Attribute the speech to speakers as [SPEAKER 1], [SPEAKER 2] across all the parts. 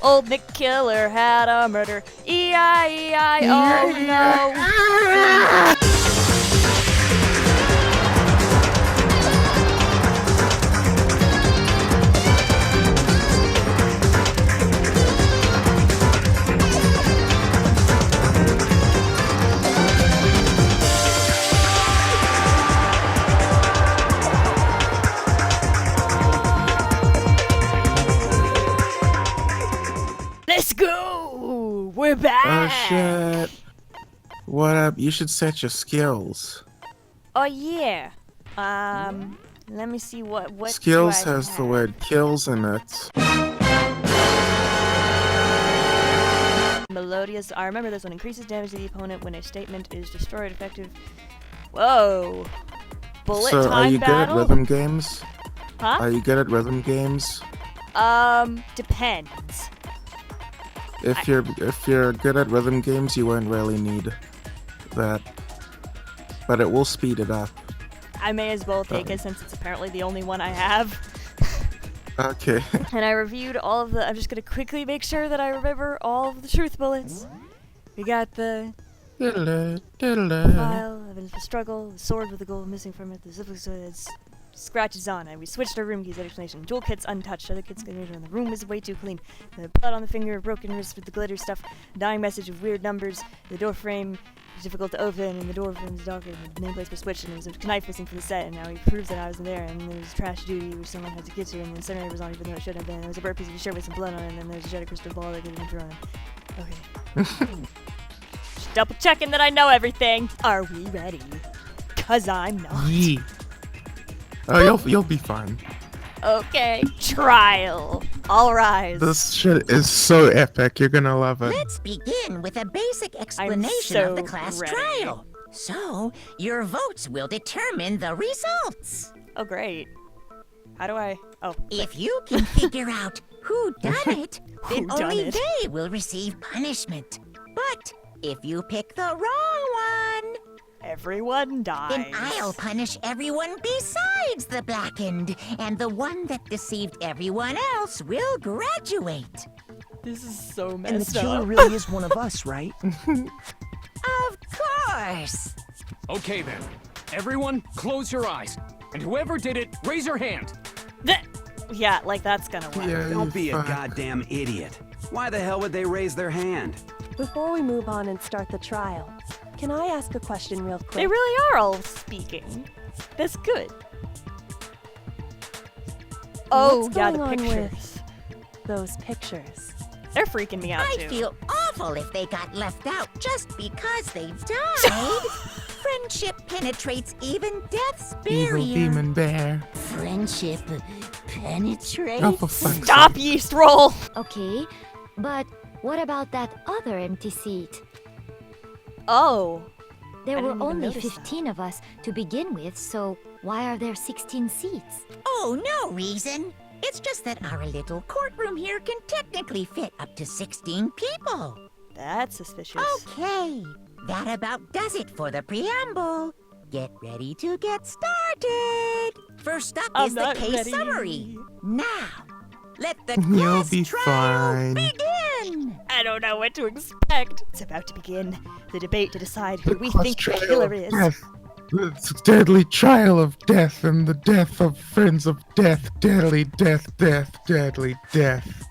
[SPEAKER 1] Old Nick Killer had a murder. E-I-E-I, oh no. Let's go! We're back!
[SPEAKER 2] Oh shit. What up? You should set your skills.
[SPEAKER 1] Oh yeah. Let me see what
[SPEAKER 2] Skills
[SPEAKER 1] do I
[SPEAKER 2] has
[SPEAKER 1] have?
[SPEAKER 2] the word kills in it.
[SPEAKER 1] Melodious. I remember this one. Increases damage to the opponent when a statement is destroyed. Effective. Whoa. Bullet
[SPEAKER 2] So
[SPEAKER 1] time
[SPEAKER 2] are you
[SPEAKER 1] battle?
[SPEAKER 2] good at rhythm games?
[SPEAKER 1] Huh?
[SPEAKER 2] Are you good at rhythm games?
[SPEAKER 1] Depends.
[SPEAKER 2] If you're good at rhythm games, you won't really need that. But it will speed it up.
[SPEAKER 1] I may as well take it since it's apparently the only one I have.
[SPEAKER 2] Okay.
[SPEAKER 1] And I reviewed all of the. I'm just gonna quickly make sure that I remember all of the truth bullets. We got the file, evidence for struggle, the sword with the gold missing from it, the zipper scratches on, and we switched our room keys. Explanation: jewel kit's untouched. Other kits and the room is way too clean. The blood on the finger, broken wrist with the glitter stuff, dying message of weird numbers. The door frame is difficult to open, and the door frame is dark, and the nameplates were switched, and there was a knife missing from the set. And now he proves that I wasn't there. And there was trash duty, which someone had to get to, and the incinerator was on even though it shouldn't have been. There was a burnt piece of shirt with some blood on it, and then there's a jet crystal ball that could have been thrown. Okay. Just double checking that I know everything. Are we ready? 'Cause I'm not.
[SPEAKER 2] Yee. Oh, you'll be fine.
[SPEAKER 1] Okay, trial. All rise.
[SPEAKER 2] This shit is so epic. You're gonna love it.
[SPEAKER 3] Let's begin with a basic explanation of the class
[SPEAKER 1] ready.
[SPEAKER 3] trial. So, your votes will determine the results.
[SPEAKER 1] Oh, great. How do I? Oh,
[SPEAKER 3] If you can figure out who done it, then only
[SPEAKER 1] Whodunit.
[SPEAKER 3] they will receive punishment. But if you pick the wrong one,
[SPEAKER 1] everyone dies.
[SPEAKER 3] then I'll punish everyone besides the blackened, and the one that deceived everyone else will graduate.
[SPEAKER 1] This is so
[SPEAKER 4] And the
[SPEAKER 1] messed
[SPEAKER 4] killer
[SPEAKER 1] up.
[SPEAKER 4] really is one of us, right?
[SPEAKER 3] Of course.
[SPEAKER 5] Okay then. Everyone, close your eyes. And whoever did it, raise your hand.
[SPEAKER 1] Yeah, like that's gonna work.
[SPEAKER 2] Yeah,
[SPEAKER 4] Don't be a
[SPEAKER 2] fine.
[SPEAKER 4] goddamn idiot. Why the hell would they raise their hand?
[SPEAKER 6] Before we move on and start the trial, can I ask a question real quick?
[SPEAKER 1] They really are all speaking. That's good. Oh,
[SPEAKER 6] What's
[SPEAKER 1] yeah,
[SPEAKER 6] going
[SPEAKER 1] the
[SPEAKER 6] on
[SPEAKER 1] pictures.
[SPEAKER 6] with those pictures?
[SPEAKER 1] They're freaking me out
[SPEAKER 3] I'd
[SPEAKER 1] too.
[SPEAKER 3] feel awful if they got left out just because they died. Friendship penetrates even death's barrier.
[SPEAKER 2] Evil demon bear.
[SPEAKER 3] Friendship penetrates?
[SPEAKER 2] Oh, for fuck's
[SPEAKER 1] Stop,
[SPEAKER 2] sake.
[SPEAKER 1] yeast roll.
[SPEAKER 7] Okay, but what about that other empty seat?
[SPEAKER 1] Oh,
[SPEAKER 7] There
[SPEAKER 1] I
[SPEAKER 7] were
[SPEAKER 1] didn't even
[SPEAKER 7] only
[SPEAKER 1] notice that.
[SPEAKER 7] 15 of us to begin with, so why are there 16 seats?
[SPEAKER 3] Oh, no reason. It's just that our little courtroom here can technically fit up to 16 people.
[SPEAKER 1] that's suspicious.
[SPEAKER 3] Okay, that about does it for the preamble. Get ready to get started. First up
[SPEAKER 1] I'm
[SPEAKER 3] is the
[SPEAKER 1] not
[SPEAKER 3] case
[SPEAKER 1] ready.
[SPEAKER 3] summary. Now, let the
[SPEAKER 2] You'll
[SPEAKER 3] class
[SPEAKER 2] be
[SPEAKER 3] trial
[SPEAKER 2] fine.
[SPEAKER 3] begin.
[SPEAKER 1] I don't know what to expect. It's about to begin. The debate to decide who we
[SPEAKER 2] Class
[SPEAKER 1] think the
[SPEAKER 2] trial
[SPEAKER 1] killer
[SPEAKER 2] of
[SPEAKER 1] is.
[SPEAKER 2] death. It's deadly trial of death and the death of friends of death. Deadly death, death, deadly death.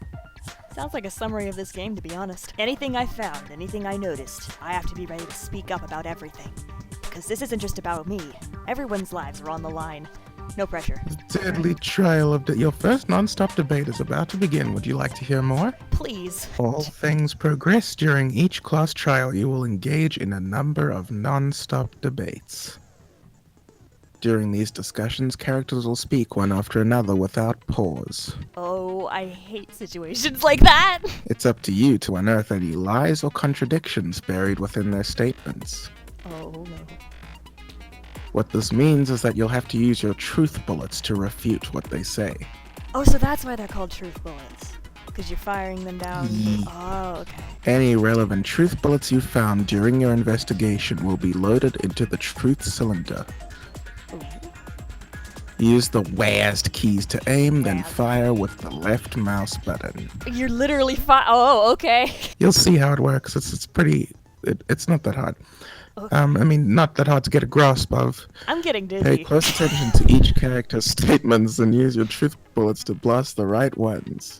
[SPEAKER 1] Sounds like a summary of this game, to be honest. Anything I found, anything I noticed, I have to be ready to speak up about everything. Because this isn't just about me. Everyone's lives are on the line. No pressure.
[SPEAKER 2] Deadly trial of death. Your first non-stop debate is about to begin. Would you like to hear more?
[SPEAKER 1] Please.
[SPEAKER 2] All things progress during each class trial. You will engage in a number of non-stop debates. During these discussions, characters will speak one after another without pause.
[SPEAKER 1] Oh, I hate situations like that.
[SPEAKER 2] It's up to you to unearth any lies or contradictions buried within their statements.
[SPEAKER 1] Oh, no.
[SPEAKER 2] What this means is that you'll have to use your truth bullets to refute what they say.
[SPEAKER 1] Oh, so that's why they're called truth bullets. Because you're firing them down.
[SPEAKER 2] Ye-
[SPEAKER 1] Oh, okay.
[SPEAKER 2] Any relevant truth bullets you found during your investigation will be loaded into the truth cylinder.
[SPEAKER 1] Ooh.
[SPEAKER 2] Use the WASD keys to aim, then fire with the left mouse button.
[SPEAKER 1] You're literally oh, okay.
[SPEAKER 2] You'll see how it works. It's pretty. It's not that hard.
[SPEAKER 1] Okay.
[SPEAKER 2] I mean, not that hard to get a grasp of.
[SPEAKER 1] I'm getting
[SPEAKER 2] Pay
[SPEAKER 1] dizzy.
[SPEAKER 2] close attention to each character's statements and use your truth bullets to blast the right ones.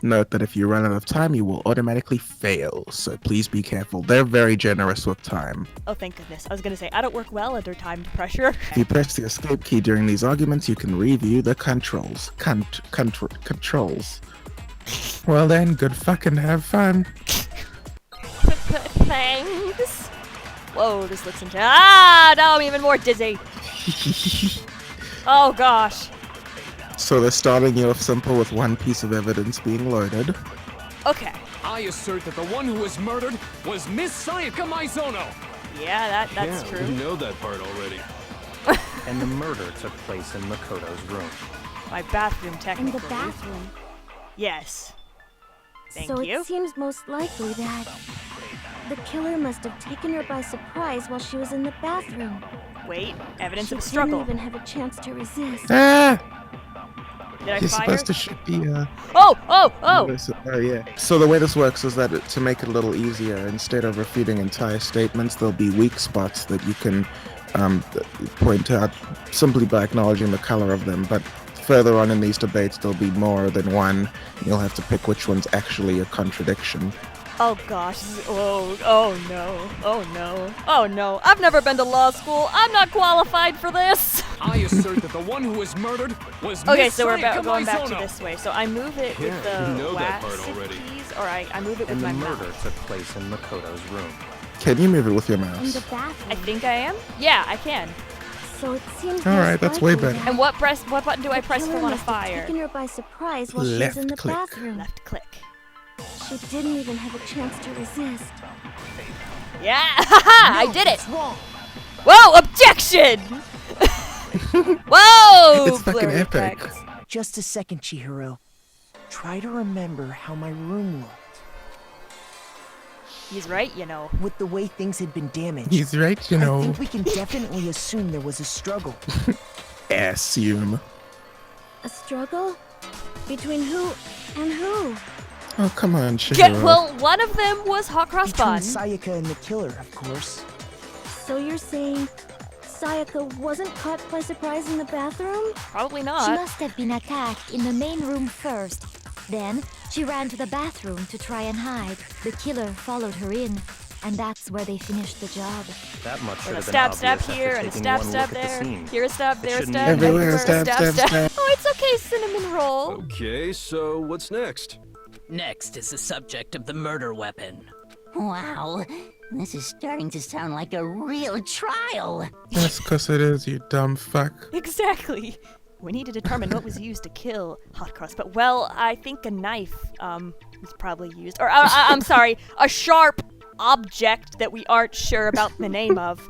[SPEAKER 2] Note that if you run out of time, you will automatically fail, so please be careful. They're very generous with time.
[SPEAKER 1] Oh, thank goodness. I was gonna say, I don't work well under timed pressure.
[SPEAKER 2] If you press the escape key during these arguments, you can review the controls. Controls. Well then, good fucking have fun.
[SPEAKER 1] Thanks. Whoa, this looks intense. Ah, now I'm even more dizzy. Oh gosh.
[SPEAKER 2] So they're starting you off simple with one piece of evidence being loaded.
[SPEAKER 1] Okay.
[SPEAKER 5] I assert that the one who was murdered was Miss Sayaka Maizono.
[SPEAKER 1] Yeah, that's
[SPEAKER 8] We
[SPEAKER 1] true.
[SPEAKER 8] know that part already.
[SPEAKER 9] And the murder took place in Makoto's room.
[SPEAKER 1] My bathroom,
[SPEAKER 7] In
[SPEAKER 1] technically.
[SPEAKER 7] the bathroom.
[SPEAKER 1] Yes. Thank
[SPEAKER 10] so
[SPEAKER 1] you.
[SPEAKER 10] it seems most likely that the killer must have taken her by surprise while she was in the bathroom.
[SPEAKER 1] Wait, evidence
[SPEAKER 10] She
[SPEAKER 1] of a struggle.
[SPEAKER 10] didn't even have a chance to resist.
[SPEAKER 2] Ah!
[SPEAKER 1] Did I
[SPEAKER 2] You're
[SPEAKER 1] fire?
[SPEAKER 2] supposed to shoot the,
[SPEAKER 1] Oh!
[SPEAKER 2] Oh, yeah. So the way this works is that to make it a little easier, instead of refuting entire statements, there'll be weak spots that you can point out simply by acknowledging the color of them. But further on in these debates, there'll be more than one. You'll have to pick which one's actually a contradiction.
[SPEAKER 1] Oh gosh. Oh no. Oh no. Oh no. I've never been to law school. I'm not qualified for this.
[SPEAKER 5] I assert that the one who was murdered was
[SPEAKER 1] Okay,
[SPEAKER 5] Miss
[SPEAKER 1] so we're
[SPEAKER 5] Sayaka
[SPEAKER 1] going back to
[SPEAKER 5] Maizono.
[SPEAKER 1] this way. So I move it with the
[SPEAKER 8] we know that part
[SPEAKER 1] WASD
[SPEAKER 8] already.
[SPEAKER 1] keys, or I move it with
[SPEAKER 9] And
[SPEAKER 1] my
[SPEAKER 9] the murder
[SPEAKER 1] mouth.
[SPEAKER 9] took place in Makoto's room.
[SPEAKER 2] Can you move it with your
[SPEAKER 10] In the
[SPEAKER 2] mouse?
[SPEAKER 10] bathroom.
[SPEAKER 1] I think I am. Yeah, I can.
[SPEAKER 10] So it seems
[SPEAKER 2] All right,
[SPEAKER 10] most
[SPEAKER 2] that's way
[SPEAKER 10] likely
[SPEAKER 2] better.
[SPEAKER 10] that
[SPEAKER 1] And what button do I
[SPEAKER 10] the
[SPEAKER 1] press if I
[SPEAKER 10] killer
[SPEAKER 1] want to
[SPEAKER 10] must have
[SPEAKER 1] fire?
[SPEAKER 10] taken her by surprise while she was
[SPEAKER 2] Left
[SPEAKER 10] in the
[SPEAKER 2] click.
[SPEAKER 10] bathroom.
[SPEAKER 1] Left click.
[SPEAKER 10] She didn't even have a chance to resist.
[SPEAKER 1] Yeah, I did it. Whoa, objection! Whoa!
[SPEAKER 2] It's fucking
[SPEAKER 1] blurry
[SPEAKER 2] epic.
[SPEAKER 1] text.
[SPEAKER 11] Just a second, Chihiro. Try to remember how my room looked.
[SPEAKER 1] He's right, you know.
[SPEAKER 11] With the way things had been damaged,
[SPEAKER 2] He's right, you
[SPEAKER 11] I
[SPEAKER 2] know.
[SPEAKER 11] think we can definitely assume there was a struggle.
[SPEAKER 2] Assume.
[SPEAKER 10] A struggle? Between who and who?
[SPEAKER 2] Oh, come on, Chihiro.
[SPEAKER 1] Well, one of them was hot cross
[SPEAKER 11] Between
[SPEAKER 1] bun.
[SPEAKER 11] Sayaka and the killer, of course.
[SPEAKER 10] So you're saying Sayaka wasn't caught by surprise in the bathroom?
[SPEAKER 1] Probably
[SPEAKER 7] She
[SPEAKER 1] not.
[SPEAKER 7] must have been attacked in the main room first. Then, she ran to the bathroom to try and hide. The killer followed her in, and that's where they finished the job.
[SPEAKER 9] That much should
[SPEAKER 1] And a
[SPEAKER 9] have been
[SPEAKER 1] stab,
[SPEAKER 9] obvious
[SPEAKER 1] stab
[SPEAKER 9] after
[SPEAKER 1] here, and a
[SPEAKER 9] taking
[SPEAKER 1] stab,
[SPEAKER 9] one
[SPEAKER 1] stab
[SPEAKER 9] look at the
[SPEAKER 1] there.
[SPEAKER 9] scene.
[SPEAKER 1] Here a stab, there a
[SPEAKER 9] shouldn't
[SPEAKER 1] stab,
[SPEAKER 9] even be
[SPEAKER 2] Everywhere,
[SPEAKER 1] everywhere,
[SPEAKER 2] stab, stab, stab.
[SPEAKER 1] Oh, it's okay, cinnamon roll.
[SPEAKER 8] Okay, so what's next?
[SPEAKER 12] Next is the subject of the murder weapon.
[SPEAKER 3] Wow, this is starting to sound like a real trial.
[SPEAKER 2] That's because it is, you dumb fuck.
[SPEAKER 1] Exactly. We need to determine what was used to kill Hot Cross. But well, I think a knife was probably used, or I'm sorry, a sharp object that we aren't sure about the name of.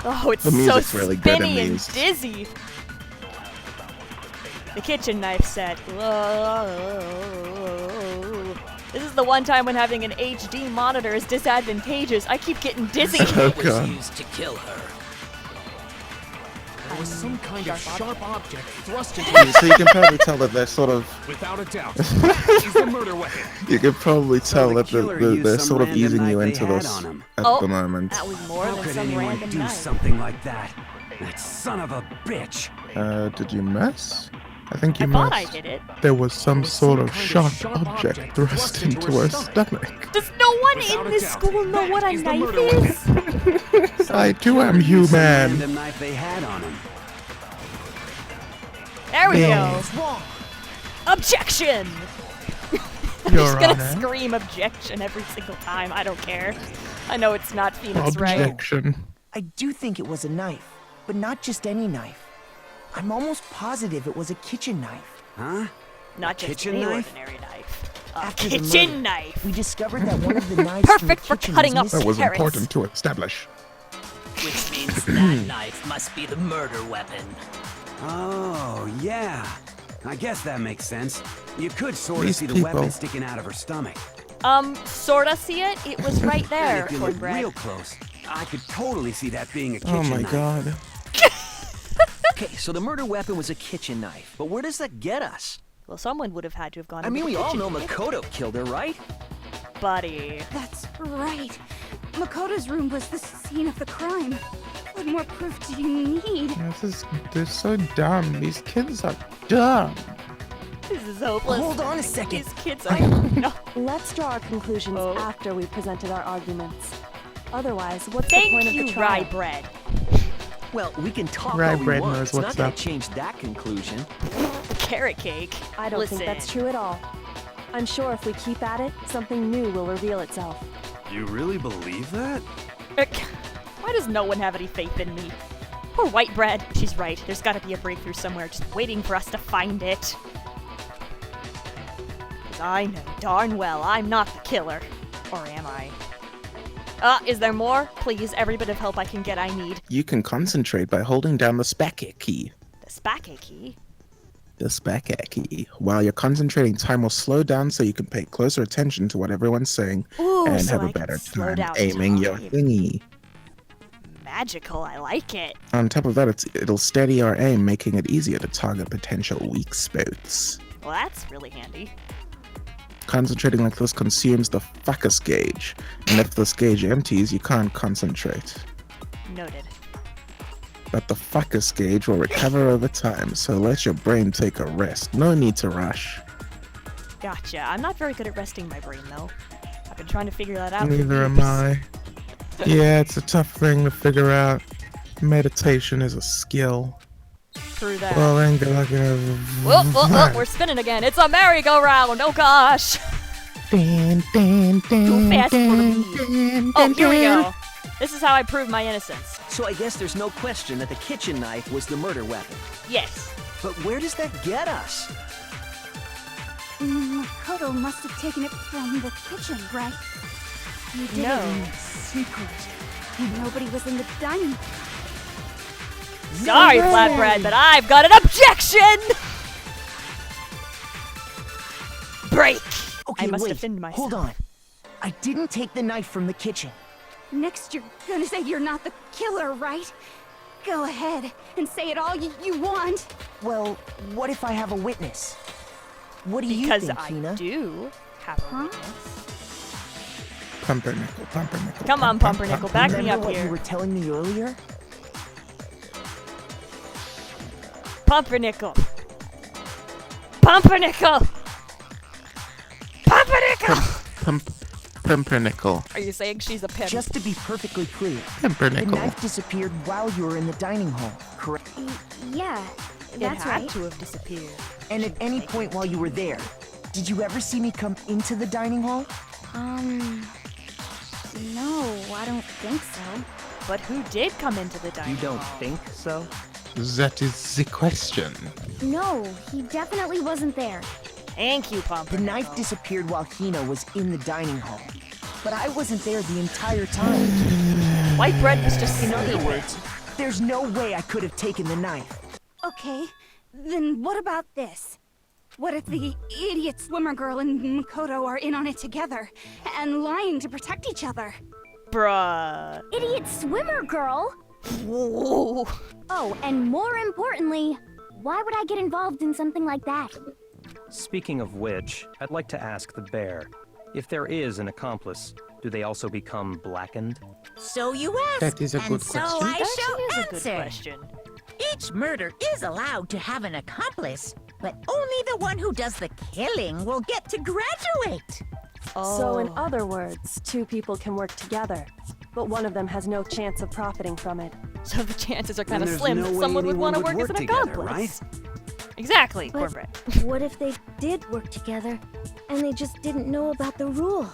[SPEAKER 1] Oh, it's
[SPEAKER 2] The
[SPEAKER 1] so
[SPEAKER 2] music's really good in
[SPEAKER 1] spinny and
[SPEAKER 2] these.
[SPEAKER 1] dizzy. The kitchen knife set. This is the one time when having an HD monitor is disadvantageous. I keep getting dizzy.
[SPEAKER 2] Oh,
[SPEAKER 12] Was
[SPEAKER 2] God.
[SPEAKER 12] used to kill her.
[SPEAKER 5] There was some kind of sharp object thrust into
[SPEAKER 2] So you can probably tell that they're sort of.
[SPEAKER 5] Without a doubt, that is the murder weapon.
[SPEAKER 2] You can probably tell
[SPEAKER 4] the
[SPEAKER 2] that
[SPEAKER 4] killer
[SPEAKER 2] they're
[SPEAKER 4] used some
[SPEAKER 2] sort of
[SPEAKER 4] random
[SPEAKER 2] easing you
[SPEAKER 4] knife they
[SPEAKER 2] into
[SPEAKER 4] had
[SPEAKER 2] this
[SPEAKER 4] on him.
[SPEAKER 2] at
[SPEAKER 1] Oh,
[SPEAKER 2] the moment.
[SPEAKER 1] That was more
[SPEAKER 4] How
[SPEAKER 1] than
[SPEAKER 4] could
[SPEAKER 1] some
[SPEAKER 4] anyone
[SPEAKER 1] random
[SPEAKER 4] do
[SPEAKER 1] knife.
[SPEAKER 4] something like that? That son of a bitch.
[SPEAKER 2] Did you miss? I think you
[SPEAKER 1] I thought I
[SPEAKER 2] missed.
[SPEAKER 1] hit it.
[SPEAKER 2] There was some sort of
[SPEAKER 5] kind of
[SPEAKER 2] sharp
[SPEAKER 5] sharp
[SPEAKER 2] object
[SPEAKER 5] object
[SPEAKER 2] thrust into her stomach.
[SPEAKER 1] Does no one
[SPEAKER 5] Without
[SPEAKER 1] in
[SPEAKER 5] a
[SPEAKER 1] this
[SPEAKER 5] doubt,
[SPEAKER 1] school know
[SPEAKER 5] that
[SPEAKER 1] what a
[SPEAKER 5] is the
[SPEAKER 1] knife
[SPEAKER 5] murder
[SPEAKER 1] is?
[SPEAKER 2] I too am
[SPEAKER 4] Some
[SPEAKER 2] human.
[SPEAKER 4] random knife they had on him.
[SPEAKER 1] There we
[SPEAKER 2] Yeah.
[SPEAKER 1] go. Objection! I'm
[SPEAKER 2] Your
[SPEAKER 1] just gonna
[SPEAKER 2] Honor.
[SPEAKER 1] scream objection every single time. I don't care. I know it's not Phoenix Wright.
[SPEAKER 2] Objection.
[SPEAKER 11] I do think it was a knife, but not just any knife. I'm almost positive it was a kitchen knife.
[SPEAKER 4] Huh?
[SPEAKER 1] Not just
[SPEAKER 4] kitchen
[SPEAKER 1] any
[SPEAKER 4] knife?
[SPEAKER 1] ordinary knife. A
[SPEAKER 11] After the
[SPEAKER 1] kitchen
[SPEAKER 11] murder,
[SPEAKER 1] knife.
[SPEAKER 11] We discovered that one of the knives from the
[SPEAKER 1] Perfect for
[SPEAKER 11] kitchen
[SPEAKER 1] cutting
[SPEAKER 11] was
[SPEAKER 1] up
[SPEAKER 2] That was
[SPEAKER 1] Carrots.
[SPEAKER 2] important to establish.
[SPEAKER 12] Which means that knife must be the murder weapon.
[SPEAKER 4] Oh, yeah. I guess that makes sense. You could sort of
[SPEAKER 2] These
[SPEAKER 4] see the
[SPEAKER 2] people.
[SPEAKER 4] weapon sticking out of her stomach.
[SPEAKER 1] Sorta see it? It was right
[SPEAKER 4] And
[SPEAKER 1] there,
[SPEAKER 4] if you look
[SPEAKER 1] cornbread.
[SPEAKER 4] real close, I could totally see that being a kitchen
[SPEAKER 2] Oh my
[SPEAKER 4] knife.
[SPEAKER 2] god.
[SPEAKER 13] Okay, so the murder weapon was a kitchen knife, but where does that get us?
[SPEAKER 1] Well, someone would have had to have gone
[SPEAKER 13] I mean,
[SPEAKER 1] into
[SPEAKER 13] we
[SPEAKER 1] the
[SPEAKER 13] all
[SPEAKER 1] kitchen.
[SPEAKER 13] know Makoto killed her, right?
[SPEAKER 1] Buddy.
[SPEAKER 10] That's right. Makoto's room was the scene of the crime. What more proof do you need?
[SPEAKER 2] They're so dumb. These kids are dumb.
[SPEAKER 1] This is hopeless.
[SPEAKER 11] Hold on a second.
[SPEAKER 1] These kids are... No.
[SPEAKER 6] Let's draw our conclusions after we've presented our arguments. Otherwise, what's
[SPEAKER 1] Thank
[SPEAKER 6] the point
[SPEAKER 1] you,
[SPEAKER 6] of the trial?
[SPEAKER 1] rye bread.
[SPEAKER 13] Well, we can talk
[SPEAKER 2] Rye
[SPEAKER 13] all we
[SPEAKER 2] bread
[SPEAKER 13] want.
[SPEAKER 2] knows
[SPEAKER 13] It's not
[SPEAKER 2] what's
[SPEAKER 13] gonna
[SPEAKER 2] up.
[SPEAKER 13] change that conclusion.
[SPEAKER 1] Carrot cake.
[SPEAKER 6] I don't
[SPEAKER 1] Listen.
[SPEAKER 6] think that's true at all. I'm sure if we keep at it, something new will reveal itself.
[SPEAKER 8] You really believe that?
[SPEAKER 1] Why does no one have any faith in me? Poor white bread. She's right. There's gotta be a breakthrough somewhere, just waiting for us to find it. 'Cause I know darn well I'm not the killer. Or am I? Is there more? Please, every bit of help I can get I need.
[SPEAKER 2] You can concentrate by holding down the spacket key.
[SPEAKER 1] The spacket key?
[SPEAKER 2] The spacket key. While you're concentrating, time will slow down so you can pay closer attention to what everyone's saying
[SPEAKER 1] Ooh,
[SPEAKER 2] and
[SPEAKER 1] so
[SPEAKER 2] have
[SPEAKER 1] I
[SPEAKER 2] a
[SPEAKER 1] can
[SPEAKER 2] better
[SPEAKER 1] slow
[SPEAKER 2] time
[SPEAKER 1] down
[SPEAKER 2] aiming your
[SPEAKER 1] time.
[SPEAKER 2] thingy.
[SPEAKER 1] Magical, I like it.
[SPEAKER 2] On top of that, it'll steady your aim, making it easier to target potential weak spots.
[SPEAKER 1] Well, that's really handy.
[SPEAKER 2] Concentrating like this consumes the focus gauge, and if this gauge empties, you can't concentrate.
[SPEAKER 1] Noted.
[SPEAKER 2] But the focus gauge will recover over time, so let your brain take a rest. No need to rush.
[SPEAKER 1] Gotcha. I'm not very good at resting my brain, though. I've been trying to figure that out. for
[SPEAKER 2] Neither am
[SPEAKER 1] years.
[SPEAKER 2] I. Yeah, it's a tough thing to figure out. Meditation is a skill.
[SPEAKER 1] True that.
[SPEAKER 2] Well, ain't like a...
[SPEAKER 1] Whoa, we're spinning again. It's a merry-go-round. Oh gosh. Too fast for me. Oh, here we go. This is how I prove my innocence.
[SPEAKER 13] So I guess there's no question that the kitchen knife was the murder weapon.
[SPEAKER 1] Yes.
[SPEAKER 13] But where does that get us?
[SPEAKER 10] Makoto must have taken it from the kitchen, right? You did
[SPEAKER 1] No.
[SPEAKER 10] it in secret. And nobody was in the dining room.
[SPEAKER 1] Sorry, Flatbread, but I've got an objection! Break!
[SPEAKER 11] Okay,
[SPEAKER 1] I must
[SPEAKER 11] wait,
[SPEAKER 1] defend myself.
[SPEAKER 11] hold on. I didn't take the knife from the kitchen.
[SPEAKER 10] Next, you're gonna say you're not the killer, right? Go ahead and say it all you want.
[SPEAKER 11] Well, what if I have a witness? What do you
[SPEAKER 1] Because
[SPEAKER 11] think,
[SPEAKER 1] I
[SPEAKER 11] Hina?
[SPEAKER 1] do have a witness.
[SPEAKER 2] Pumpernickel, pumpernickel.
[SPEAKER 1] Come on, Pumpernickel, back me
[SPEAKER 11] Remember
[SPEAKER 1] up
[SPEAKER 11] what you
[SPEAKER 1] here.
[SPEAKER 11] were telling me earlier?
[SPEAKER 1] Pumpernickel! Pumpernickel! Pumpernickel!
[SPEAKER 2] Pumpernickel.
[SPEAKER 1] Are you saying she's a pimp?
[SPEAKER 11] Just to be perfectly clear, the
[SPEAKER 2] Pumpernickel.
[SPEAKER 11] knife disappeared while you were in the dining hall, correct?
[SPEAKER 10] Yeah,
[SPEAKER 1] it
[SPEAKER 10] that's
[SPEAKER 1] had
[SPEAKER 10] right.
[SPEAKER 1] to have disappeared.
[SPEAKER 11] And at any point while you were there, did you ever see me come into the dining hall?
[SPEAKER 10] No, I don't think so.
[SPEAKER 1] But who did come into the dining
[SPEAKER 9] You don't
[SPEAKER 1] hall?
[SPEAKER 9] think so?
[SPEAKER 2] That is the question.
[SPEAKER 10] No, he definitely wasn't there.
[SPEAKER 1] Thank you,
[SPEAKER 11] The
[SPEAKER 1] Pumpernickel.
[SPEAKER 11] knife disappeared while Hina was in the dining hall. But I wasn't there the entire time.
[SPEAKER 1] White bread was just
[SPEAKER 11] In other
[SPEAKER 1] sleeping.
[SPEAKER 11] words, there's no way I could have taken the knife.
[SPEAKER 10] Okay, then what about this? What if the idiot swimmer girl and Makoto are in on it together and lying to protect each other?
[SPEAKER 1] Bruh.
[SPEAKER 10] Idiot swimmer girl?
[SPEAKER 1] Whoa.
[SPEAKER 10] Oh, and more importantly, why would I get involved in something like that?
[SPEAKER 9] Speaking of which, I'd like to ask the bear, if there is an accomplice, do they also become blackened?
[SPEAKER 3] So you ask,
[SPEAKER 2] That is a
[SPEAKER 3] and
[SPEAKER 2] good
[SPEAKER 3] so
[SPEAKER 2] question.
[SPEAKER 3] I
[SPEAKER 1] That
[SPEAKER 3] shall
[SPEAKER 1] actually is a good
[SPEAKER 3] answer.
[SPEAKER 1] question.
[SPEAKER 3] Each murder is allowed to have an accomplice, but only the one who does the killing will get to graduate.
[SPEAKER 6] So in other words, two people can work together, but one of them has no chance of profiting from it.
[SPEAKER 1] So the chances are kind of
[SPEAKER 4] Then there's
[SPEAKER 1] slim
[SPEAKER 4] no
[SPEAKER 1] that
[SPEAKER 4] way
[SPEAKER 1] someone would
[SPEAKER 4] anyone
[SPEAKER 1] want to
[SPEAKER 4] would
[SPEAKER 1] work as
[SPEAKER 4] work
[SPEAKER 1] an
[SPEAKER 4] together,
[SPEAKER 1] accomplice. Exactly,
[SPEAKER 10] But
[SPEAKER 1] cornbread.
[SPEAKER 10] what if they did work together and they just didn't know about the rule?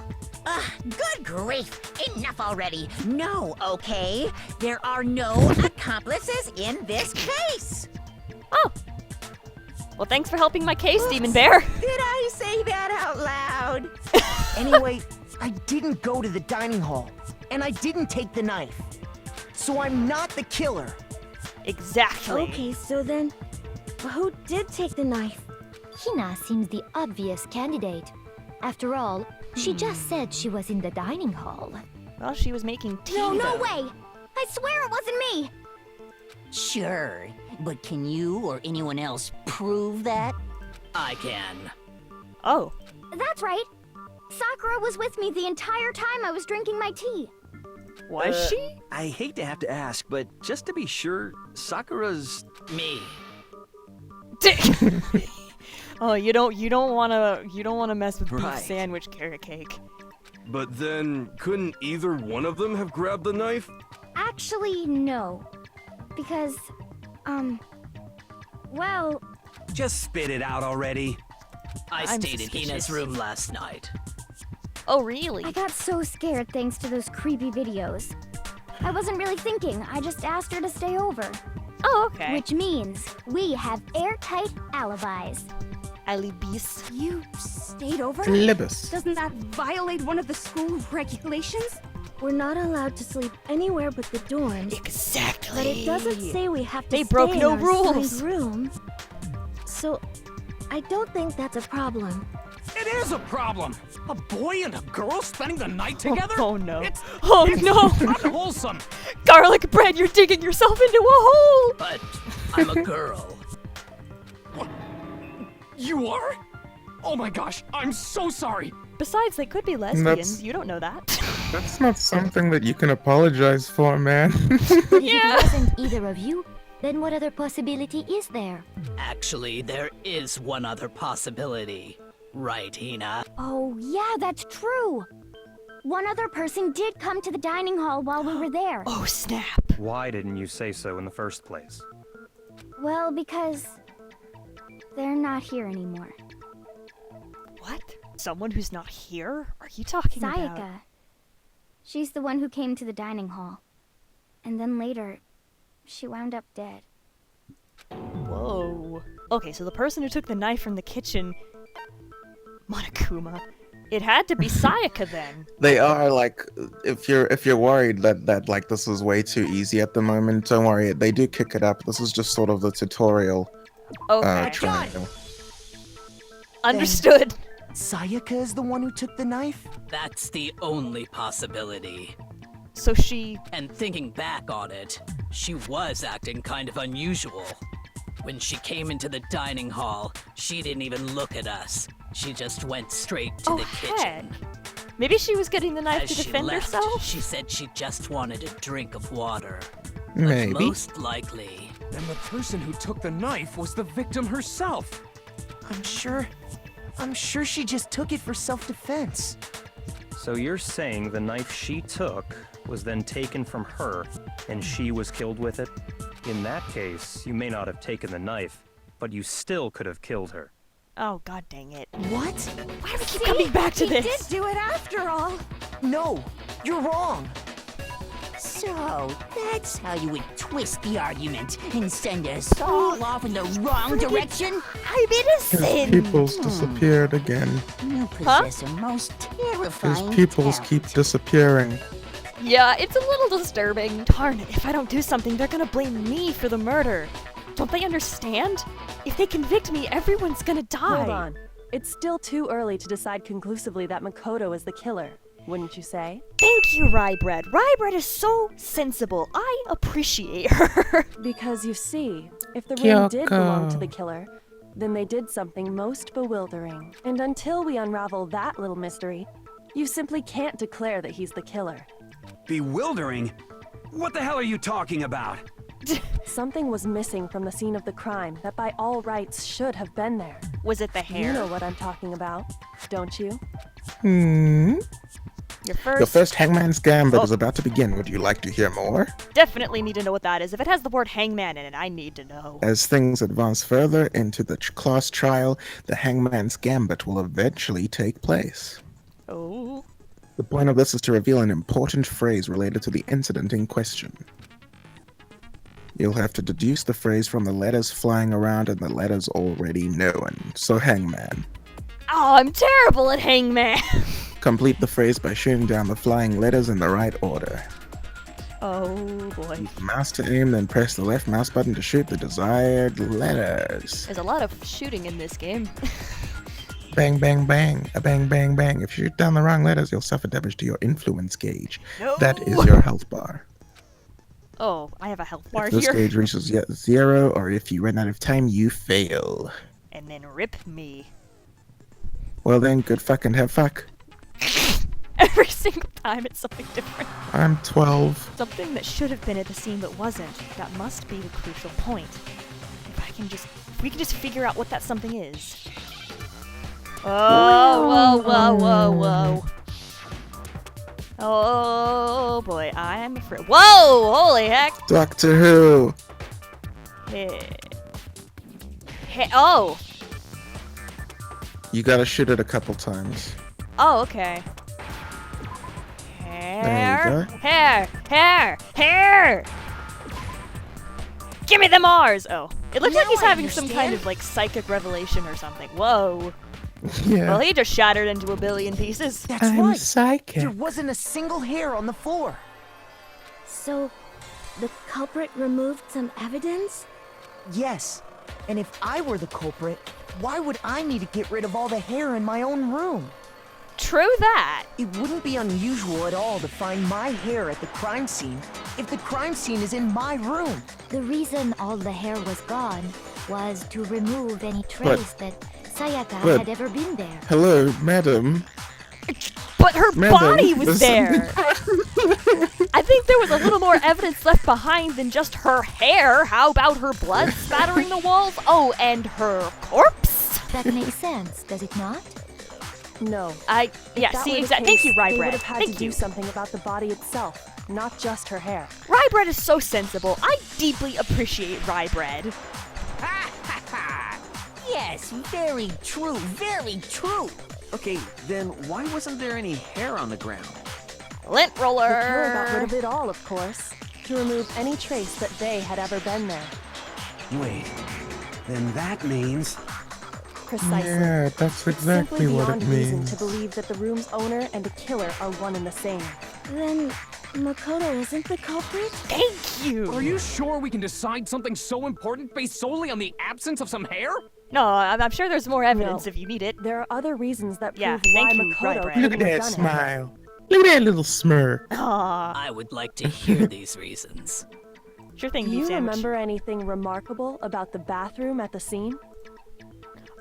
[SPEAKER 3] Good grief! Enough already. No, okay? There are no accomplices in this case.
[SPEAKER 1] Oh. Well, thanks for helping my case, Demon Bear.
[SPEAKER 3] Did I say that out loud?
[SPEAKER 11] Anyway, I didn't go to the dining hall, and I didn't take the knife. So I'm not the killer.
[SPEAKER 1] Exactly.
[SPEAKER 10] Okay, so then, who did take the knife?
[SPEAKER 7] Hina seems the obvious candidate. After all, she just said she was in the dining hall.
[SPEAKER 1] Well, she was making tea.
[SPEAKER 10] No
[SPEAKER 1] though.
[SPEAKER 10] way! I swear it wasn't me!
[SPEAKER 3] Sure,
[SPEAKER 12] But can you or anyone else prove that?
[SPEAKER 14] I can.
[SPEAKER 1] Oh.
[SPEAKER 7] That's right. Sakura was with me the entire time I was drinking my tea.
[SPEAKER 1] Was she?
[SPEAKER 13] I hate to have to ask, but just to be sure, Sakura's...
[SPEAKER 14] Me.
[SPEAKER 1] Oh, you don't wanna mess with beef
[SPEAKER 13] Right.
[SPEAKER 1] sandwich carrot cake.
[SPEAKER 8] But then, couldn't either one of them have grabbed the knife?
[SPEAKER 7] Actually, no. Because, well...
[SPEAKER 4] Just spit it out already.
[SPEAKER 14] I
[SPEAKER 1] I'm
[SPEAKER 14] stayed in
[SPEAKER 1] suspicious.
[SPEAKER 14] Hina's room last night.
[SPEAKER 1] Oh, really?
[SPEAKER 7] I got so scared thanks to those creepy videos. I wasn't really thinking, I just asked her to stay over.
[SPEAKER 1] Oh, okay.
[SPEAKER 7] Which means we have airtight alibis.
[SPEAKER 1] Alibis.
[SPEAKER 10] You stayed over?
[SPEAKER 2] Libus.
[SPEAKER 10] Doesn't that violate one of the school regulations?
[SPEAKER 6] We're not allowed to sleep anywhere but the dorms.
[SPEAKER 1] Exactly.
[SPEAKER 6] But it doesn't say we have to
[SPEAKER 1] They
[SPEAKER 6] stay
[SPEAKER 1] broke
[SPEAKER 6] in
[SPEAKER 1] no
[SPEAKER 6] our
[SPEAKER 1] rules.
[SPEAKER 6] assigned room. So, I don't think that's a problem.
[SPEAKER 5] It is a problem. A boy and a girl spending the night together?
[SPEAKER 1] Oh no.
[SPEAKER 5] It's
[SPEAKER 1] no.
[SPEAKER 5] unwholesome.
[SPEAKER 1] Garlic bread, you're digging yourself into a hole.
[SPEAKER 14] But I'm a girl.
[SPEAKER 5] What? You are? Oh my gosh, I'm so sorry.
[SPEAKER 1] Besides, they could be lesbians.
[SPEAKER 2] That's-
[SPEAKER 1] You don't know that.
[SPEAKER 2] That's not something that you can apologize for, man.
[SPEAKER 7] But if it wasn't either of you, then what other possibility is there?
[SPEAKER 14] Actually, there is one other possibility. Right, Hina?
[SPEAKER 7] Oh, yeah, that's true. One other person did come to the dining hall while we were there.
[SPEAKER 1] Oh, snap.
[SPEAKER 9] Why didn't you say so in the first place?
[SPEAKER 7] Well, because they're not here anymore.
[SPEAKER 1] What? Someone who's not here? Are you talking about?
[SPEAKER 7] Sayaka. She's the one who came to the dining hall. And then later, she wound up dead.
[SPEAKER 1] Whoa. Okay, so the person who took the knife from the kitchen... Monokuma. It had to be Sayaka then.
[SPEAKER 2] They are like, if you're worried that like this is way too easy at the moment, don't worry. They do kick it up. This is just sort of the tutorial
[SPEAKER 1] Okay.
[SPEAKER 2] trial.
[SPEAKER 1] Understood.
[SPEAKER 11] Sayaka is the one who took the knife?
[SPEAKER 14] That's the only possibility.
[SPEAKER 1] So she...
[SPEAKER 14] And thinking back on it, she was acting kind of unusual. When she came into the dining hall, she didn't even look at us. She just went straight to the kitchen.
[SPEAKER 1] Maybe she was getting the knife
[SPEAKER 14] As
[SPEAKER 1] to
[SPEAKER 14] she
[SPEAKER 1] defend
[SPEAKER 14] left,
[SPEAKER 1] herself?
[SPEAKER 14] she said she just wanted a drink of water. But
[SPEAKER 2] Maybe.
[SPEAKER 14] most likely...
[SPEAKER 5] Then the person who took the knife was the victim herself.
[SPEAKER 11] I'm sure she just took it for self-defense.
[SPEAKER 9] So you're saying the knife she took was then taken from her, and she was killed with it? In that case, you may not have taken the knife, but you still could have killed her.
[SPEAKER 1] Oh, god dang it.
[SPEAKER 11] What?
[SPEAKER 1] Why do we keep coming back to
[SPEAKER 10] He
[SPEAKER 1] this?
[SPEAKER 10] did do it after all.
[SPEAKER 11] No, you're wrong.
[SPEAKER 12] So, that's how you would twist the argument and send us all off in the wrong direction?
[SPEAKER 1] I'm
[SPEAKER 2] His
[SPEAKER 1] innocent!
[SPEAKER 2] pupils disappeared again.
[SPEAKER 12] You possess a most
[SPEAKER 2] His
[SPEAKER 12] terrifying
[SPEAKER 2] pupils
[SPEAKER 12] talent.
[SPEAKER 2] keep disappearing.
[SPEAKER 1] Yeah, it's a little disturbing. Darn it, if I don't do something, they're gonna blame me for the murder. Don't they understand? If they convict me, everyone's gonna die.
[SPEAKER 6] Hold on. It's still too early to decide conclusively that Makoto is the killer, wouldn't you say?
[SPEAKER 1] Thank you, Rye-Bread. Rye-Bread is so sensible. I appreciate her.
[SPEAKER 6] Because you see, if the ring did belong to
[SPEAKER 2] Kyoko.
[SPEAKER 6] the killer, then they did something most bewildering. And until we unravel that little mystery, you simply can't declare that he's the killer.
[SPEAKER 4] Bewildering? What the hell are you talking about?
[SPEAKER 6] Something was missing from the scene of the crime that by all rights should have been there.
[SPEAKER 1] Was it the hair?
[SPEAKER 6] You know what I'm talking about, don't you?
[SPEAKER 2] Your first Hangman's Gambit is about to begin. Would you like to hear more?
[SPEAKER 1] Definitely need to know what that is. If it has the word Hangman in it, I need to know.
[SPEAKER 2] As things advance further into the class trial, the Hangman's Gambit will eventually take place.
[SPEAKER 1] Oh.
[SPEAKER 2] The point of this is to reveal an important phrase related to the incident in question. You'll have to deduce the phrase from the letters flying around and the letters already known. So Hangman.
[SPEAKER 1] Oh, I'm terrible at Hangman.
[SPEAKER 2] Complete the phrase by shooting down the flying letters in the right order.
[SPEAKER 1] Oh boy.
[SPEAKER 2] Use the mouse to aim, then press the left mouse button to shoot the desired letters.
[SPEAKER 1] There's a lot of shooting in this game.
[SPEAKER 2] Bang, bang, bang. A bang, bang, bang. If you shoot down the wrong letters, you'll suffer damage to your influence gauge.
[SPEAKER 1] No.
[SPEAKER 2] That is your health bar.
[SPEAKER 1] Oh, I have a health bar
[SPEAKER 2] If the
[SPEAKER 1] here.
[SPEAKER 2] stage reaches 0, or if you run out of time, you fail.
[SPEAKER 1] And then rip me.
[SPEAKER 2] Well then, good fucking have fuck.
[SPEAKER 1] Every single time it's something different.
[SPEAKER 2] I'm 12.
[SPEAKER 1] Something that should have been at the scene but wasn't. That must be the crucial point. If we can just figure out what that something is. Oh, whoa, whoa, whoa, whoa. Oh boy, I'm afraid. Whoa, holy heck.
[SPEAKER 2] Doctor Who.
[SPEAKER 1] Hey. Oh.
[SPEAKER 2] You gotta shoot it a couple times.
[SPEAKER 1] Oh, okay.
[SPEAKER 2] There you go.
[SPEAKER 1] Hair! Give me the Mars! Oh. It looks like
[SPEAKER 3] Now
[SPEAKER 1] he's
[SPEAKER 3] I
[SPEAKER 1] having some kind
[SPEAKER 3] understand.
[SPEAKER 1] of, like, psychic revelation or something. Whoa.
[SPEAKER 2] Yeah.
[SPEAKER 1] Well, he just shattered into a billion pieces.
[SPEAKER 11] That's
[SPEAKER 2] I'm
[SPEAKER 11] right.
[SPEAKER 2] psychic.
[SPEAKER 11] There wasn't a single hair on the floor.
[SPEAKER 7] So, the culprit removed some evidence?
[SPEAKER 11] Yes. And if I were the culprit, why would I need to get rid of all the hair in my own room?
[SPEAKER 1] True that.
[SPEAKER 11] It wouldn't be unusual at all to find my hair at the crime scene if the crime scene is in my room.
[SPEAKER 7] The reason all the hair was gone was to remove any trace that Sayaka
[SPEAKER 2] but-
[SPEAKER 7] had ever been there.
[SPEAKER 2] Hello, madam.
[SPEAKER 1] But her
[SPEAKER 2] Madam,
[SPEAKER 1] body was
[SPEAKER 2] this-
[SPEAKER 1] there. I think there was a little more evidence left behind than just her hair. How about her blood spattering the walls? Oh, and her corpse?
[SPEAKER 7] That makes sense, does it not?
[SPEAKER 6] No.
[SPEAKER 1] Yeah,
[SPEAKER 6] That
[SPEAKER 1] see,
[SPEAKER 6] were the
[SPEAKER 1] exactly. Thank
[SPEAKER 6] case,
[SPEAKER 1] you, Rye
[SPEAKER 6] They would
[SPEAKER 1] Bread.
[SPEAKER 6] have had
[SPEAKER 1] Thank
[SPEAKER 6] to do
[SPEAKER 1] you.
[SPEAKER 6] something about the body itself, not just her hair.
[SPEAKER 1] Rye Bread is so sensible. I deeply appreciate Rye Bread.
[SPEAKER 12] Yes, very true, very true.
[SPEAKER 13] Okay, then why wasn't there any hair on the ground?
[SPEAKER 1] Lint roller.
[SPEAKER 6] The killer got rid of it all, of course, to remove any trace that they had ever been there.
[SPEAKER 4] Wait, then that means...
[SPEAKER 6] Precisely.
[SPEAKER 2] Yeah, that's exactly
[SPEAKER 6] Simply
[SPEAKER 2] what
[SPEAKER 6] beyond
[SPEAKER 2] it
[SPEAKER 6] reason
[SPEAKER 2] means.
[SPEAKER 6] to believe that the room's owner and the killer are one and the same.
[SPEAKER 7] Then Makoto isn't the culprit?
[SPEAKER 1] Thank you.
[SPEAKER 5] Are you sure we can decide something so important based solely on the absence of some hair?
[SPEAKER 1] No, I'm sure there's more evidence
[SPEAKER 6] No.
[SPEAKER 1] if you need it.
[SPEAKER 6] There are other reasons that
[SPEAKER 1] Yeah,
[SPEAKER 6] prove why
[SPEAKER 1] thank you, Rye
[SPEAKER 6] Makoto
[SPEAKER 1] Bread.
[SPEAKER 6] couldn't
[SPEAKER 2] Look at
[SPEAKER 6] have
[SPEAKER 2] that
[SPEAKER 6] done
[SPEAKER 2] smile. Look at that little smirk.
[SPEAKER 1] Aww.
[SPEAKER 14] I would like to hear these reasons.
[SPEAKER 1] Sure thing,
[SPEAKER 6] it. Do
[SPEAKER 1] beef
[SPEAKER 6] you
[SPEAKER 1] sandwich.
[SPEAKER 6] remember anything remarkable about the bathroom at the scene?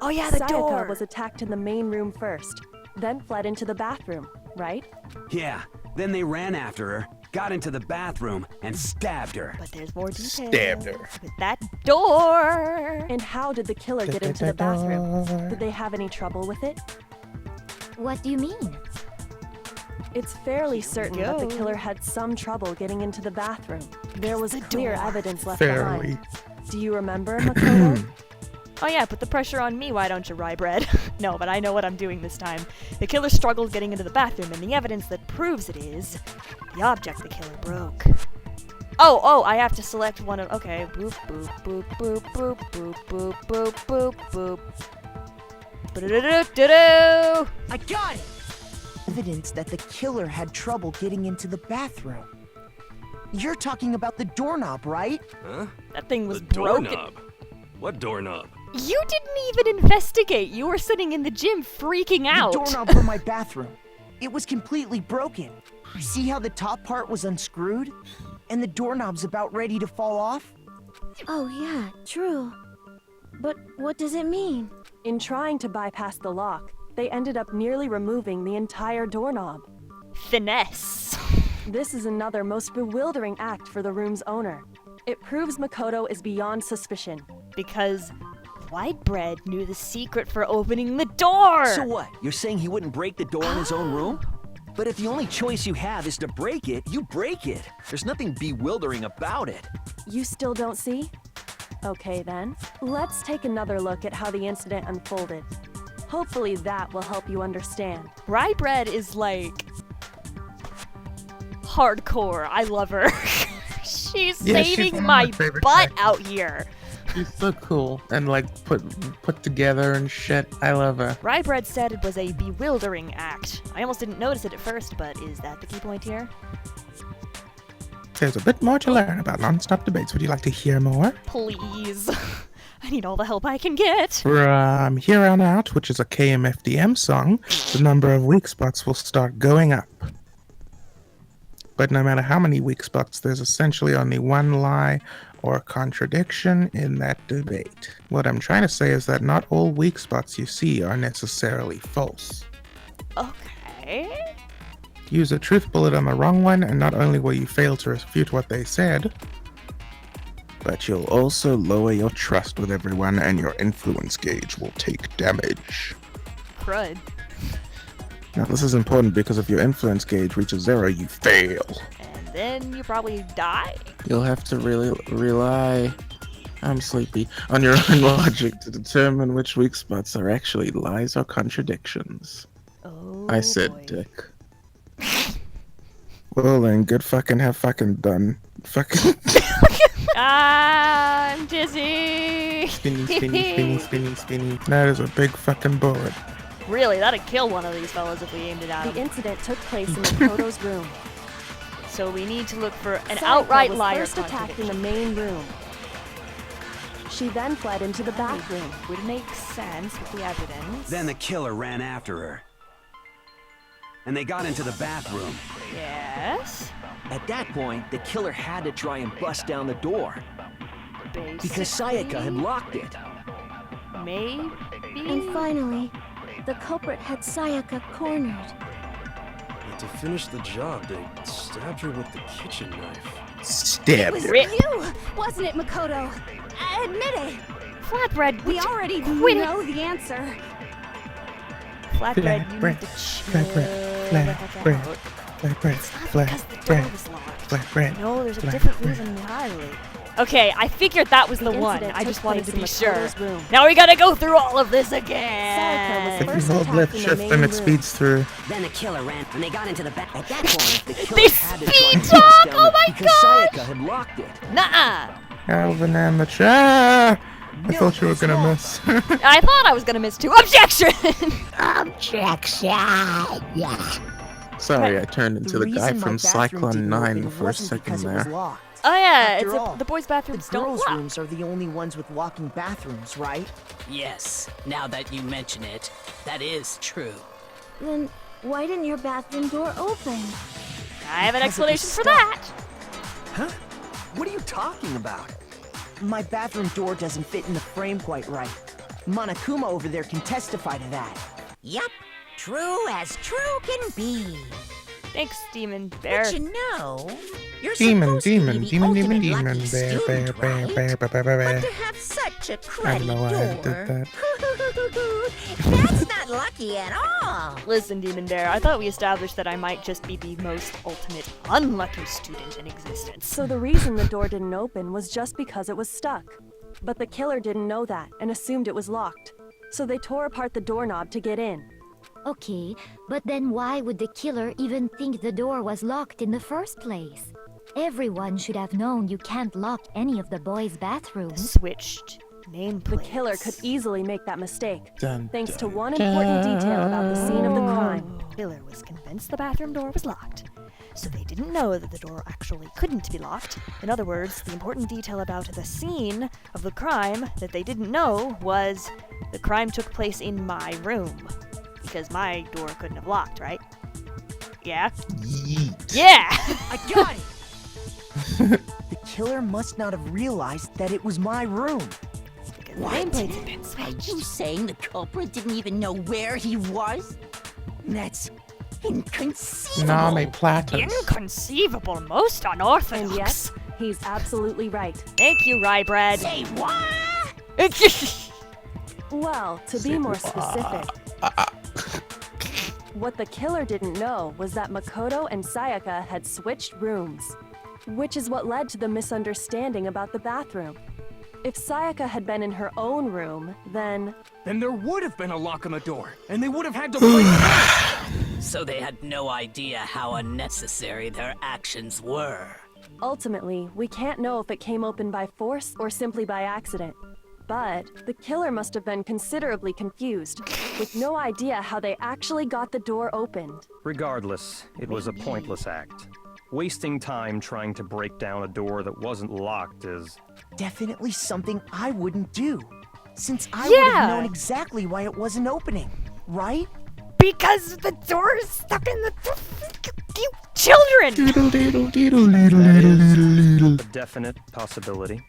[SPEAKER 1] Oh yeah, the
[SPEAKER 6] Sayaka
[SPEAKER 1] door.
[SPEAKER 6] was attacked in the main room first, then fled into the bathroom, right?
[SPEAKER 4] Yeah, then they ran after her, got into the bathroom, and stabbed her.
[SPEAKER 1] But there's more details.
[SPEAKER 2] Stabbed her.
[SPEAKER 1] With that door.
[SPEAKER 6] And how did the killer get into the bathroom? Did they have any trouble with it?
[SPEAKER 7] What do you mean?
[SPEAKER 6] It's fairly
[SPEAKER 1] Here we
[SPEAKER 6] certain that the
[SPEAKER 1] go.
[SPEAKER 6] killer had some trouble getting into the bathroom. There was
[SPEAKER 1] the
[SPEAKER 6] clear
[SPEAKER 1] door.
[SPEAKER 6] evidence left
[SPEAKER 2] Fairly.
[SPEAKER 6] behind. Do you remember, Makoto?
[SPEAKER 1] Oh yeah, put the pressure on me, why don't you, Rye Bread? No, but I know what I'm doing this time. The killer struggled getting into the bathroom, and the evidence that proves it is the object the killer broke. Oh, I have to select one of. Okay, boop, boop, boop, boop, boop, boop, boop, boop, boop, boop. Ba-da-da-da-da-do.
[SPEAKER 11] I got it! Evidence that the killer had trouble getting into the bathroom. You're talking about the doorknob, right?
[SPEAKER 8] Huh?
[SPEAKER 1] That thing was
[SPEAKER 8] The
[SPEAKER 1] broken.
[SPEAKER 8] doorknob. What doorknob?
[SPEAKER 1] You didn't even investigate. You were sitting in the gym freaking out.
[SPEAKER 11] The doorknob for my bathroom. It was completely broken. See how the top part was unscrewed? And the doorknob's about ready to fall off?
[SPEAKER 7] Oh yeah, true. But what does it mean?
[SPEAKER 6] In trying to bypass the lock, they ended up nearly removing the entire doorknob.
[SPEAKER 1] Finesse.
[SPEAKER 6] This is another most bewildering act for the room's owner. It proves Makoto is beyond suspicion.
[SPEAKER 1] Because White Bread knew the secret for opening the door.
[SPEAKER 13] So what? You're saying he wouldn't break the door in his own room? But if the only choice you have is to break it, you break it. There's nothing bewildering about it.
[SPEAKER 6] You still don't see? Okay then, let's take another look at how the incident unfolded. Hopefully that will help you understand.
[SPEAKER 1] Rye Bread is like hardcore. I love her. She's
[SPEAKER 2] Yeah, she's
[SPEAKER 1] saving
[SPEAKER 2] one of
[SPEAKER 1] my
[SPEAKER 2] my favorite
[SPEAKER 1] butt
[SPEAKER 2] characters.
[SPEAKER 1] out here.
[SPEAKER 2] She's so cool and like put together and shit. I love her.
[SPEAKER 1] Rye Bread said it was a bewildering act. I almost didn't notice it at first, but is that the key point here?
[SPEAKER 2] There's a bit more to learn about non-stop debates. Would you like to hear more?
[SPEAKER 1] Please. I need all the help I can get.
[SPEAKER 2] From here on out, which is a KMFDM song, the number of weak spots will start going up. But no matter how many weak spots, there's essentially only one lie or contradiction in that debate. What I'm trying to say is that not all weak spots you see are necessarily false.
[SPEAKER 1] Okay.
[SPEAKER 2] Use a truth bullet on the wrong one, and not only will you fail to refute what they said, but you'll also lower your trust with everyone and your influence gauge will take damage.
[SPEAKER 1] Crud.
[SPEAKER 2] Now this is important because if your influence gauge reaches 0, you fail.
[SPEAKER 1] And then you probably die?
[SPEAKER 2] You'll have to really rely, I'm sleepy, on your own logic to determine which weak spots are actually lies or contradictions.
[SPEAKER 1] Oh,
[SPEAKER 2] I said
[SPEAKER 1] boy.
[SPEAKER 2] dick. Well then, good fucking have fucking done. Fucking
[SPEAKER 1] I'm dizzy!
[SPEAKER 2] spinny, spinny, spinny, spinny, spinny. That is a big fucking bullet.
[SPEAKER 1] Really, that'd kill one of these fellas if we aimed it at him.
[SPEAKER 6] The incident took place in Makoto's room.
[SPEAKER 1] So we need to look for an
[SPEAKER 6] Sayaka
[SPEAKER 1] outright
[SPEAKER 6] was
[SPEAKER 1] liar
[SPEAKER 6] first attacked in the main room. She then fled into the bathroom.
[SPEAKER 1] Would make sense with the evidence.
[SPEAKER 4] Then the killer ran after her. And they got into the bathroom.
[SPEAKER 1] Yes?
[SPEAKER 13] At that point, the killer had to try and bust down the door. Because Sayaka had locked it.
[SPEAKER 1] Maybe?
[SPEAKER 7] And finally, the culprit had Sayaka cornered.
[SPEAKER 8] And to finish the job, they stabbed her with the kitchen knife.
[SPEAKER 2] Stabbed
[SPEAKER 10] Was
[SPEAKER 2] her.
[SPEAKER 10] it you, wasn't it, Makoto? Admit it.
[SPEAKER 1] Flatbread,
[SPEAKER 10] We already
[SPEAKER 1] quit it.
[SPEAKER 10] know the answer.
[SPEAKER 1] Flatbread, you need to chill the heck out.
[SPEAKER 2] Flatbread.
[SPEAKER 1] No, there's a different reason entirely. Okay, I figured that was the one.
[SPEAKER 6] incident
[SPEAKER 1] I
[SPEAKER 6] took
[SPEAKER 1] just wanted to
[SPEAKER 6] place
[SPEAKER 1] be
[SPEAKER 6] in
[SPEAKER 1] sure.
[SPEAKER 6] Makoto's room.
[SPEAKER 1] Now we gotta go through all of this
[SPEAKER 6] Sayaka
[SPEAKER 1] again.
[SPEAKER 6] was
[SPEAKER 2] If
[SPEAKER 6] first
[SPEAKER 2] you hold
[SPEAKER 6] attacked
[SPEAKER 2] left
[SPEAKER 6] in the
[SPEAKER 2] shift,
[SPEAKER 6] main
[SPEAKER 2] then it
[SPEAKER 6] room.
[SPEAKER 2] speeds through.
[SPEAKER 3] Then the killer ran, and they got into the back. At that point,
[SPEAKER 13] The killer
[SPEAKER 1] They
[SPEAKER 13] had to try
[SPEAKER 1] speed
[SPEAKER 13] and bust
[SPEAKER 1] talk!
[SPEAKER 13] down
[SPEAKER 1] Oh my
[SPEAKER 13] because
[SPEAKER 1] gosh!
[SPEAKER 13] Sayaka had locked it.
[SPEAKER 1] Nuh-uh.
[SPEAKER 2] Calvin and the chat. I
[SPEAKER 13] No,
[SPEAKER 2] thought you were
[SPEAKER 13] it's
[SPEAKER 2] gonna
[SPEAKER 13] not.
[SPEAKER 2] miss.
[SPEAKER 1] I thought I was gonna miss two. Objection!
[SPEAKER 2] Sorry, I turned into the guy
[SPEAKER 11] reason my
[SPEAKER 2] from
[SPEAKER 11] bathroom
[SPEAKER 2] Cyclone
[SPEAKER 11] didn't
[SPEAKER 2] 9
[SPEAKER 11] open
[SPEAKER 2] for a
[SPEAKER 11] wasn't
[SPEAKER 2] second
[SPEAKER 11] because it was
[SPEAKER 2] there.
[SPEAKER 11] locked.
[SPEAKER 1] Oh yeah,
[SPEAKER 11] After
[SPEAKER 1] it's
[SPEAKER 11] all,
[SPEAKER 1] the boys' bathrooms
[SPEAKER 11] The
[SPEAKER 1] don't
[SPEAKER 11] girls'
[SPEAKER 1] lock.
[SPEAKER 11] rooms are the only ones with locking bathrooms, right?
[SPEAKER 14] Yes, now that you mention it, that is true.
[SPEAKER 7] Then why didn't your bathroom door open?
[SPEAKER 1] I have an
[SPEAKER 11] Because it was
[SPEAKER 1] explanation for
[SPEAKER 11] stuck.
[SPEAKER 1] that.
[SPEAKER 13] Huh? What are you talking about?
[SPEAKER 11] My bathroom door doesn't fit in the frame quite right. Monokuma over there can testify to that.
[SPEAKER 3] Yup, true as true can be.
[SPEAKER 1] Thanks, Demon Bear.
[SPEAKER 3] But you know, you're
[SPEAKER 2] Demon,
[SPEAKER 3] supposed to be
[SPEAKER 2] demon,
[SPEAKER 3] the
[SPEAKER 2] demon,
[SPEAKER 3] ultimate
[SPEAKER 2] demon,
[SPEAKER 3] lucky
[SPEAKER 2] bear,
[SPEAKER 3] student,
[SPEAKER 2] bear, bear,
[SPEAKER 3] right?
[SPEAKER 2] bear, bear, bear, bear.
[SPEAKER 3] But to have such a
[SPEAKER 2] I don't
[SPEAKER 3] cruddy
[SPEAKER 2] know why I did
[SPEAKER 3] door,
[SPEAKER 2] that.
[SPEAKER 3] that's not lucky at all.
[SPEAKER 1] Listen, Demon Bear, I thought we established that I might just be the most ultimate unlucky student in existence.
[SPEAKER 6] So the reason the door didn't open was just because it was stuck. But the killer didn't know that and assumed it was locked. So they tore apart the doorknob to get in.
[SPEAKER 7] Okay, but then why would the killer even think the door was locked in the first place? Everyone should have known you can't lock any of the boys' bathrooms.
[SPEAKER 1] Switched nameplates.
[SPEAKER 6] The killer could easily make that mistake,
[SPEAKER 2] Dun,
[SPEAKER 6] thanks to
[SPEAKER 2] dun,
[SPEAKER 6] one important detail about the scene of the crime.
[SPEAKER 1] The killer was convinced the bathroom door was locked. So they didn't know that the door actually couldn't be locked. In other words, the important detail about the scene of the crime that they didn't know was the crime took place in my room. Because my door couldn't have locked, right? Yeah?
[SPEAKER 2] Yeet.
[SPEAKER 1] Yeah!
[SPEAKER 11] I got it! The killer must not have realized that it was my room.
[SPEAKER 1] Because the
[SPEAKER 3] What?
[SPEAKER 1] nameplates had been
[SPEAKER 3] Are
[SPEAKER 1] switched.
[SPEAKER 3] you saying the culprit didn't even know where he was? That's inconceivable.
[SPEAKER 2] Name platters.
[SPEAKER 1] Inconceivable, most unorthodox.
[SPEAKER 6] And yes, he's absolutely right.
[SPEAKER 1] Thank you, Rye Bread.
[SPEAKER 3] Say what?
[SPEAKER 6] Well, to be more specific, what the killer didn't know was that Makoto and Sayaka had switched rooms, which is what led to the misunderstanding about the bathroom. If Sayaka had been in her own room, then
[SPEAKER 5] Then there would have been a lock on the door, and they would have had to break it.
[SPEAKER 14] So they had no idea how unnecessary their actions were.
[SPEAKER 6] ultimately, we can't know if it came open by force or simply by accident. But the killer must have been considerably confused, with no idea how they actually got the door opened.
[SPEAKER 9] Regardless, it was a pointless act. Wasting time trying to break down a door that wasn't locked is...
[SPEAKER 11] Definitely something I wouldn't do, since I would have known exactly why it wasn't opening, right?
[SPEAKER 1] Because the door is stuck in the... You children!
[SPEAKER 9] That is a definite possibility.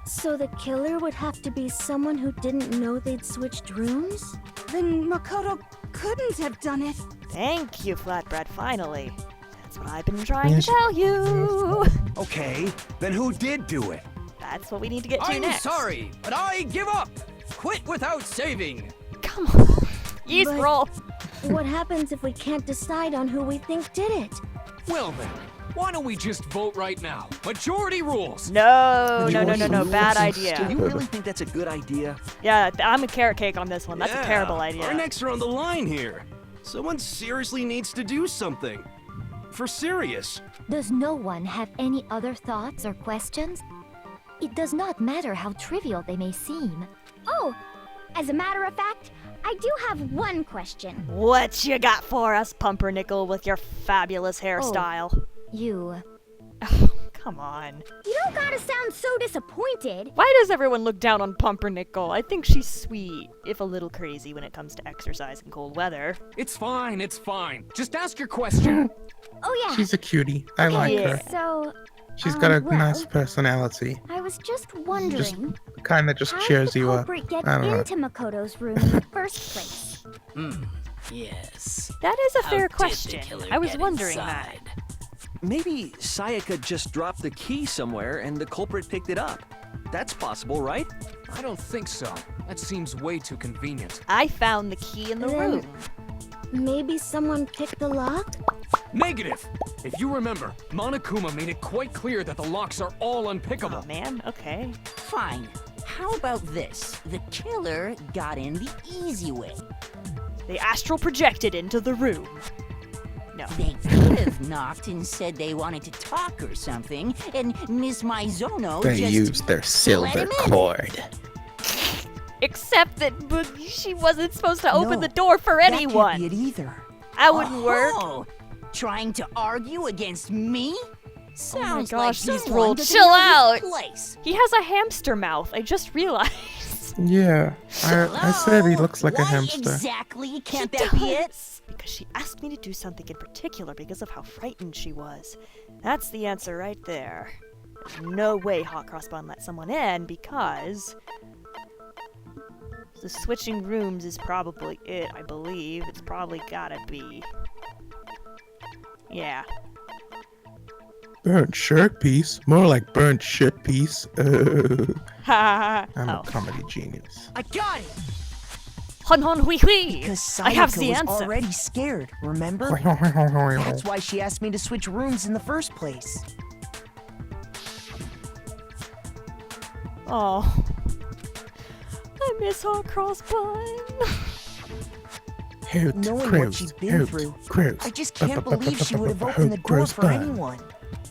[SPEAKER 7] So the killer would have to be someone who didn't know they'd switched rooms?
[SPEAKER 10] Then Makoto couldn't have done it.
[SPEAKER 1] Thank you, Flatbread, finally. That's what I've been trying to tell you.
[SPEAKER 4] Okay, then who did do it?
[SPEAKER 1] That's what we need to get to
[SPEAKER 5] I'm
[SPEAKER 1] next.
[SPEAKER 5] sorry, but I give up. Quit without saving.
[SPEAKER 1] Come on. Yeast
[SPEAKER 7] But-
[SPEAKER 1] roll.
[SPEAKER 7] What happens if we can't decide on who we think did it?
[SPEAKER 5] Well then, why don't we just vote right now? Majority rules.
[SPEAKER 1] No, no,
[SPEAKER 13] Majority
[SPEAKER 1] no.
[SPEAKER 13] rules
[SPEAKER 1] Bad
[SPEAKER 13] and
[SPEAKER 1] idea.
[SPEAKER 13] Do you really think that's a good idea?
[SPEAKER 1] Yeah, I'm a carrot cake on this one. That's a terrible idea.
[SPEAKER 8] Our necks are on the line here. Someone seriously needs to do something. For serious.
[SPEAKER 7] Does no one have any other thoughts or questions? It does not matter how trivial they may seem.
[SPEAKER 15] Oh, as a matter of fact, I do have one question.
[SPEAKER 1] What you got for us, Pumpernickel, with your fabulous hairstyle?
[SPEAKER 7] You.
[SPEAKER 1] Come on.
[SPEAKER 15] You don't gotta sound so disappointed.
[SPEAKER 1] Why does everyone look down on Pumpernickel? I think she's sweet, if a little crazy when it comes to exercise in cold weather.
[SPEAKER 5] It's fine, it's fine. Just ask your question.
[SPEAKER 15] Oh yeah.
[SPEAKER 2] She's a cutie. I like her.
[SPEAKER 15] So,
[SPEAKER 2] She's got a
[SPEAKER 15] well,
[SPEAKER 2] nice personality.
[SPEAKER 15] I was just wondering,
[SPEAKER 2] The kind that just
[SPEAKER 15] how
[SPEAKER 2] cheers
[SPEAKER 15] did the
[SPEAKER 2] you up.
[SPEAKER 15] culprit get
[SPEAKER 2] I don't know.
[SPEAKER 15] into Makoto's room in the first place?
[SPEAKER 14] Yes.
[SPEAKER 1] That is a
[SPEAKER 14] How
[SPEAKER 1] fair
[SPEAKER 14] did the
[SPEAKER 1] question.
[SPEAKER 14] killer
[SPEAKER 1] I was
[SPEAKER 14] get
[SPEAKER 1] wondering
[SPEAKER 14] inside?
[SPEAKER 13] Maybe Sayaka just dropped the key somewhere and the culprit picked it up. That's possible, right?
[SPEAKER 5] I don't think so. That seems way too convenient.
[SPEAKER 1] I found the key in the
[SPEAKER 7] Then-
[SPEAKER 1] room.
[SPEAKER 7] Maybe someone picked the lock?
[SPEAKER 5] Negative! If you remember, Monokuma made it quite clear that the locks are all unpickable.
[SPEAKER 1] Oh man, okay.
[SPEAKER 12] Fine. How about this? The killer got in the easy way.
[SPEAKER 1] They astral projected into the room. No.
[SPEAKER 12] They could have knocked and said they wanted to talk or something, and Miss Maizono
[SPEAKER 2] They
[SPEAKER 12] just
[SPEAKER 2] used their
[SPEAKER 12] let
[SPEAKER 2] silver
[SPEAKER 12] him in.
[SPEAKER 2] cord.
[SPEAKER 1] Except that she wasn't supposed to open
[SPEAKER 11] No,
[SPEAKER 1] the door for
[SPEAKER 11] that
[SPEAKER 1] anyone.
[SPEAKER 11] can't be it either.
[SPEAKER 1] That wouldn't work.
[SPEAKER 12] Oh, trying to argue against me? Sounds
[SPEAKER 1] gosh,
[SPEAKER 12] like
[SPEAKER 1] these
[SPEAKER 12] someone
[SPEAKER 1] rolled.
[SPEAKER 12] doesn't
[SPEAKER 1] Chill
[SPEAKER 12] know
[SPEAKER 1] out.
[SPEAKER 12] his place.
[SPEAKER 1] He has a hamster mouth. I just realized.
[SPEAKER 2] Yeah, I said he looks like a
[SPEAKER 12] Why
[SPEAKER 2] hamster.
[SPEAKER 12] exactly can't
[SPEAKER 1] He
[SPEAKER 12] that be it?
[SPEAKER 1] does, because she asked me to do something in particular because of how frightened she was. That's the answer right there. There's no way Hot Cross Bun let someone in because the switching rooms is probably it, I believe. It's probably gotta be. Yeah.
[SPEAKER 2] Burnt shirt piece? More like burnt shit piece. I'm
[SPEAKER 1] Oh.
[SPEAKER 2] a comedy genius.
[SPEAKER 11] I got it!
[SPEAKER 1] Hun hun hui hui!
[SPEAKER 11] Because
[SPEAKER 1] I have
[SPEAKER 11] Sayaka
[SPEAKER 1] the
[SPEAKER 11] was
[SPEAKER 1] answer.
[SPEAKER 11] already scared, remember? That's why she asked me to switch rooms in the first place.
[SPEAKER 1] Oh. I miss Hot Cross Bun.
[SPEAKER 2] Hoot,
[SPEAKER 11] Knowing
[SPEAKER 2] crows,
[SPEAKER 11] what she's been
[SPEAKER 2] hoot,
[SPEAKER 11] through,
[SPEAKER 2] crows.
[SPEAKER 11] I just can't believe she would have opened the door
[SPEAKER 2] Crows
[SPEAKER 11] for
[SPEAKER 2] bun.
[SPEAKER 11] anyone.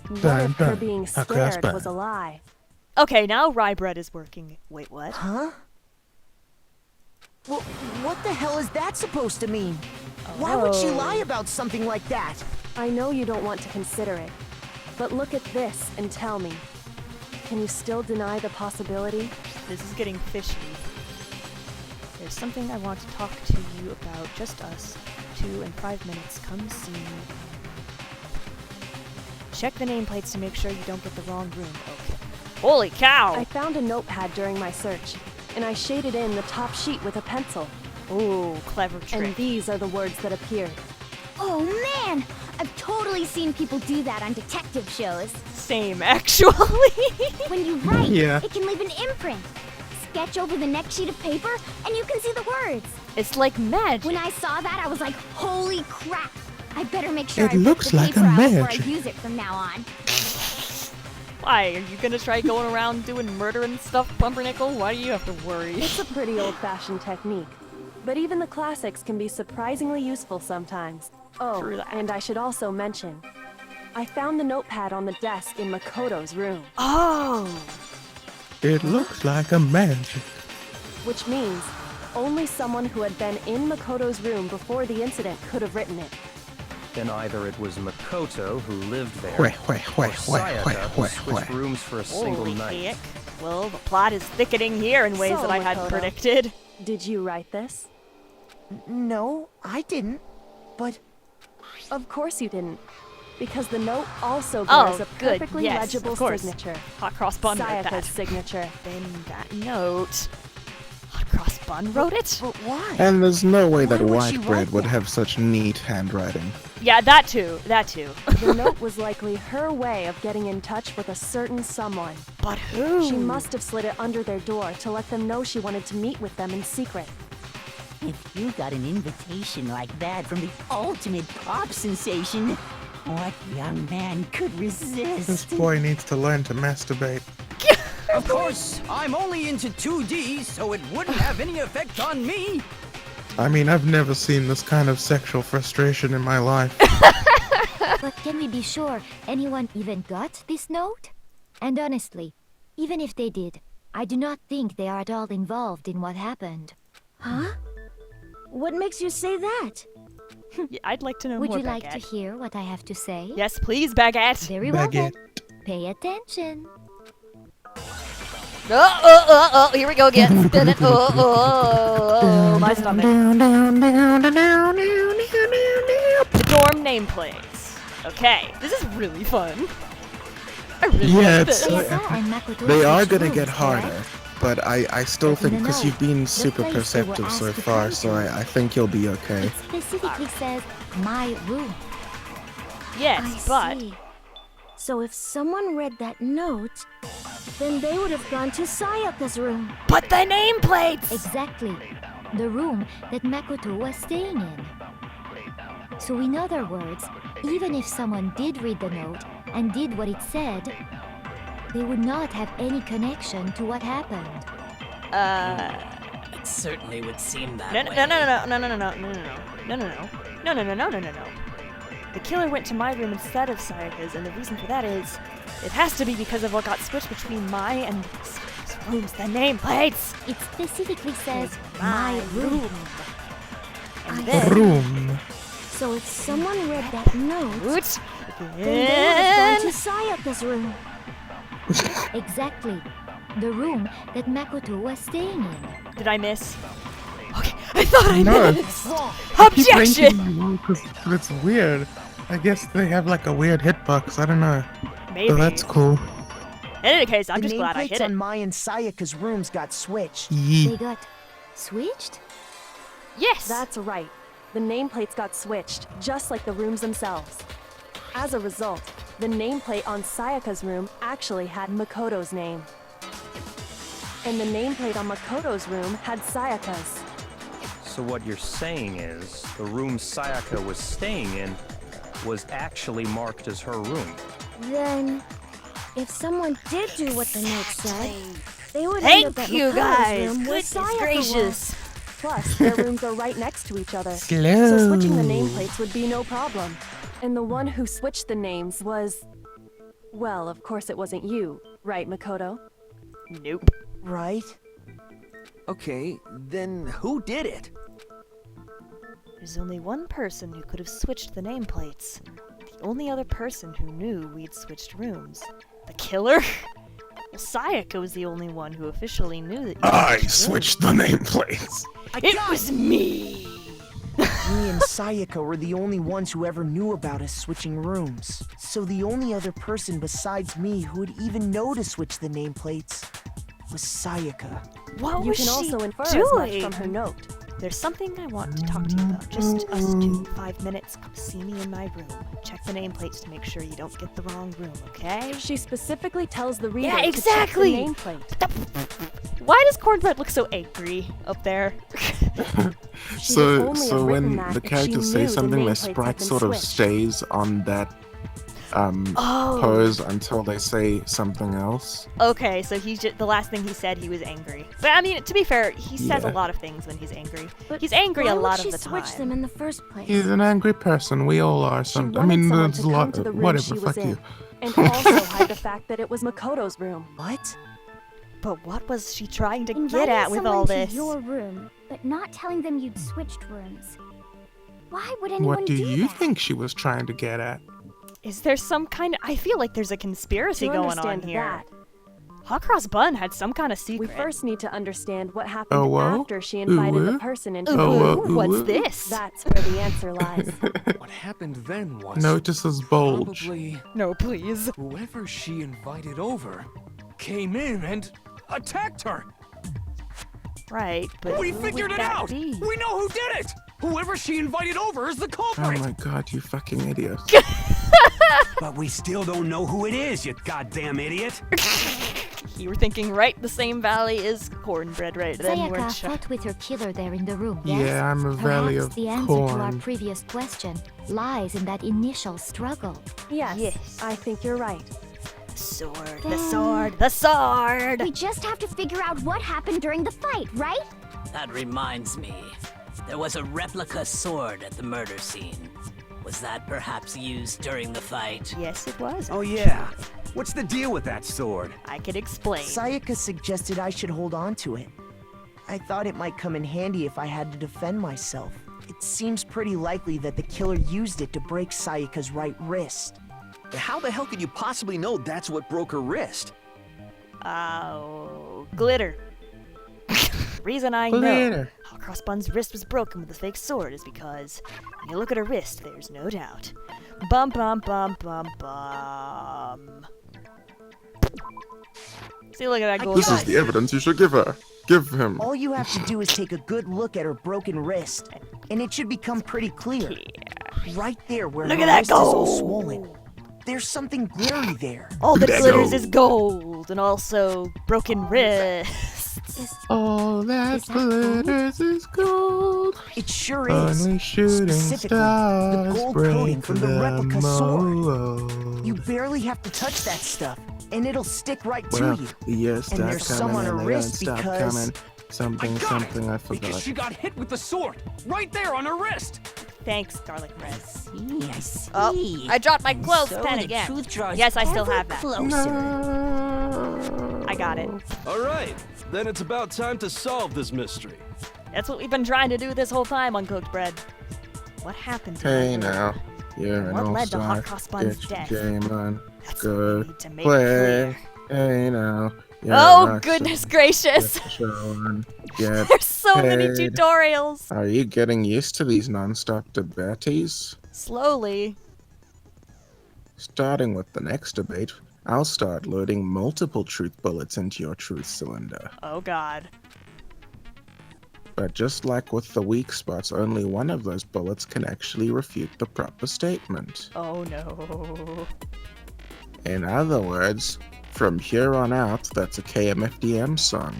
[SPEAKER 6] What if her
[SPEAKER 2] Bun,
[SPEAKER 6] being
[SPEAKER 2] Hot Cross
[SPEAKER 6] scared
[SPEAKER 2] Bun.
[SPEAKER 6] was a lie?
[SPEAKER 1] Okay, now rye bread is working. Wait, what?
[SPEAKER 11] Huh? Well, what the hell is that supposed to mean? Why would she
[SPEAKER 1] Oh.
[SPEAKER 11] lie about something like that?
[SPEAKER 6] I know you don't want to consider it, but look at this and tell me. Can you still deny the possibility?
[SPEAKER 1] This is getting fishy. There's something I want to talk to you about, just us. 2 and 5 minutes. Come see me. Check the nameplates to make sure you don't get the wrong room. Okay. Holy cow!
[SPEAKER 6] I found a notepad during my search, and I shaded in the top sheet with a pencil.
[SPEAKER 1] Ooh, clever trick.
[SPEAKER 6] And these are the words that appeared.
[SPEAKER 15] Oh man! I've totally seen people do that on detective shows.
[SPEAKER 1] Same, actually.
[SPEAKER 15] When you write,
[SPEAKER 2] Yeah.
[SPEAKER 15] it can leave an imprint. Sketch over the next sheet of paper, and you can see the words.
[SPEAKER 1] It's like magic.
[SPEAKER 15] When I saw that, I was like, holy crap! I better make sure
[SPEAKER 2] It
[SPEAKER 15] I rip
[SPEAKER 2] looks
[SPEAKER 15] the
[SPEAKER 2] like
[SPEAKER 15] paper
[SPEAKER 2] a
[SPEAKER 15] out before I
[SPEAKER 2] magic.
[SPEAKER 15] use it from now on.
[SPEAKER 1] Why? Are you gonna try going around doing murder and stuff, Pumpernickel? Why do you have to worry?
[SPEAKER 6] It's a pretty old-fashioned technique, but even the classics can be surprisingly useful sometimes. Oh,
[SPEAKER 1] True that.
[SPEAKER 6] and I should also mention, I found the notepad on the desk in Makoto's room,
[SPEAKER 1] Oh!
[SPEAKER 2] It looks like a magic.
[SPEAKER 6] which means only someone who had been in Makoto's room before the incident could have written it.
[SPEAKER 9] Then either it was Makoto who lived there,
[SPEAKER 2] Wait,
[SPEAKER 9] or
[SPEAKER 2] wait, wait,
[SPEAKER 9] Sayaka
[SPEAKER 2] wait,
[SPEAKER 9] who
[SPEAKER 2] wait,
[SPEAKER 9] switched
[SPEAKER 2] wait.
[SPEAKER 9] rooms for a single
[SPEAKER 1] Holy
[SPEAKER 9] night.
[SPEAKER 1] heck. Well, the plot is thickening here in ways
[SPEAKER 6] So,
[SPEAKER 1] that I hadn't
[SPEAKER 6] Makoto.
[SPEAKER 1] predicted.
[SPEAKER 6] Did you write this?
[SPEAKER 11] No, I didn't. But
[SPEAKER 6] Of course you didn't. because the note also bears a
[SPEAKER 1] good.
[SPEAKER 6] perfectly
[SPEAKER 1] Yes,
[SPEAKER 6] legible
[SPEAKER 1] of course.
[SPEAKER 6] signature.
[SPEAKER 1] Hot Cross Bun wrote
[SPEAKER 6] Sayaka's
[SPEAKER 1] that.
[SPEAKER 6] signature.
[SPEAKER 1] Then that note. Hot Cross Bun wrote it?
[SPEAKER 11] But why?
[SPEAKER 2] And there's no way that
[SPEAKER 11] Why would she
[SPEAKER 2] White
[SPEAKER 11] write
[SPEAKER 2] Bread would
[SPEAKER 11] that?
[SPEAKER 2] have such neat handwriting.
[SPEAKER 1] Yeah, that too. That too.
[SPEAKER 6] The note was likely her way of getting in touch with a certain someone.
[SPEAKER 1] But who?
[SPEAKER 6] She must have slid it under their door to let them know she wanted to meet with them in secret.
[SPEAKER 12] If you got an invitation like that from the ultimate pop sensation, what young man could resist?
[SPEAKER 2] This boy needs to learn to masturbate.
[SPEAKER 16] Of course, I'm only into 2D, so it wouldn't have any effect on me.
[SPEAKER 2] I mean, I've never seen this kind of sexual frustration in my life.
[SPEAKER 7] But can we be sure anyone even got this note? And honestly, even if they did, I do not think they are at all involved in what happened.
[SPEAKER 15] Huh? What makes you say that?
[SPEAKER 1] Yeah, I'd like to know
[SPEAKER 7] Would
[SPEAKER 1] more,
[SPEAKER 7] you like
[SPEAKER 1] Baguette.
[SPEAKER 7] to hear what I have to say?
[SPEAKER 1] Yes, please, Baguette.
[SPEAKER 7] Very well then.
[SPEAKER 2] Baguette.
[SPEAKER 7] Pay attention.
[SPEAKER 1] Oh, here we go again. Spin it. Oh, my stomach. The dorm nameplates. Okay, this is really fun. I really
[SPEAKER 2] Yeah,
[SPEAKER 1] like
[SPEAKER 2] it's,
[SPEAKER 1] this.
[SPEAKER 2] they are gonna get harder, but I still
[SPEAKER 7] But in
[SPEAKER 2] think,
[SPEAKER 7] the
[SPEAKER 2] because
[SPEAKER 7] note,
[SPEAKER 2] you've been
[SPEAKER 7] the
[SPEAKER 2] super
[SPEAKER 7] place they were
[SPEAKER 2] perceptive so
[SPEAKER 7] asked to
[SPEAKER 2] far,
[SPEAKER 7] come
[SPEAKER 2] so
[SPEAKER 7] to.
[SPEAKER 2] I think you'll be okay.
[SPEAKER 7] It specifically says my room.
[SPEAKER 1] Yes, but
[SPEAKER 15] See. So if someone read that note, then they would have gone to Sayaka's room.
[SPEAKER 1] but the nameplates.
[SPEAKER 7] Exactly. The room that Makoto was staying in. So in other words, even if someone did read the note and did what it said, they would not have any connection to what happened.
[SPEAKER 14] It certainly would seem that
[SPEAKER 1] No,
[SPEAKER 14] way.
[SPEAKER 1] No. The killer went to my room instead of Sayaka's, and the reason for that is it has to be because of what got switched between my and Sayaka's rooms. The nameplates.
[SPEAKER 7] It specifically says my room.
[SPEAKER 1] And then
[SPEAKER 2] Room.
[SPEAKER 15] So if someone read that note, then they would
[SPEAKER 1] then
[SPEAKER 15] have gone to Sayaka's room.
[SPEAKER 7] Exactly. The room that Makoto was staying in.
[SPEAKER 1] did I miss? Okay, I thought I
[SPEAKER 2] No.
[SPEAKER 1] missed.
[SPEAKER 2] I keep
[SPEAKER 1] Objection.
[SPEAKER 2] ranking you because it's weird. I guess they have like a weird hitbox. I don't know.
[SPEAKER 1] Maybe.
[SPEAKER 2] So that's cool.
[SPEAKER 1] In any case, I'm
[SPEAKER 11] The
[SPEAKER 1] just glad I
[SPEAKER 11] nameplates
[SPEAKER 1] hit it.
[SPEAKER 11] on Mai and Sayaka's rooms got switched.
[SPEAKER 7] They got switched?
[SPEAKER 1] Yes.
[SPEAKER 6] That's right. The nameplates got switched, just like the rooms themselves. As a result, the nameplate on Sayaka's room actually had Makoto's name. And the nameplate on Makoto's room had Sayaka's.
[SPEAKER 9] So what you're saying is, the room Sayaka was staying in was actually marked as her room.
[SPEAKER 15] Then, if someone did do what the note said, they would
[SPEAKER 1] Thank
[SPEAKER 15] end up at
[SPEAKER 1] you,
[SPEAKER 15] Makoto's
[SPEAKER 1] guys.
[SPEAKER 15] room where
[SPEAKER 1] Goodness
[SPEAKER 15] Sayaka
[SPEAKER 1] gracious.
[SPEAKER 6] Plus, their rooms are right next to each other.
[SPEAKER 2] Slow.
[SPEAKER 6] So switching the nameplates would be no problem. And the one who switched the names was... Well, of course it wasn't you, right, Makoto?
[SPEAKER 1] Nope.
[SPEAKER 11] Right?
[SPEAKER 13] Okay, then who did it?
[SPEAKER 1] There's only one person who could have switched the nameplates. The only other person who knew we'd switched rooms. The killer? Well, Sayaka was the only one who officially knew that you
[SPEAKER 2] I
[SPEAKER 1] switched
[SPEAKER 2] switched the nameplates.
[SPEAKER 1] It was me!
[SPEAKER 11] Me and Sayaka were the only ones who ever knew about us switching rooms. So the only other person besides me who would even know to switch the nameplates was Sayaka.
[SPEAKER 1] What
[SPEAKER 6] You
[SPEAKER 1] was
[SPEAKER 6] can
[SPEAKER 1] she
[SPEAKER 6] also infer
[SPEAKER 1] doing?
[SPEAKER 6] as much from her note.
[SPEAKER 1] There's something I want to talk to you about. Just us two. 5 minutes. Come see me in my room. Check the nameplates to make sure you don't get the wrong room, okay?
[SPEAKER 6] She specifically tells the reader
[SPEAKER 1] Yeah,
[SPEAKER 6] to
[SPEAKER 1] exactly.
[SPEAKER 6] check the nameplate.
[SPEAKER 1] Why does Cornbread look so angry up there?
[SPEAKER 6] She would only
[SPEAKER 2] So
[SPEAKER 6] have written
[SPEAKER 2] when
[SPEAKER 6] that
[SPEAKER 2] the
[SPEAKER 6] if she
[SPEAKER 2] characters
[SPEAKER 6] knew
[SPEAKER 2] say
[SPEAKER 6] the
[SPEAKER 2] something, their
[SPEAKER 6] nameplates had
[SPEAKER 2] sprite
[SPEAKER 6] been
[SPEAKER 2] sort of
[SPEAKER 6] switched.
[SPEAKER 2] stays on that
[SPEAKER 1] Oh.
[SPEAKER 2] pose until they say something else.
[SPEAKER 1] Okay, so he's just, the last thing he said, he was angry. But I mean, to be fair, he says a
[SPEAKER 2] Yeah.
[SPEAKER 1] lot of things when he's angry.
[SPEAKER 15] But
[SPEAKER 1] He's angry
[SPEAKER 15] why
[SPEAKER 1] a
[SPEAKER 15] would
[SPEAKER 1] lot
[SPEAKER 15] she
[SPEAKER 1] of the
[SPEAKER 15] switch
[SPEAKER 1] time.
[SPEAKER 15] them in the first place?
[SPEAKER 2] He's an angry person. We all are.
[SPEAKER 6] She
[SPEAKER 2] Some. I
[SPEAKER 6] wanted
[SPEAKER 2] mean,
[SPEAKER 6] someone
[SPEAKER 2] there's
[SPEAKER 6] to
[SPEAKER 2] a
[SPEAKER 6] come
[SPEAKER 2] lot.
[SPEAKER 6] to the room
[SPEAKER 2] Whatever.
[SPEAKER 6] she was
[SPEAKER 2] Fuck
[SPEAKER 6] in,
[SPEAKER 2] you.
[SPEAKER 6] and also hide the fact that it was Makoto's room.
[SPEAKER 11] What?
[SPEAKER 1] But what was she trying to
[SPEAKER 15] Inviting
[SPEAKER 1] get at with all
[SPEAKER 15] someone
[SPEAKER 1] this?
[SPEAKER 15] to your room, but not telling them you'd switched rooms. Why would anyone
[SPEAKER 2] What do you
[SPEAKER 15] that?
[SPEAKER 2] think she was trying to get at?
[SPEAKER 1] Is there some kind of... I feel like there's a conspiracy
[SPEAKER 6] To
[SPEAKER 1] going on
[SPEAKER 6] understand
[SPEAKER 1] here.
[SPEAKER 6] that,
[SPEAKER 1] Hawcross Bun had some kind of secret.
[SPEAKER 6] We first need to understand what happened
[SPEAKER 2] Oh, whoa.
[SPEAKER 6] after she invited the person into
[SPEAKER 2] Oh,
[SPEAKER 6] the
[SPEAKER 2] whoa.
[SPEAKER 6] room.
[SPEAKER 1] What's this?
[SPEAKER 6] That's where the answer lies.
[SPEAKER 5] What happened then was
[SPEAKER 2] Notices bulge.
[SPEAKER 5] probably
[SPEAKER 1] No, please.
[SPEAKER 5] whoever she invited over came in and attacked her.
[SPEAKER 1] Right, but
[SPEAKER 5] We
[SPEAKER 1] who
[SPEAKER 5] figured
[SPEAKER 1] would
[SPEAKER 5] it
[SPEAKER 1] that
[SPEAKER 5] out!
[SPEAKER 1] be?
[SPEAKER 5] We know who did it! Whoever she invited over is the
[SPEAKER 2] Oh
[SPEAKER 5] culprit!
[SPEAKER 2] my god, you fucking idiot.
[SPEAKER 4] But we still don't know who it is, you goddamn idiot.
[SPEAKER 1] You were thinking right the same valley as cornbread right then,
[SPEAKER 7] Sayaka
[SPEAKER 1] weren't you?
[SPEAKER 7] fought with her killer there in the room, yes?
[SPEAKER 2] Yeah, I'm a valley
[SPEAKER 7] Perhaps
[SPEAKER 2] of
[SPEAKER 7] the answer to our
[SPEAKER 2] corn.
[SPEAKER 7] previous question lies in that initial struggle.
[SPEAKER 6] Yes, I think you're right.
[SPEAKER 1] The sword, the sword, the sword!
[SPEAKER 15] We just have to figure out what happened during the fight, right?
[SPEAKER 14] That reminds me. There was a replica sword at the murder scene. Was that perhaps used during the fight?
[SPEAKER 1] Yes, it was.
[SPEAKER 4] Oh yeah. What's the deal with that sword?
[SPEAKER 1] I can explain.
[SPEAKER 11] Sayaka suggested I should hold on to it. I thought it might come in handy if I had to defend myself. It seems pretty likely that the killer used it to break Sayaka's right wrist.
[SPEAKER 13] But how the hell could you possibly know that's what broke her wrist?
[SPEAKER 1] Oh, glitter. Reason I know
[SPEAKER 2] Glitter.
[SPEAKER 1] how Crossbun's wrist was broken with the fake sword is because when you look at her wrist, there's no doubt. Bum bum bum bum bum. See, look at that gold
[SPEAKER 2] This is
[SPEAKER 1] dust.
[SPEAKER 2] the evidence you should give her. Give him.
[SPEAKER 11] All you have to do is take a good look at her broken wrist, and it should become pretty clear. Right there where
[SPEAKER 1] Look
[SPEAKER 11] her
[SPEAKER 1] at that
[SPEAKER 11] wrist is all
[SPEAKER 1] gold.
[SPEAKER 11] swollen. There's something glittery there.
[SPEAKER 1] All that
[SPEAKER 2] That
[SPEAKER 1] glitters
[SPEAKER 2] gold.
[SPEAKER 1] is gold, and also broken wrists.
[SPEAKER 2] All that glitters is gold.
[SPEAKER 11] It sure is.
[SPEAKER 2] Only shooting
[SPEAKER 11] Specifically,
[SPEAKER 2] stars
[SPEAKER 11] the gold
[SPEAKER 2] break
[SPEAKER 11] coating from the replica sword.
[SPEAKER 2] mold.
[SPEAKER 11] You barely have to touch that stuff, and it'll stick right
[SPEAKER 2] Well,
[SPEAKER 11] to you.
[SPEAKER 2] the years
[SPEAKER 11] And
[SPEAKER 2] start
[SPEAKER 11] there's
[SPEAKER 2] coming
[SPEAKER 11] some on
[SPEAKER 2] and
[SPEAKER 11] her
[SPEAKER 2] they don't
[SPEAKER 11] wrist
[SPEAKER 2] stop
[SPEAKER 11] because-
[SPEAKER 2] coming. Something,
[SPEAKER 5] got
[SPEAKER 2] something, I
[SPEAKER 5] Because
[SPEAKER 2] forgot.
[SPEAKER 5] she got hit with the sword, right there on her wrist.
[SPEAKER 1] Thanks, garlic bread.
[SPEAKER 12] I see.
[SPEAKER 1] Oh, I dropped my clothespin
[SPEAKER 12] the
[SPEAKER 1] again.
[SPEAKER 12] truth draws
[SPEAKER 1] Yes, I still
[SPEAKER 12] ever
[SPEAKER 1] have that.
[SPEAKER 12] closer.
[SPEAKER 1] I got it.
[SPEAKER 8] All right, then it's about time to solve this mystery.
[SPEAKER 1] That's what we've been trying to do this whole time on Cooked Bread. What happened to
[SPEAKER 2] Hey
[SPEAKER 1] her?
[SPEAKER 2] now, you're an
[SPEAKER 1] What led to
[SPEAKER 2] all-star.
[SPEAKER 1] Hot Cross Bun's
[SPEAKER 2] Get your
[SPEAKER 1] death?
[SPEAKER 2] game on.
[SPEAKER 1] That's what we
[SPEAKER 2] Good
[SPEAKER 1] need to make
[SPEAKER 2] play.
[SPEAKER 1] clear.
[SPEAKER 2] Hey now. you're
[SPEAKER 1] Oh,
[SPEAKER 2] rock
[SPEAKER 1] goodness
[SPEAKER 2] star.
[SPEAKER 1] gracious.
[SPEAKER 2] Get the show on. Get
[SPEAKER 1] There's so many
[SPEAKER 2] paid.
[SPEAKER 1] tutorials.
[SPEAKER 2] Are you getting used to these non-stop debates?
[SPEAKER 1] Slowly.
[SPEAKER 2] Starting with the next debate, I'll start loading multiple truth bullets into your truth cylinder.
[SPEAKER 1] Oh, God.
[SPEAKER 2] But just like with the weak spots, only one of those bullets can actually refute the proper statement.
[SPEAKER 1] Oh, no.
[SPEAKER 2] In other words, from here on out, that's a KMFDM song.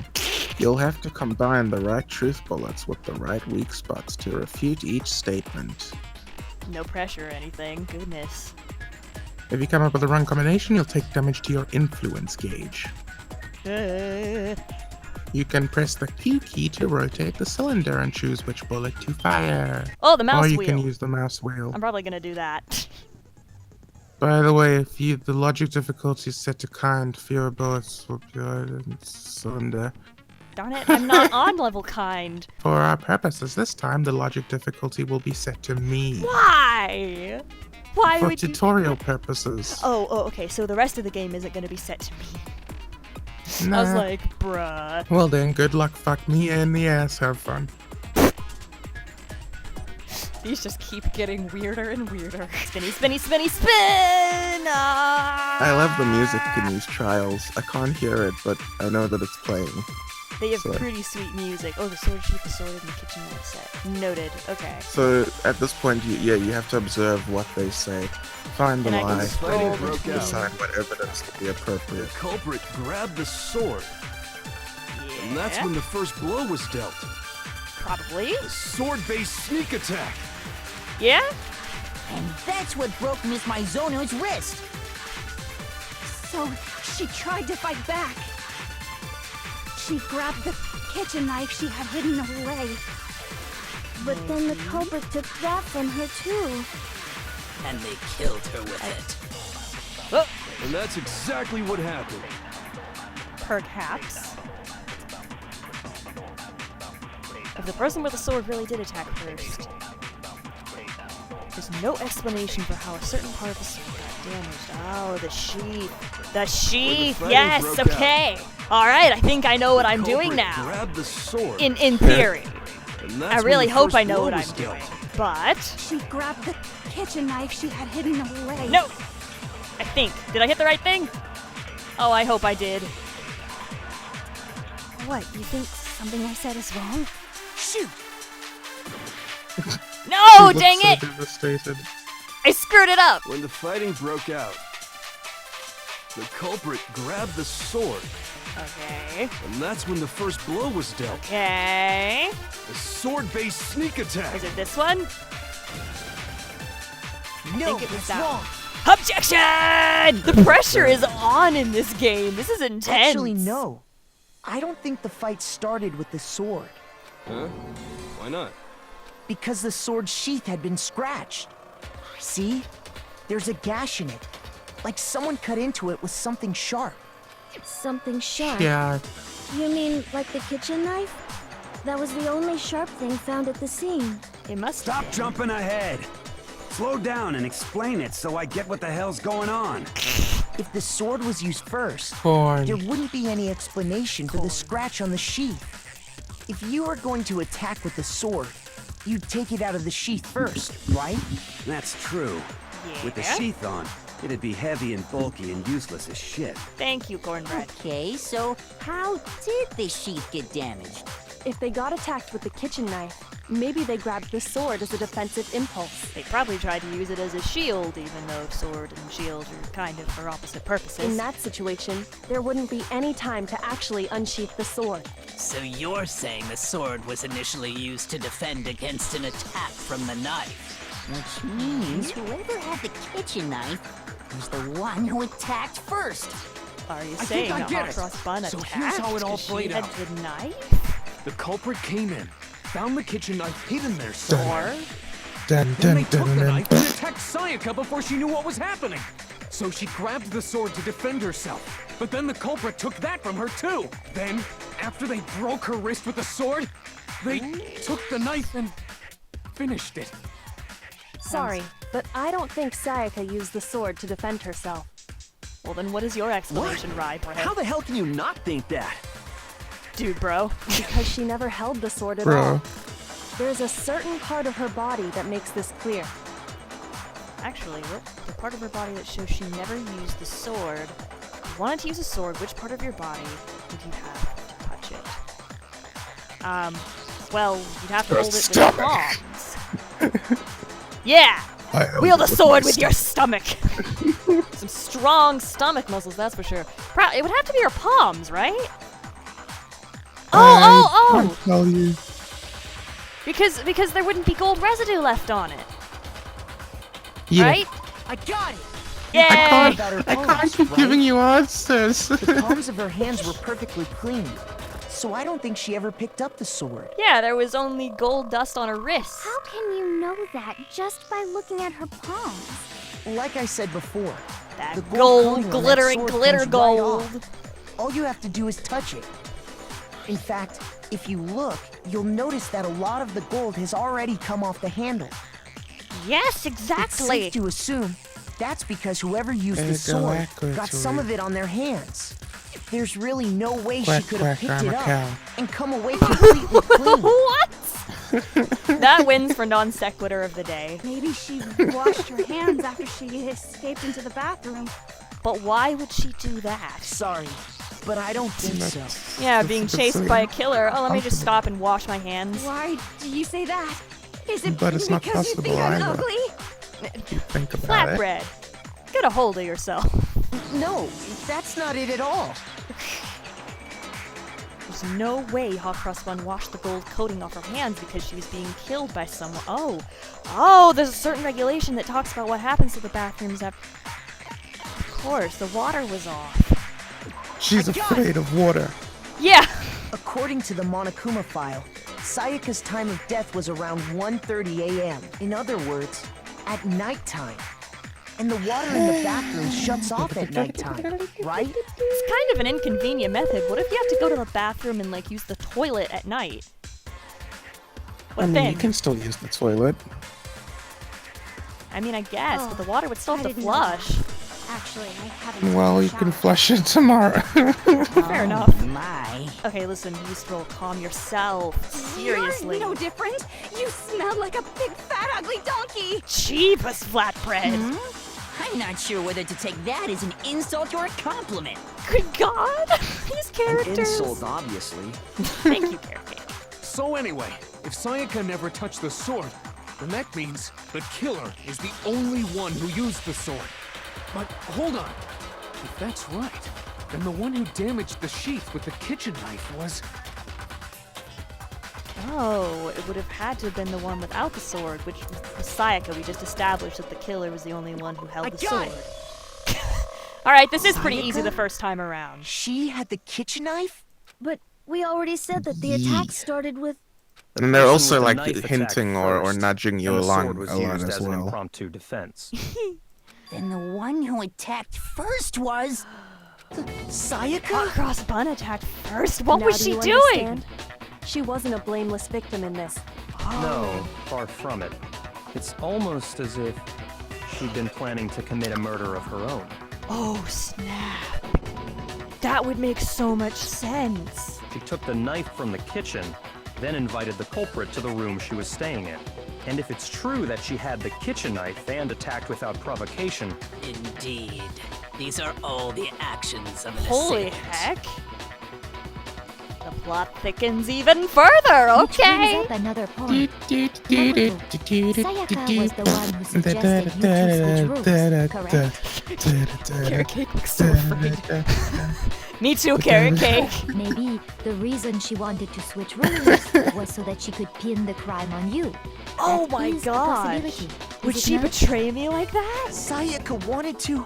[SPEAKER 2] You'll have to combine the right truth bullets with the right weak spots to refute each statement.
[SPEAKER 1] No pressure or anything. Goodness.
[SPEAKER 2] If you come up with the wrong combination, you'll take damage to your influence gauge. You can press the Q key to rotate the cylinder and choose which bullet to fire.
[SPEAKER 1] Oh, the mouse
[SPEAKER 2] Or you
[SPEAKER 1] wheel.
[SPEAKER 2] can use the mouse wheel.
[SPEAKER 1] I'm probably gonna do that.
[SPEAKER 2] By the way, if the logic difficulty is set to kind, fewer bullets will be loaded in the cylinder.
[SPEAKER 1] Darn it, I'm not on level kind.
[SPEAKER 2] For our purposes, this time the logic difficulty will be set to me.
[SPEAKER 1] Why? Why
[SPEAKER 2] For
[SPEAKER 1] would you...
[SPEAKER 2] tutorial purposes.
[SPEAKER 1] Oh, okay, so the rest of the game isn't gonna be set to me.
[SPEAKER 2] Nah.
[SPEAKER 1] I was like, bruh.
[SPEAKER 2] Well then, good luck, fuck me in the ass, have fun.
[SPEAKER 1] These just keep getting weirder and weirder. Spinny, spinny, spinny, spin!
[SPEAKER 2] I love the music in these trials. I can't hear it, but I know that it's playing.
[SPEAKER 1] They have
[SPEAKER 2] So-
[SPEAKER 1] pretty sweet music. Oh, the sword shoot, the sword in the kitchen knife set. Noted. Okay.
[SPEAKER 2] So at this point, you have to observe what they say. Find the
[SPEAKER 1] And I can
[SPEAKER 2] lie.
[SPEAKER 1] scroll
[SPEAKER 8] broke
[SPEAKER 1] between-
[SPEAKER 8] out.
[SPEAKER 2] Decide what evidence would be appropriate.
[SPEAKER 8] The culprit grabbed the sword, and that's
[SPEAKER 1] Yeah,
[SPEAKER 8] when the first blow was dealt.
[SPEAKER 1] probably.
[SPEAKER 8] The sword-based sneak attack.
[SPEAKER 1] Yeah?
[SPEAKER 12] And that's what broke Miss Maizono's wrist.
[SPEAKER 10] So she tried to fight back. She grabbed the kitchen knife she had hidden away.
[SPEAKER 15] But then the culprit took that from her too.
[SPEAKER 14] And they killed her with it.
[SPEAKER 1] Oh,
[SPEAKER 8] And that's exactly what happened.
[SPEAKER 1] perhaps. If the person with the sword really did attack first, There's no explanation for how a certain part of the sword got damaged. Oh, the sheath. The sheath! Yes, okay. Alright, I think I know what I'm doing now.
[SPEAKER 8] Grab the sword.
[SPEAKER 1] In theory.
[SPEAKER 8] And
[SPEAKER 1] I
[SPEAKER 8] that's
[SPEAKER 1] really
[SPEAKER 8] when the
[SPEAKER 1] hope
[SPEAKER 8] first
[SPEAKER 1] I know
[SPEAKER 8] blow
[SPEAKER 1] what I'm
[SPEAKER 8] was dealt.
[SPEAKER 1] doing. But...
[SPEAKER 10] She grabbed the kitchen knife she had hidden away.
[SPEAKER 1] No! I think. Did I hit the right thing? Oh, I hope I did. What, you think something I said is wrong?
[SPEAKER 10] Shoot!
[SPEAKER 1] No,
[SPEAKER 2] She
[SPEAKER 1] dang
[SPEAKER 2] looks
[SPEAKER 1] it!
[SPEAKER 2] so devastated.
[SPEAKER 1] I screwed it up!
[SPEAKER 8] When the fighting broke out, the culprit grabbed the sword.
[SPEAKER 1] Okay.
[SPEAKER 8] And that's when the first blow was dealt.
[SPEAKER 1] Okay.
[SPEAKER 8] The sword-based sneak attack.
[SPEAKER 1] Is it this one?
[SPEAKER 11] No,
[SPEAKER 1] I think it was
[SPEAKER 11] it's
[SPEAKER 1] that
[SPEAKER 11] wrong.
[SPEAKER 1] one. Objection! The pressure is on in this game. This is intense.
[SPEAKER 11] Actually, no. I don't think the fight started with the sword.
[SPEAKER 8] Huh? Why not?
[SPEAKER 11] Because the sword's sheath had been scratched. See? There's a gash in it. Like someone cut into it with something sharp.
[SPEAKER 15] Something sharp?
[SPEAKER 2] Yeah.
[SPEAKER 15] You mean like the kitchen knife? That was the only sharp thing found at the scene.
[SPEAKER 1] It must
[SPEAKER 4] Stop jumping ahead. Slow down and explain it so I get what the hell's going on.
[SPEAKER 11] If the sword was used first,
[SPEAKER 2] Corn.
[SPEAKER 11] there wouldn't be any explanation for the scratch on the sheath. If you were going to attack with the sword, you'd take it out of the sheath first, right?
[SPEAKER 4] That's true.
[SPEAKER 1] Yeah.
[SPEAKER 4] With the sheath on, it'd be heavy and bulky and useless as shit.
[SPEAKER 1] Thank you, Cornbread.
[SPEAKER 12] Okay, so how did the sheath get damaged?
[SPEAKER 6] If they got attacked with the kitchen knife, maybe they grabbed the sword as a defensive impulse.
[SPEAKER 1] They probably tried to use it as a shield, even though sword and shield are kind of for opposite purposes.
[SPEAKER 6] In that situation, there wouldn't be any time to actually unsheath the sword.
[SPEAKER 14] So you're saying the sword was initially used to defend against an attack from the knife?
[SPEAKER 12] Which means whoever had the kitchen knife was the one who attacked first.
[SPEAKER 1] Are you
[SPEAKER 5] I
[SPEAKER 1] saying
[SPEAKER 5] think I
[SPEAKER 1] that
[SPEAKER 5] get
[SPEAKER 1] Hot
[SPEAKER 5] it.
[SPEAKER 1] Cross Bun
[SPEAKER 5] So
[SPEAKER 1] attacked
[SPEAKER 5] here's how it all
[SPEAKER 1] 'cause she
[SPEAKER 5] played
[SPEAKER 1] had
[SPEAKER 5] out.
[SPEAKER 1] the knife?
[SPEAKER 5] The culprit came in, found the kitchen knife hidden there
[SPEAKER 1] Or
[SPEAKER 5] somewhere.
[SPEAKER 2] Dun,
[SPEAKER 5] Then
[SPEAKER 2] dun,
[SPEAKER 5] they took
[SPEAKER 2] dun,
[SPEAKER 5] the
[SPEAKER 2] dun,
[SPEAKER 5] knife and attacked Sayaka before she knew what was happening. So she grabbed the sword to defend herself. But then the culprit took that from her too. Then, after they broke her wrist with the sword, they took the knife and finished it.
[SPEAKER 6] Sorry, but I don't think Sayaka used the sword to defend herself.
[SPEAKER 1] Well, then what is your explanation, Rye Bread?
[SPEAKER 13] How the hell can you not think that?
[SPEAKER 1] Dude, bro.
[SPEAKER 6] Because she never held the sword at
[SPEAKER 2] Bro.
[SPEAKER 6] all. There's a certain part of her body that makes this clear.
[SPEAKER 1] Actually, what the part of her body that shows she never used the sword? If you wanted to use a sword, which part of your body would you have to touch it? Well, you'd have to
[SPEAKER 2] Her
[SPEAKER 1] hold it with
[SPEAKER 2] stomach.
[SPEAKER 1] your palms. Yeah!
[SPEAKER 2] I
[SPEAKER 1] Wield a
[SPEAKER 2] with
[SPEAKER 1] sword
[SPEAKER 2] my
[SPEAKER 1] with your stomach! Some strong stomach muscles, that's for sure. It would have to be your palms, right?
[SPEAKER 2] I can't tell you.
[SPEAKER 1] Because there wouldn't be gold residue left on it.
[SPEAKER 2] Yeah.
[SPEAKER 1] Right?
[SPEAKER 11] I got it!
[SPEAKER 1] Yay!
[SPEAKER 2] I
[SPEAKER 11] About her
[SPEAKER 2] can't
[SPEAKER 11] palms,
[SPEAKER 2] keep
[SPEAKER 11] right?
[SPEAKER 2] giving you answers.
[SPEAKER 11] The palms of her hands were perfectly clean, so I don't think she ever picked up the sword.
[SPEAKER 1] Yeah, there was only gold dust on her wrists.
[SPEAKER 15] How can you know that just by looking at her palms?
[SPEAKER 11] Like I said before,
[SPEAKER 1] That
[SPEAKER 11] the
[SPEAKER 1] gold,
[SPEAKER 11] coating on that
[SPEAKER 1] glittering
[SPEAKER 11] sword
[SPEAKER 1] glitter
[SPEAKER 11] comes right
[SPEAKER 1] gold.
[SPEAKER 11] off. All you have to do is touch it. In fact, if you look, you'll notice that a lot of the gold has already come off the handle.
[SPEAKER 1] Yes,
[SPEAKER 11] It's
[SPEAKER 1] exactly.
[SPEAKER 11] safe to assume that's because whoever used the sword
[SPEAKER 2] Exactly.
[SPEAKER 11] got some of it on their hands. There's really no way
[SPEAKER 2] Quack,
[SPEAKER 11] she could have
[SPEAKER 2] quack,
[SPEAKER 11] picked
[SPEAKER 2] I'm
[SPEAKER 11] it
[SPEAKER 2] a
[SPEAKER 11] up
[SPEAKER 2] cow.
[SPEAKER 11] and come away completely clean.
[SPEAKER 1] What? That wins for non sequitur of the day.
[SPEAKER 10] Maybe she washed her hands after she escaped into the bathroom.
[SPEAKER 1] But why would she do that?
[SPEAKER 11] Sorry, but I don't think so.
[SPEAKER 1] Yeah,
[SPEAKER 2] That's
[SPEAKER 1] being
[SPEAKER 2] a bit
[SPEAKER 1] chased
[SPEAKER 2] silly.
[SPEAKER 1] by a killer. Oh, let me just
[SPEAKER 2] Comfortable.
[SPEAKER 1] stop and wash my hands.
[SPEAKER 10] Why do you say that? Is it
[SPEAKER 2] But it's not
[SPEAKER 10] because you
[SPEAKER 2] possible
[SPEAKER 10] think I'm
[SPEAKER 2] either.
[SPEAKER 10] ugly?
[SPEAKER 2] Think about it.
[SPEAKER 1] Flatbread. Get a hold of yourself.
[SPEAKER 11] No, that's not it at all.
[SPEAKER 1] There's no way Hot Cross Bun washed the gold coating off her hands because she was being killed by someone. Oh, there's a certain regulation that talks about what happens to the bathrooms after. Of course, the water was off.
[SPEAKER 2] She's
[SPEAKER 11] I got
[SPEAKER 2] afraid of water.
[SPEAKER 1] Yeah.
[SPEAKER 11] According to the Monokuma file, Sayaka's time of death was around 1:30 a.m. In other words, at nighttime. And the water in the bathroom shuts off at nighttime, right?
[SPEAKER 1] It's kind of an inconvenient method. What if you have to go to the bathroom and like use the toilet at night? What
[SPEAKER 2] I mean,
[SPEAKER 1] then?
[SPEAKER 2] you can still use the toilet.
[SPEAKER 1] I mean, I guess, but the water would still have to
[SPEAKER 15] didn't know that.
[SPEAKER 1] flush.
[SPEAKER 15] Actually, I haven't.
[SPEAKER 2] Well, you can flush it tomorrow.
[SPEAKER 1] Fair enough.
[SPEAKER 12] My.
[SPEAKER 1] Okay, listen, you stroll, calm yourself. Seriously.
[SPEAKER 10] You're no different. You smell like a big, fat, ugly donkey.
[SPEAKER 1] Cheapest flatbread.
[SPEAKER 12] I'm not sure whether to take that as an insult or a compliment.
[SPEAKER 1] Good God! These characters.
[SPEAKER 13] An insult, obviously.
[SPEAKER 1] Thank you, Carrot Cake.
[SPEAKER 5] So anyway, if Sayaka never touched the sword, then that means the killer is the only one who used the sword. But hold on. If that's right, then the one who damaged the sheath with the kitchen knife was...
[SPEAKER 1] Oh, it would have had to have been the one without the sword, which was Sayaka. We just established that the killer was the only one who held the sword. Alright, this is pretty easy the first time around.
[SPEAKER 11] She had the kitchen knife?
[SPEAKER 15] But we already said that the attack started with.
[SPEAKER 2] And they're also
[SPEAKER 9] The
[SPEAKER 2] like
[SPEAKER 9] knife
[SPEAKER 2] hinting
[SPEAKER 9] attacked
[SPEAKER 2] or
[SPEAKER 9] first,
[SPEAKER 2] nudging you
[SPEAKER 9] and the
[SPEAKER 2] along
[SPEAKER 9] sword was
[SPEAKER 2] a lot
[SPEAKER 9] used
[SPEAKER 2] as
[SPEAKER 9] as an
[SPEAKER 2] well.
[SPEAKER 9] impromptu defense.
[SPEAKER 12] Then the one who attacked first was...
[SPEAKER 11] Sayaka?
[SPEAKER 1] Crossbun attacked first? What
[SPEAKER 6] Now
[SPEAKER 1] was
[SPEAKER 6] do
[SPEAKER 1] she
[SPEAKER 6] you
[SPEAKER 1] doing?
[SPEAKER 6] understand? She wasn't a blameless victim in this.
[SPEAKER 9] No, far from it. It's almost as if she'd been planning to commit a murder of her own.
[SPEAKER 1] Oh, snap. That would make so much sense.
[SPEAKER 9] She took the knife from the kitchen, then invited the culprit to the room she was staying in. And if it's true that she had the kitchen knife and attacked without provocation...
[SPEAKER 14] Indeed. These are all the actions of an
[SPEAKER 1] Holy
[SPEAKER 14] assailant.
[SPEAKER 1] heck. The plot thickens even further,
[SPEAKER 7] Which brings
[SPEAKER 1] okay.
[SPEAKER 7] up another point. Sayaka was the one who suggested you two switch rooms, correct?
[SPEAKER 1] Carrot Cake looks so afraid. Me too, Carrot Cake.
[SPEAKER 7] Maybe the reason she wanted to switch rooms was so that she could pin the crime on you.
[SPEAKER 1] Oh
[SPEAKER 7] That
[SPEAKER 1] my
[SPEAKER 7] is a
[SPEAKER 1] gosh.
[SPEAKER 7] possibility,
[SPEAKER 1] Would
[SPEAKER 7] is it
[SPEAKER 1] she
[SPEAKER 7] not?
[SPEAKER 1] betray me like that?
[SPEAKER 11] Sayaka wanted to...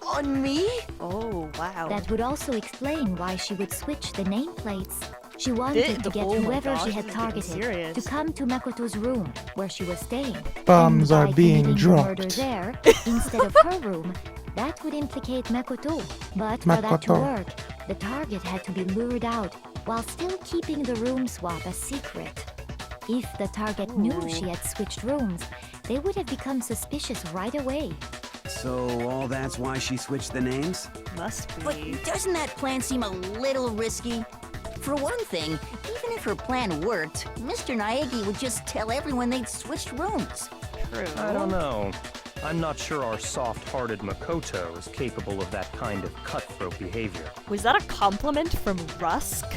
[SPEAKER 11] on me?
[SPEAKER 1] Oh, wow.
[SPEAKER 7] That would also explain why she would switch the nameplates. She wanted to get
[SPEAKER 1] oh my
[SPEAKER 7] whoever
[SPEAKER 1] gosh,
[SPEAKER 7] she had
[SPEAKER 1] this is getting
[SPEAKER 7] targeted
[SPEAKER 1] serious.
[SPEAKER 7] to come to Makoto's room, where she was staying.
[SPEAKER 2] Bombs
[SPEAKER 7] and
[SPEAKER 2] are
[SPEAKER 7] by
[SPEAKER 2] being
[SPEAKER 7] committing the murder
[SPEAKER 2] dropped.
[SPEAKER 7] there, instead of her room, that would implicate Makoto. But for that to
[SPEAKER 2] Makoto.
[SPEAKER 7] work, the target had to be lured out, while still keeping the room swap a secret. If the target knew she had switched rooms, they would have become suspicious right away.
[SPEAKER 4] So all that's why she switched the names?
[SPEAKER 1] Must be.
[SPEAKER 12] But doesn't that plan seem a little risky? For one thing, even if her plan worked, Mr. Naegi would just tell everyone they'd switched rooms.
[SPEAKER 1] True.
[SPEAKER 9] I don't know. I'm not sure our soft-hearted Makoto is capable of that kind of cutthroat behavior.
[SPEAKER 1] Was that a compliment from Rusk?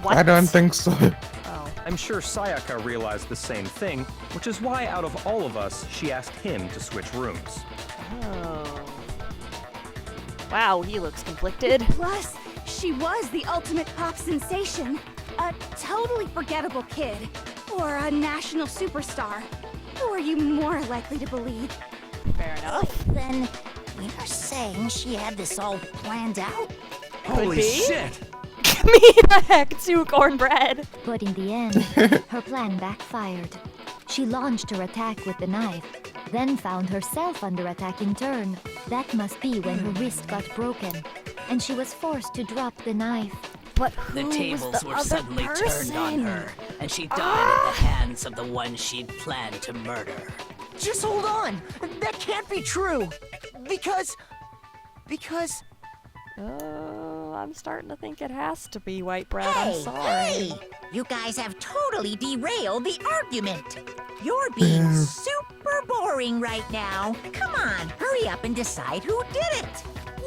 [SPEAKER 1] What?
[SPEAKER 2] I don't think so.
[SPEAKER 1] Oh.
[SPEAKER 9] I'm sure Sayaka realized the same thing, which is why out of all of us, she asked him to switch rooms.
[SPEAKER 1] Oh. Wow, he looks conflicted.
[SPEAKER 10] Plus, she was the ultimate pop sensation. A totally forgettable kid. Or a national superstar. Who are you more likely to believe?
[SPEAKER 1] Fair enough.
[SPEAKER 12] Then, you're saying she had this all planned out?
[SPEAKER 4] Holy
[SPEAKER 1] be.
[SPEAKER 4] shit!
[SPEAKER 1] Me the heck too, cornbread.
[SPEAKER 7] But in the end, her plan backfired. She launched her attack with the knife, then found herself under attack in turn. That must be when her wrist got broken, and she was forced to drop the knife.
[SPEAKER 1] But
[SPEAKER 14] The
[SPEAKER 1] who
[SPEAKER 14] tables
[SPEAKER 1] was the
[SPEAKER 14] were
[SPEAKER 1] other
[SPEAKER 14] suddenly
[SPEAKER 1] person?
[SPEAKER 14] turned on her, and she died at the hands of the one she'd planned to murder.
[SPEAKER 11] Just hold on! That can't be true! Because...
[SPEAKER 1] Oh, I'm starting to think it has to be white bread.
[SPEAKER 3] Hey,
[SPEAKER 1] I'm sorry.
[SPEAKER 3] hey! You guys have totally derailed the argument. You're being super boring right now. Come on, hurry up and decide who did it.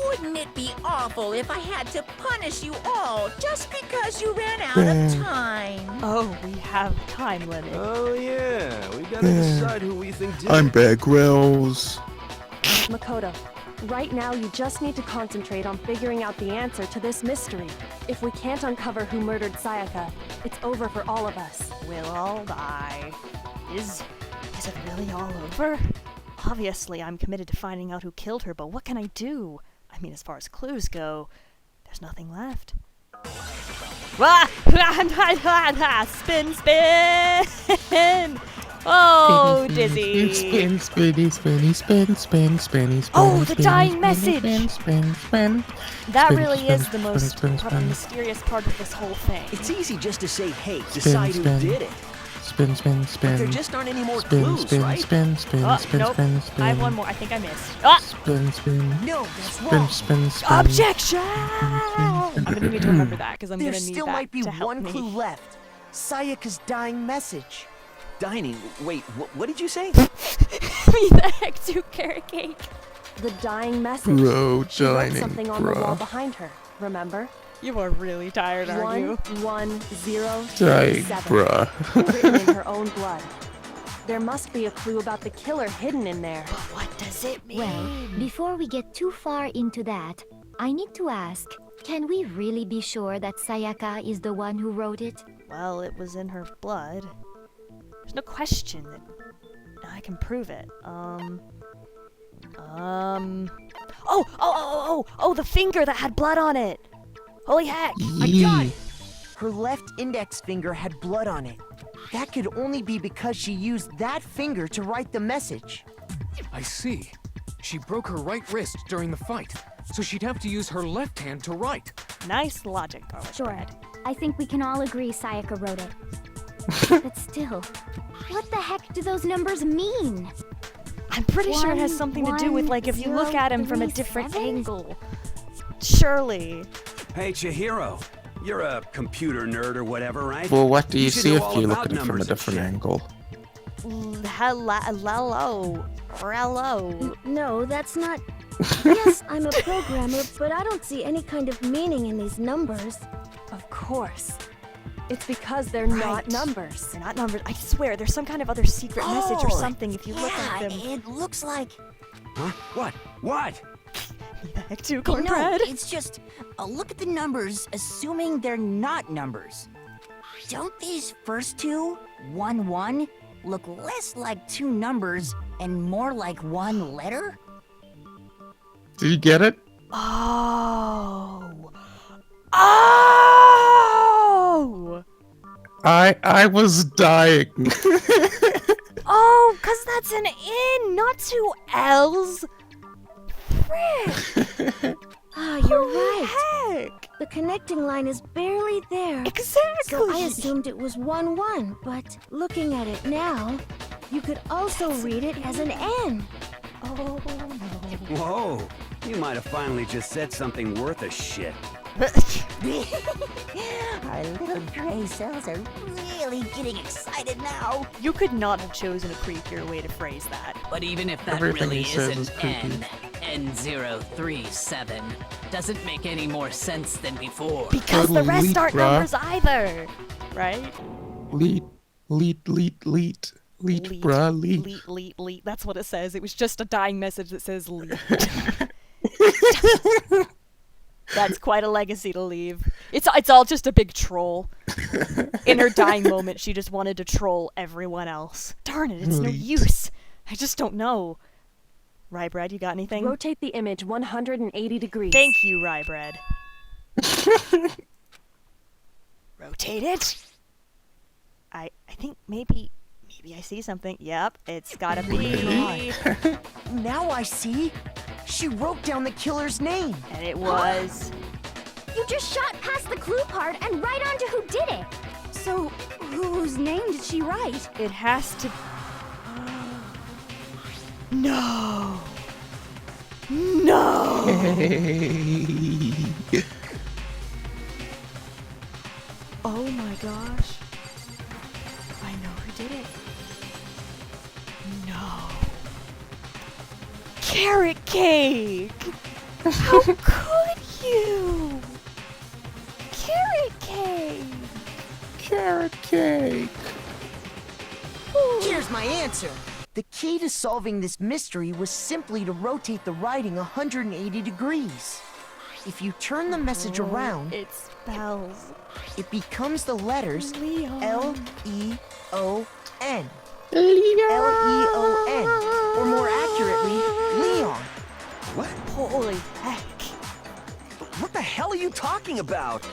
[SPEAKER 3] Wouldn't it be awful if I had to punish you all just because you ran out of time?
[SPEAKER 1] Oh, we have time limit.
[SPEAKER 8] Oh yeah, we gotta decide who we think did
[SPEAKER 2] I'm
[SPEAKER 8] it.
[SPEAKER 2] Bear Grylls.
[SPEAKER 6] Makoto, right now you just need to concentrate on figuring out the answer to this mystery. If we can't uncover who murdered Sayaka, it's over for all of us.
[SPEAKER 1] We'll all die. Is it really all over? Obviously, I'm committed to finding out who killed her, but what can I do? I mean, as far as clues go, there's nothing left. Spin, spin! Oh, dizzy!
[SPEAKER 2] Spin, spinny, spinny, spin, spin, spinny, spin.
[SPEAKER 1] Oh, the
[SPEAKER 2] spinny,
[SPEAKER 1] dying
[SPEAKER 2] spinny,
[SPEAKER 1] message!
[SPEAKER 2] Spin, spin, spin.
[SPEAKER 1] That
[SPEAKER 2] Spin,
[SPEAKER 1] really
[SPEAKER 2] spin,
[SPEAKER 1] is the
[SPEAKER 2] spin,
[SPEAKER 1] most
[SPEAKER 2] spin,
[SPEAKER 1] probably
[SPEAKER 2] spin.
[SPEAKER 1] mysterious part of this whole thing.
[SPEAKER 13] It's easy just to say, hey, decide who
[SPEAKER 2] spin.
[SPEAKER 13] did it.
[SPEAKER 2] Spin, spin, spin.
[SPEAKER 13] There just aren't any more
[SPEAKER 2] spin,
[SPEAKER 13] clues,
[SPEAKER 2] spin,
[SPEAKER 13] right?
[SPEAKER 2] spin, spin,
[SPEAKER 1] Oh,
[SPEAKER 2] spin,
[SPEAKER 1] nope.
[SPEAKER 2] spin, spin.
[SPEAKER 1] I have one more. I think I missed. Ah!
[SPEAKER 2] Spin, spin.
[SPEAKER 11] No, that's
[SPEAKER 2] Spin,
[SPEAKER 11] wrong.
[SPEAKER 2] spin, spin.
[SPEAKER 1] Objection! I'm gonna need to remember that because I'm
[SPEAKER 11] There
[SPEAKER 1] gonna need
[SPEAKER 11] still
[SPEAKER 1] that
[SPEAKER 11] might be
[SPEAKER 1] to help
[SPEAKER 11] one
[SPEAKER 1] me.
[SPEAKER 11] clue left. Sayaka's dying message.
[SPEAKER 13] Dining. Wait, what did you say?
[SPEAKER 1] Me the heck to carrot cake.
[SPEAKER 6] The dying message.
[SPEAKER 2] Bro,
[SPEAKER 6] She wrote
[SPEAKER 2] dining,
[SPEAKER 6] something on the wall
[SPEAKER 2] bruh.
[SPEAKER 6] behind her, remember?
[SPEAKER 1] You are really tired, aren't you?
[SPEAKER 6] 11037.
[SPEAKER 2] bruh.
[SPEAKER 6] Written in her own blood. There must be a clue about the killer hidden in there.
[SPEAKER 1] But what does it mean?
[SPEAKER 7] Well, before we get too far into that, I need to ask, can we really be sure that Sayaka is the one who wrote it?
[SPEAKER 1] Well, it was in her blood. There's no question that I can prove it. Oh, the finger that had blood on it. Holy heck!
[SPEAKER 11] I got it! Her left index finger had blood on it. That could only be because she used that finger to write the message.
[SPEAKER 5] I see. She broke her right wrist during the fight, so she'd have to use her left hand to write.
[SPEAKER 1] Nice logic, garlic
[SPEAKER 17] Sure.
[SPEAKER 1] bread.
[SPEAKER 17] I think we can all agree Sayaka wrote it. But still, what the heck do those numbers mean?
[SPEAKER 1] I'm pretty sure it has something to do with, like, if you look at him from a
[SPEAKER 17] 1,
[SPEAKER 1] different
[SPEAKER 17] 0, 3, 7?
[SPEAKER 1] angle. Surely.
[SPEAKER 4] Hey, Chihiro. You're a computer nerd or whatever, right?
[SPEAKER 2] Well, what do you
[SPEAKER 4] should
[SPEAKER 2] see
[SPEAKER 4] know
[SPEAKER 2] if
[SPEAKER 4] all
[SPEAKER 2] you look
[SPEAKER 4] about
[SPEAKER 2] at it from a
[SPEAKER 4] numbers and
[SPEAKER 2] different
[SPEAKER 4] shit.
[SPEAKER 2] angle?
[SPEAKER 1] Hello.
[SPEAKER 15] No, that's not... Yes, I'm a programmer, but I don't see any kind of meaning in these numbers.
[SPEAKER 6] Of course. It's because they're not
[SPEAKER 1] Right.
[SPEAKER 6] numbers.
[SPEAKER 1] They're not numbers. I swear, there's some kind of other secret message or something if you look at them.
[SPEAKER 3] It looks like...
[SPEAKER 4] Huh? What? What?
[SPEAKER 1] Back to
[SPEAKER 3] No,
[SPEAKER 1] cornbread.
[SPEAKER 3] it's just... look at the numbers, assuming they're not numbers. Don't these first two, 1, 1, look less like two numbers and more like one letter?
[SPEAKER 2] Did you get it?
[SPEAKER 1] Oh. Oh!
[SPEAKER 2] I was dying.
[SPEAKER 1] Oh, because that's an N, not two L's. Frick.
[SPEAKER 15] Ah, you're right.
[SPEAKER 1] Heck.
[SPEAKER 15] The connecting line is barely there.
[SPEAKER 1] Exactly.
[SPEAKER 15] So I assumed it was 1, 1, but looking at it now, you could also read it as an N.
[SPEAKER 1] Oh, no.
[SPEAKER 4] Whoa. You might have finally just said something worth a shit.
[SPEAKER 3] Our little gray cells are really getting excited now.
[SPEAKER 1] You could not have chosen a creepier way to phrase that.
[SPEAKER 14] But even if that
[SPEAKER 2] Everything
[SPEAKER 14] really
[SPEAKER 2] he says
[SPEAKER 14] is
[SPEAKER 2] is
[SPEAKER 14] an
[SPEAKER 2] creepy.
[SPEAKER 14] N037, doesn't make any more sense than before.
[SPEAKER 1] Because the rest
[SPEAKER 2] Leet,
[SPEAKER 1] aren't
[SPEAKER 2] bruh.
[SPEAKER 1] numbers either. Right?
[SPEAKER 2] Leet, bruh, leet.
[SPEAKER 1] Leet. That's what it says. It was just a dying message that says leet. That's quite a legacy to leave. It's all just a big troll. In her dying moment, she just wanted to troll everyone else. Darn it, it's no
[SPEAKER 2] Leet.
[SPEAKER 1] use. I just don't know. Rye Bread, you got anything?
[SPEAKER 6] Rotate the image 180 degrees.
[SPEAKER 1] Thank you, Rye Bread. Rotate it. I think maybe I see something. Yep, it's gotta be.
[SPEAKER 11] Now I see. She wrote down the killer's name.
[SPEAKER 1] And it was.
[SPEAKER 17] You just shot past the clue part and right onto who did it.
[SPEAKER 10] So, whose name did she write?
[SPEAKER 1] It has to. No. No. Oh my gosh. I know who did it. No. Carrot cake! How could you? Carrot cake!
[SPEAKER 2] Carrot cake.
[SPEAKER 11] Here's my answer. The key to solving this mystery was simply to rotate the writing 180 degrees. If you turn the message around,
[SPEAKER 1] It spells
[SPEAKER 11] it becomes the letters
[SPEAKER 1] Leon.
[SPEAKER 11] L-E-O-N. L-E-O-N. Or more accurately, Leon.
[SPEAKER 13] What?
[SPEAKER 1] Holy heck.
[SPEAKER 13] What the hell are you talking about?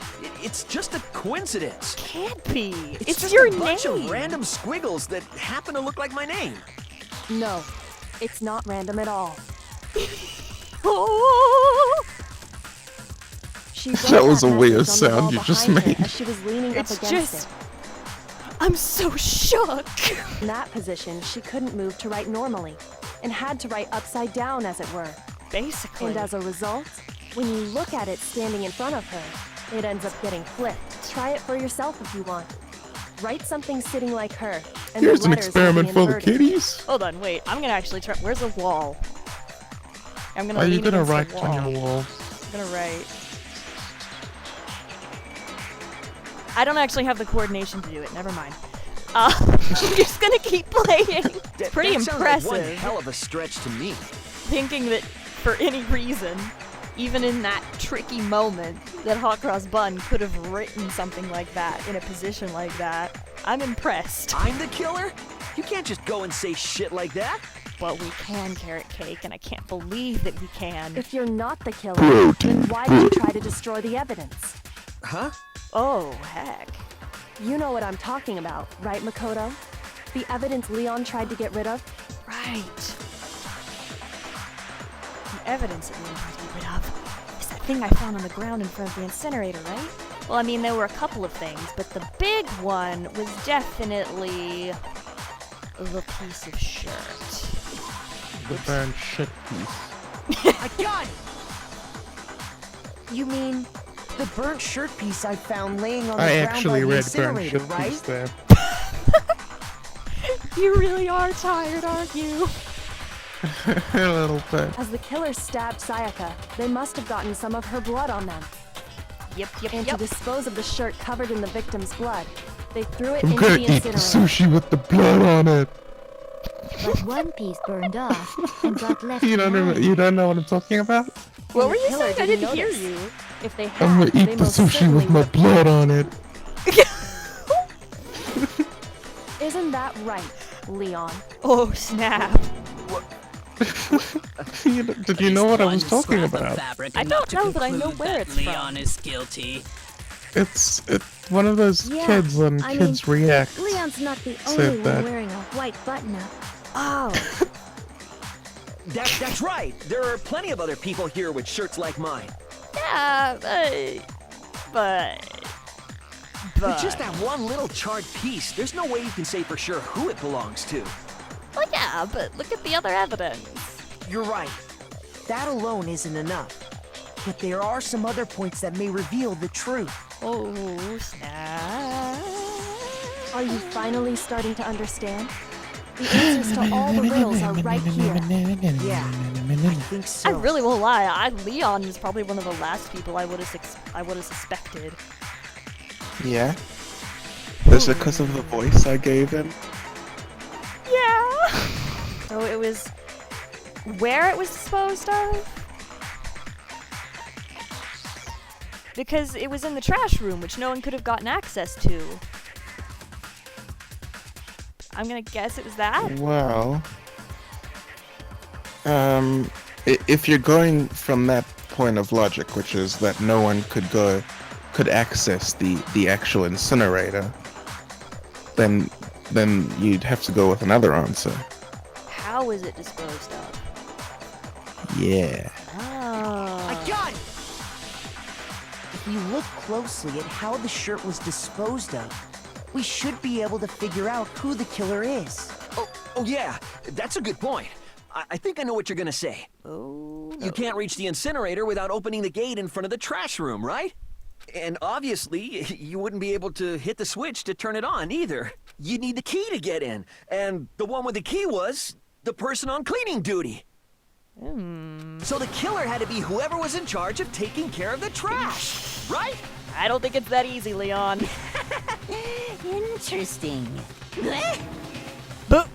[SPEAKER 13] It's just a coincidence.
[SPEAKER 1] Can't be. It's
[SPEAKER 13] just
[SPEAKER 1] your
[SPEAKER 13] a bunch
[SPEAKER 1] name.
[SPEAKER 13] of random squiggles that happen to look like my name.
[SPEAKER 6] No, it's not random at all.
[SPEAKER 1] Oh.
[SPEAKER 6] She wrote
[SPEAKER 2] That was a
[SPEAKER 6] message
[SPEAKER 2] weird
[SPEAKER 6] on the
[SPEAKER 2] sound
[SPEAKER 6] wall
[SPEAKER 2] you just
[SPEAKER 6] behind her
[SPEAKER 2] made.
[SPEAKER 6] as she was leaning
[SPEAKER 1] It's
[SPEAKER 6] up against
[SPEAKER 1] just.
[SPEAKER 6] it.
[SPEAKER 1] I'm so shook!
[SPEAKER 6] In that position, she couldn't move to write normally, and had to write upside down, as it were.
[SPEAKER 1] Basically.
[SPEAKER 6] And as a result, when you look at it standing in front of her, it ends up getting flipped. Try it for yourself if you want. Write something sitting like her, and
[SPEAKER 2] Here's
[SPEAKER 6] the
[SPEAKER 2] an
[SPEAKER 6] letters
[SPEAKER 2] experiment
[SPEAKER 6] will
[SPEAKER 2] for
[SPEAKER 6] be
[SPEAKER 2] the
[SPEAKER 6] inverted.
[SPEAKER 2] kiddies.
[SPEAKER 1] Hold on, wait. I'm gonna actually try. Where's a wall? I'm gonna
[SPEAKER 2] Are you
[SPEAKER 1] lean
[SPEAKER 2] gonna
[SPEAKER 1] against the
[SPEAKER 2] write on your wall?
[SPEAKER 1] I'm gonna write. I don't actually have the coordination to do it. Never mind. I'm just gonna keep playing. It's pretty
[SPEAKER 13] that
[SPEAKER 1] impressive.
[SPEAKER 13] Sounds like one hell of a stretch to me.
[SPEAKER 1] Thinking that for any reason, even in that tricky moment, that Hot Cross Bun could have written something like that in a position like that. I'm impressed.
[SPEAKER 13] I'm the killer? You can't just go and say shit like that.
[SPEAKER 1] But we can, Carrot Cake, and I can't believe that we can.
[SPEAKER 6] If you're not the killer, then why did you try to destroy the evidence?
[SPEAKER 13] Huh?
[SPEAKER 1] Oh, heck.
[SPEAKER 6] You know what I'm talking about, right, Makoto? The evidence Leon tried to get rid of?
[SPEAKER 1] Right. The evidence that Leon tried to get rid of is that thing I found on the ground in front of the incinerator, right? Well, I mean, there were a couple of things, but the big one was definitely the piece of shirt.
[SPEAKER 2] The burnt shit piece.
[SPEAKER 11] I got it! You mean the burnt shirt piece I found laying on the
[SPEAKER 2] I
[SPEAKER 11] ground by
[SPEAKER 2] actually
[SPEAKER 11] the
[SPEAKER 2] read burnt
[SPEAKER 11] incinerator,
[SPEAKER 2] shit
[SPEAKER 11] right?
[SPEAKER 2] piece there.
[SPEAKER 1] You really are tired, aren't you?
[SPEAKER 2] A little bit.
[SPEAKER 6] As the killer stabbed Sayaka, they must have gotten some of her blood on them.
[SPEAKER 1] Yep.
[SPEAKER 6] And to dispose of the shirt covered in the victim's blood, they threw it
[SPEAKER 2] I'm
[SPEAKER 6] into
[SPEAKER 2] gonna
[SPEAKER 6] the
[SPEAKER 2] eat the
[SPEAKER 6] incinerator.
[SPEAKER 2] sushi with the blood on it.
[SPEAKER 7] But one piece burned off and got left
[SPEAKER 2] You don't
[SPEAKER 7] behind.
[SPEAKER 2] you don't know what I'm talking about?
[SPEAKER 1] What
[SPEAKER 6] And
[SPEAKER 1] were
[SPEAKER 6] the
[SPEAKER 1] you
[SPEAKER 6] killer
[SPEAKER 1] saying? I didn't hear
[SPEAKER 6] notice.
[SPEAKER 1] you.
[SPEAKER 6] If they
[SPEAKER 2] I'm
[SPEAKER 6] had,
[SPEAKER 2] gonna
[SPEAKER 6] they
[SPEAKER 2] eat the
[SPEAKER 6] most
[SPEAKER 2] sushi
[SPEAKER 6] certainly
[SPEAKER 2] with my
[SPEAKER 6] would have-
[SPEAKER 2] blood on it.
[SPEAKER 6] Isn't that right, Leon?
[SPEAKER 1] Oh, snap.
[SPEAKER 2] Did you know what I was talking about?
[SPEAKER 1] I don't know, but I know where it's
[SPEAKER 14] Leon
[SPEAKER 1] from.
[SPEAKER 14] is guilty.
[SPEAKER 2] It's one of those
[SPEAKER 15] Yeah,
[SPEAKER 2] kids on
[SPEAKER 15] I
[SPEAKER 2] Kids
[SPEAKER 15] mean,
[SPEAKER 2] React.
[SPEAKER 15] Leon's not the
[SPEAKER 2] said
[SPEAKER 15] only one
[SPEAKER 2] that.
[SPEAKER 15] wearing a white button-up.
[SPEAKER 1] Oh.
[SPEAKER 13] That's right. There are plenty of other people here with shirts like mine.
[SPEAKER 1] Yeah, but...
[SPEAKER 13] With just that one little charred piece, there's no way you can say for sure who it belongs to.
[SPEAKER 1] Well, yeah, but look at the other evidence.
[SPEAKER 11] You're right. That alone isn't enough. But there are some other points that may reveal the truth.
[SPEAKER 1] Oh, snap.
[SPEAKER 6] Are you finally starting to understand? The answers to all the riddles are right here.
[SPEAKER 11] Yeah, I think so.
[SPEAKER 1] I really won't lie. Leon is probably one of the last people I would have suspected.
[SPEAKER 2] Yeah? Is it because of the voice I gave him?
[SPEAKER 1] Yeah. So it was where it was disposed of? Because it was in the trash room, which no one could have gotten access to. I'm gonna guess it was that?
[SPEAKER 2] Well, if you're going from that point of logic, which is that no one could access the actual incinerator, then you'd have to go with another answer.
[SPEAKER 1] How was it disposed of?
[SPEAKER 2] Yeah.
[SPEAKER 1] Oh.
[SPEAKER 11] I got it! If you look closely at how the shirt was disposed of, we should be able to figure out who the killer is.
[SPEAKER 13] Oh yeah, that's a good point. I think I know what you're gonna say.
[SPEAKER 1] Oh, no.
[SPEAKER 13] You can't reach the incinerator without opening the gate in front of the trash room, right? And obviously, you wouldn't be able to hit the switch to turn it on either. You'd need the key to get in. And the one with the key was the person on cleaning duty. So the killer had to be whoever was in charge of taking care of the trash, right?
[SPEAKER 1] I don't think it's that easy, Leon.
[SPEAKER 12] Interesting.
[SPEAKER 1] Boop.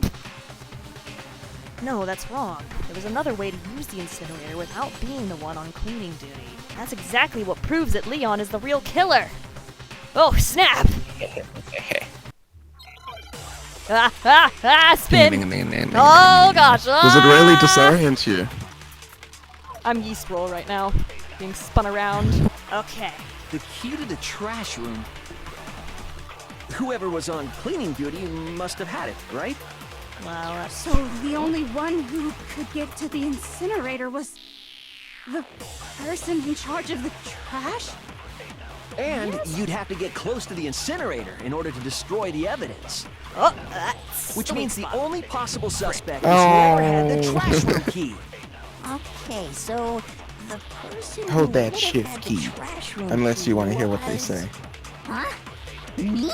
[SPEAKER 1] No, that's wrong. There was another way to use the incinerator without being the one on cleaning duty. That's exactly what proves that Leon is the real killer. Oh, snap! Spin! Oh, gosh!
[SPEAKER 2] Does it really disorient you?
[SPEAKER 1] I'm yeast roll right now, being spun around. Okay.
[SPEAKER 13] The key to the trash room. Whoever was on cleaning duty must have had it, right?
[SPEAKER 1] Wow.
[SPEAKER 10] So the only one who could get to the incinerator was the person in charge of the trash?
[SPEAKER 13] And you'd have to get close to the incinerator in order to destroy the evidence.
[SPEAKER 1] Oh, that's
[SPEAKER 13] Which
[SPEAKER 1] the
[SPEAKER 13] means the
[SPEAKER 1] weak spot.
[SPEAKER 13] only possible suspect is whoever had the trash room key.
[SPEAKER 12] Okay, so the person
[SPEAKER 2] Hold
[SPEAKER 12] who
[SPEAKER 2] that
[SPEAKER 12] would've
[SPEAKER 2] shift
[SPEAKER 12] had the
[SPEAKER 2] key,
[SPEAKER 12] trash room
[SPEAKER 2] unless
[SPEAKER 12] key
[SPEAKER 2] you want to hear what they
[SPEAKER 12] was-
[SPEAKER 2] say.
[SPEAKER 12] Huh? Me?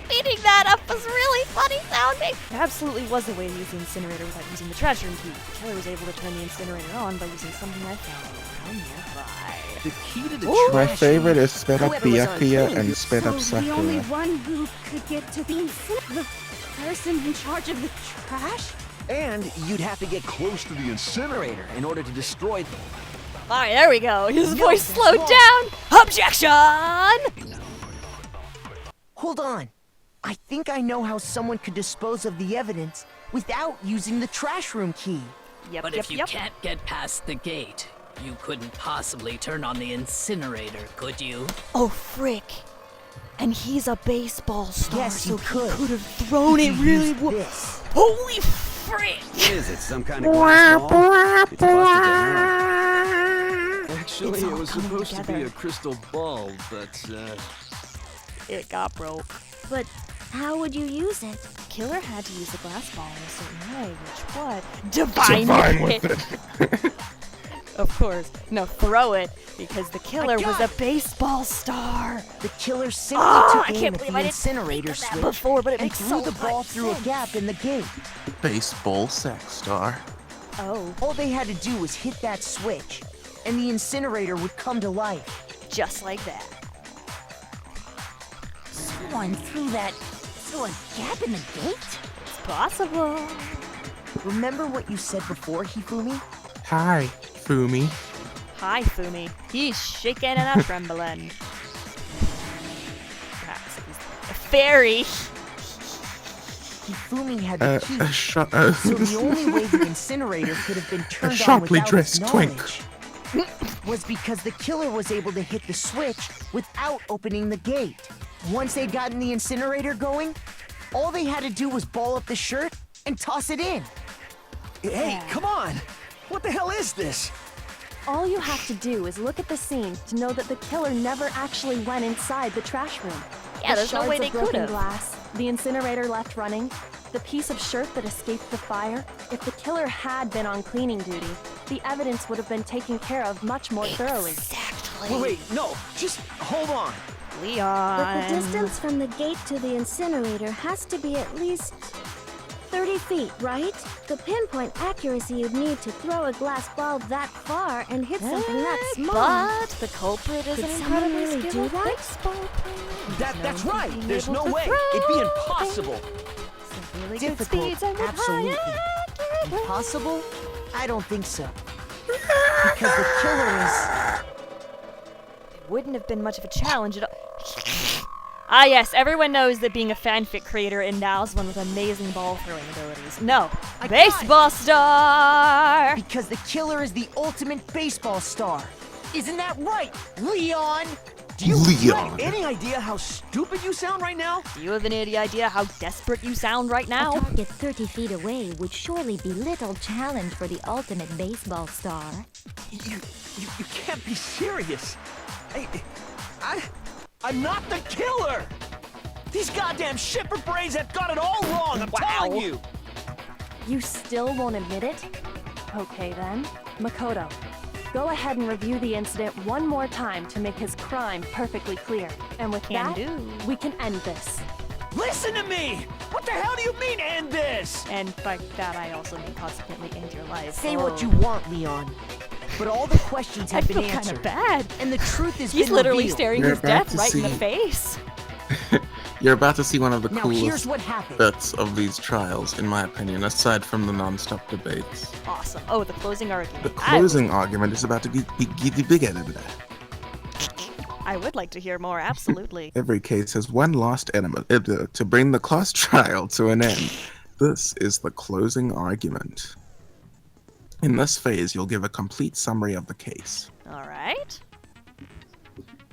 [SPEAKER 1] Speeding that up was really funny sounding. There absolutely was a way to use the incinerator without using the trash room key. The killer was able to turn the incinerator on by using something I found around nearby.
[SPEAKER 13] The key to the
[SPEAKER 2] My
[SPEAKER 13] trash
[SPEAKER 2] favorite is sped up
[SPEAKER 13] Whoever was on
[SPEAKER 2] Byakuya
[SPEAKER 13] clean.
[SPEAKER 2] and sped up
[SPEAKER 10] So the only
[SPEAKER 2] Sakura.
[SPEAKER 10] one who could get to the person in charge of the trash?
[SPEAKER 13] And you'd have to get close to the incinerator in order to destroy them.
[SPEAKER 1] Alright, there we go. His
[SPEAKER 11] No,
[SPEAKER 1] voice
[SPEAKER 11] that's
[SPEAKER 1] slowed
[SPEAKER 11] wrong.
[SPEAKER 1] down. Objection!
[SPEAKER 11] Hold on. I think I know how someone could dispose of the evidence without using the trash room key.
[SPEAKER 1] Yep,
[SPEAKER 14] But
[SPEAKER 1] yep,
[SPEAKER 14] if you
[SPEAKER 1] yep.
[SPEAKER 14] can't get past the gate, you couldn't possibly turn on the incinerator, could you?
[SPEAKER 1] Oh, frick. And he's a baseball star,
[SPEAKER 11] Yes, he
[SPEAKER 1] so
[SPEAKER 11] could.
[SPEAKER 1] he could have thrown it really well.
[SPEAKER 11] This.
[SPEAKER 1] Holy frick!
[SPEAKER 4] What is it, some kind of glass ball? It's busted to have.
[SPEAKER 8] Actually,
[SPEAKER 1] It's all
[SPEAKER 8] it was
[SPEAKER 1] coming
[SPEAKER 8] supposed to be
[SPEAKER 1] together.
[SPEAKER 8] a crystal ball, but
[SPEAKER 1] It got broke.
[SPEAKER 15] But how would you use it?
[SPEAKER 1] Killer had to use the glass ball in a certain way, which what? Divine
[SPEAKER 2] with
[SPEAKER 1] hit.
[SPEAKER 2] it.
[SPEAKER 1] Of course. No, throw it, because the killer was
[SPEAKER 11] got
[SPEAKER 1] a
[SPEAKER 11] it.
[SPEAKER 1] baseball star.
[SPEAKER 11] The killer simply
[SPEAKER 1] Oh,
[SPEAKER 11] took
[SPEAKER 1] I
[SPEAKER 11] aim
[SPEAKER 1] can't
[SPEAKER 11] at
[SPEAKER 1] believe
[SPEAKER 11] the
[SPEAKER 1] I didn't
[SPEAKER 11] incinerator
[SPEAKER 1] think of that
[SPEAKER 11] switch
[SPEAKER 1] before, but it
[SPEAKER 11] and
[SPEAKER 1] makes
[SPEAKER 11] threw
[SPEAKER 1] so
[SPEAKER 11] the ball
[SPEAKER 1] much
[SPEAKER 11] through a
[SPEAKER 1] sense.
[SPEAKER 11] gap in the gate.
[SPEAKER 2] Baseball sex star.
[SPEAKER 1] Oh,
[SPEAKER 11] All they had to do was hit that switch, and the incinerator would come to life.
[SPEAKER 1] just like that.
[SPEAKER 12] Someone threw a gap in the gate?
[SPEAKER 1] It's possible.
[SPEAKER 11] Remember what you said before, Hifumi?
[SPEAKER 2] Hi, Fumi.
[SPEAKER 1] Hi, Fumi. He's shaking and a trembling. Perhaps he's a fairy.
[SPEAKER 11] Hifumi had the key. So the only way the incinerator could have been turned on
[SPEAKER 2] sharply
[SPEAKER 11] without his
[SPEAKER 2] dressed twink.
[SPEAKER 11] knowledge was because the killer was able to hit the switch without opening the gate. Once they'd gotten the incinerator going, all they had to do was ball up the shirt and toss it in.
[SPEAKER 13] Hey, come on! What the hell is this?
[SPEAKER 6] All you have to do is look at the scene to know that the killer never actually went inside the trash room.
[SPEAKER 1] Yeah,
[SPEAKER 6] The
[SPEAKER 1] there's no
[SPEAKER 6] shards
[SPEAKER 1] way
[SPEAKER 6] of
[SPEAKER 1] they
[SPEAKER 6] broken
[SPEAKER 1] could've.
[SPEAKER 6] glass, the incinerator left running, the piece of shirt that escaped the fire. If the killer had been on cleaning duty, the evidence would have been taken care of much more thoroughly.
[SPEAKER 1] Exactly.
[SPEAKER 13] Wait, no, just hold on.
[SPEAKER 1] Leon.
[SPEAKER 15] But the distance from the gate to the incinerator has to be at least 30 feet, right? The pinpoint accuracy you'd need to throw a glass ball that far and hit something that small.
[SPEAKER 1] But the culprit is
[SPEAKER 15] Could
[SPEAKER 1] an
[SPEAKER 15] someone
[SPEAKER 1] incredibly
[SPEAKER 15] really do
[SPEAKER 1] skilled
[SPEAKER 15] that?
[SPEAKER 1] baseball player.
[SPEAKER 13] That's right.
[SPEAKER 1] being
[SPEAKER 13] There's
[SPEAKER 1] able
[SPEAKER 13] no
[SPEAKER 1] to
[SPEAKER 13] way.
[SPEAKER 1] throw
[SPEAKER 13] It'd be
[SPEAKER 1] it.
[SPEAKER 13] impossible.
[SPEAKER 1] Some really good
[SPEAKER 11] Difficult,
[SPEAKER 1] speeds and with
[SPEAKER 11] absolutely.
[SPEAKER 1] high accuracy.
[SPEAKER 11] Impossible? I don't think so. Because the killer is...
[SPEAKER 1] It wouldn't have been much of a challenge at all. Ah yes, everyone knows that being a fanfic creator endows one with amazing ball throwing abilities. No,
[SPEAKER 11] I
[SPEAKER 1] baseball star!
[SPEAKER 11] Because the killer is the ultimate baseball star. Isn't that right, Leon?
[SPEAKER 13] Do you
[SPEAKER 2] Leon.
[SPEAKER 13] have any idea how stupid you sound right now?
[SPEAKER 1] Do you have any idea how desperate you sound right
[SPEAKER 7] A
[SPEAKER 1] now?
[SPEAKER 7] target 30 feet away would surely be little challenge for the ultimate baseball star.
[SPEAKER 13] You can't be serious. I'm not the killer! These goddamn shipper brains have got it all wrong, I'm telling you!
[SPEAKER 6] You still won't admit it? Okay then. Makoto, go ahead and review the incident one more time to make his crime perfectly clear. And with
[SPEAKER 1] Can
[SPEAKER 6] that,
[SPEAKER 1] do.
[SPEAKER 6] we can end this.
[SPEAKER 13] Listen to me! What the hell do you mean end this?
[SPEAKER 1] And by that I also mean consequently end your life.
[SPEAKER 11] Say what you want, Leon. But all the questions
[SPEAKER 1] I
[SPEAKER 11] have been
[SPEAKER 1] feel kind
[SPEAKER 11] answered.
[SPEAKER 1] of bad.
[SPEAKER 11] And the truth is
[SPEAKER 1] He's literally
[SPEAKER 11] revealed.
[SPEAKER 1] staring
[SPEAKER 2] You're
[SPEAKER 1] his
[SPEAKER 2] about
[SPEAKER 1] death
[SPEAKER 2] to
[SPEAKER 1] right in the
[SPEAKER 2] see-
[SPEAKER 1] face.
[SPEAKER 2] You're about to see one of the
[SPEAKER 11] Now here's
[SPEAKER 2] coolest
[SPEAKER 11] what happened.
[SPEAKER 2] bits of these trials, in my opinion, aside from the non-stop debates.
[SPEAKER 1] Awesome. Oh, the closing argument.
[SPEAKER 2] The closing argument is about to get bigger than that.
[SPEAKER 1] I would like to hear more, absolutely.
[SPEAKER 2] Every case has one last element to bring the class trial to an end. This is the closing argument. In this phase, you'll give a complete summary of the case.
[SPEAKER 1] Alright.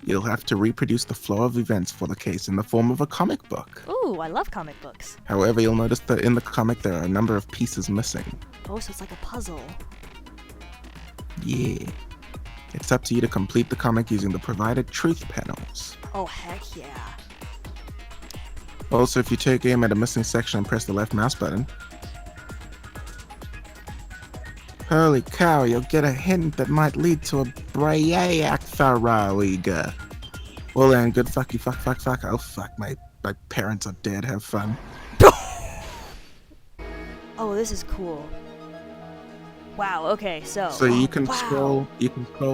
[SPEAKER 2] You'll have to reproduce the flow of events for the case in the form of a comic book.
[SPEAKER 1] Ooh, I love comic books.
[SPEAKER 2] However, you'll notice that in the comic there are a number of pieces missing.
[SPEAKER 1] Oh, so it's like a puzzle.
[SPEAKER 2] Yeah. It's up to you to complete the comic using the provided truth panels.
[SPEAKER 1] Oh, heck yeah.
[SPEAKER 2] Also, if you take aim at a missing section and press the left mouse button, holy cow, you'll get a hint that might lead to a Brayak Faraliga. Well then, good fuck. Oh fuck, my parents are dead, have fun.
[SPEAKER 1] Oh, this is cool. Wow, okay, so...
[SPEAKER 2] So you can
[SPEAKER 1] wow.
[SPEAKER 2] scroll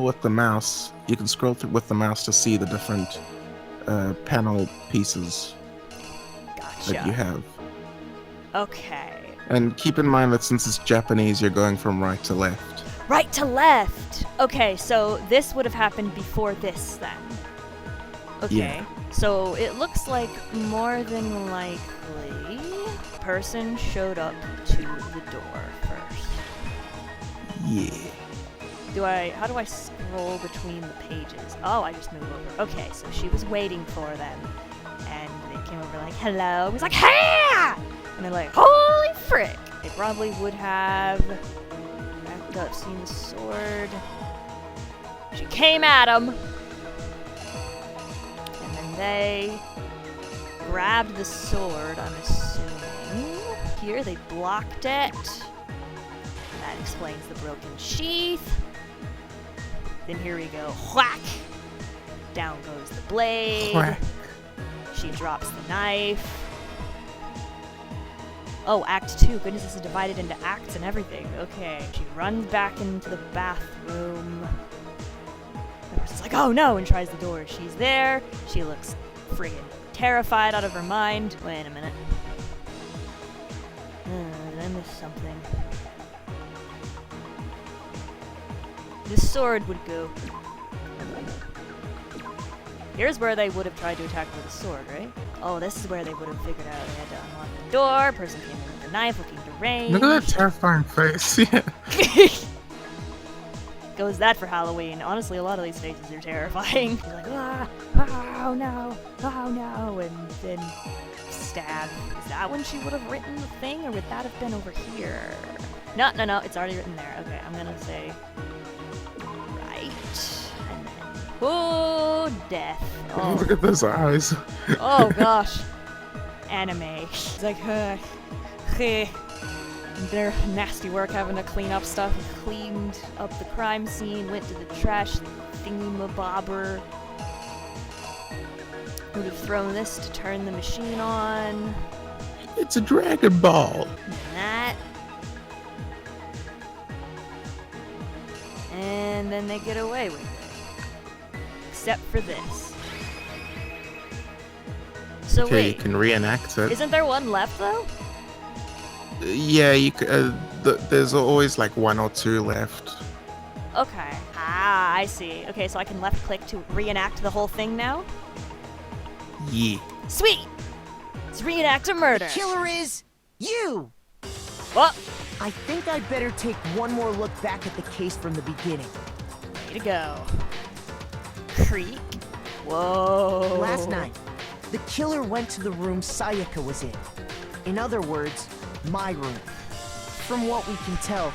[SPEAKER 2] with the mouse. You can scroll with the mouse to see the different panel pieces that you have.
[SPEAKER 1] Okay.
[SPEAKER 2] And keep in mind that since it's Japanese, you're going from right to left.
[SPEAKER 1] Right to left! Okay, so this would have happened before this, then. Okay.
[SPEAKER 2] Yeah.
[SPEAKER 1] So it looks like more than likely a person showed up to the door first.
[SPEAKER 2] Yeah.
[SPEAKER 1] How do I scroll between the pages? Oh, I just move over. Okay, so she was waiting for them. And they came over like, hello. He was like, hey! And they're like, holy frick! They probably would have backed up, seen the sword. She came at him. And then they grabbed the sword, I'm assuming. Here, they blocked it. That explains the broken sheath. Then here we go. Whack! Down goes the blade.
[SPEAKER 2] Whack.
[SPEAKER 1] She drops the knife. Oh, Act 2. Goodness, this is divided into acts and everything. Okay. She runs back into the bathroom. The person's like, oh no, and tries the door. She's there. She looks friggin' terrified out of her mind. Wait a minute. Did I miss something? The sword would go. Here's where they would have tried to attack with a sword, right? Oh, this is where they would have figured out they had to unlock the door. Person came in with a knife, looking deranged.
[SPEAKER 2] Look at that terrifying face. Yeah.
[SPEAKER 1] Goes that for Halloween. Honestly, a lot of these faces are terrifying. She's like, oh no, and then stab. Is that when she would have written the thing, or would that have been over here? No, it's already written there. Okay, I'm gonna say right, and then death. Oh.
[SPEAKER 2] Look at those eyes.
[SPEAKER 1] Oh gosh, anime. It's like, their nasty work having to clean up stuff. Cleaned up the crime scene, went to the trash thingy-mabobber. Would have thrown this to turn the machine on.
[SPEAKER 2] It's a Dragon Ball.
[SPEAKER 1] And that. And then they get away with it. Except for this. So
[SPEAKER 2] okay,
[SPEAKER 1] wait.
[SPEAKER 2] you can reenact it.
[SPEAKER 1] Isn't there one left though?
[SPEAKER 2] Yeah, you there's always like one or two left.
[SPEAKER 1] Okay. Ah, I see. Okay, so I can left click to reenact the whole thing now?
[SPEAKER 2] Yeah.
[SPEAKER 1] Sweet! Let's reenact a murder.
[SPEAKER 11] The killer is you!
[SPEAKER 1] What?
[SPEAKER 11] I think I'd better take one more look back at the case from the beginning.
[SPEAKER 1] Way to go. Creak. Whoa.
[SPEAKER 11] Last night, the killer went to the room Sayaka was in. In other words, my room. From what we can tell,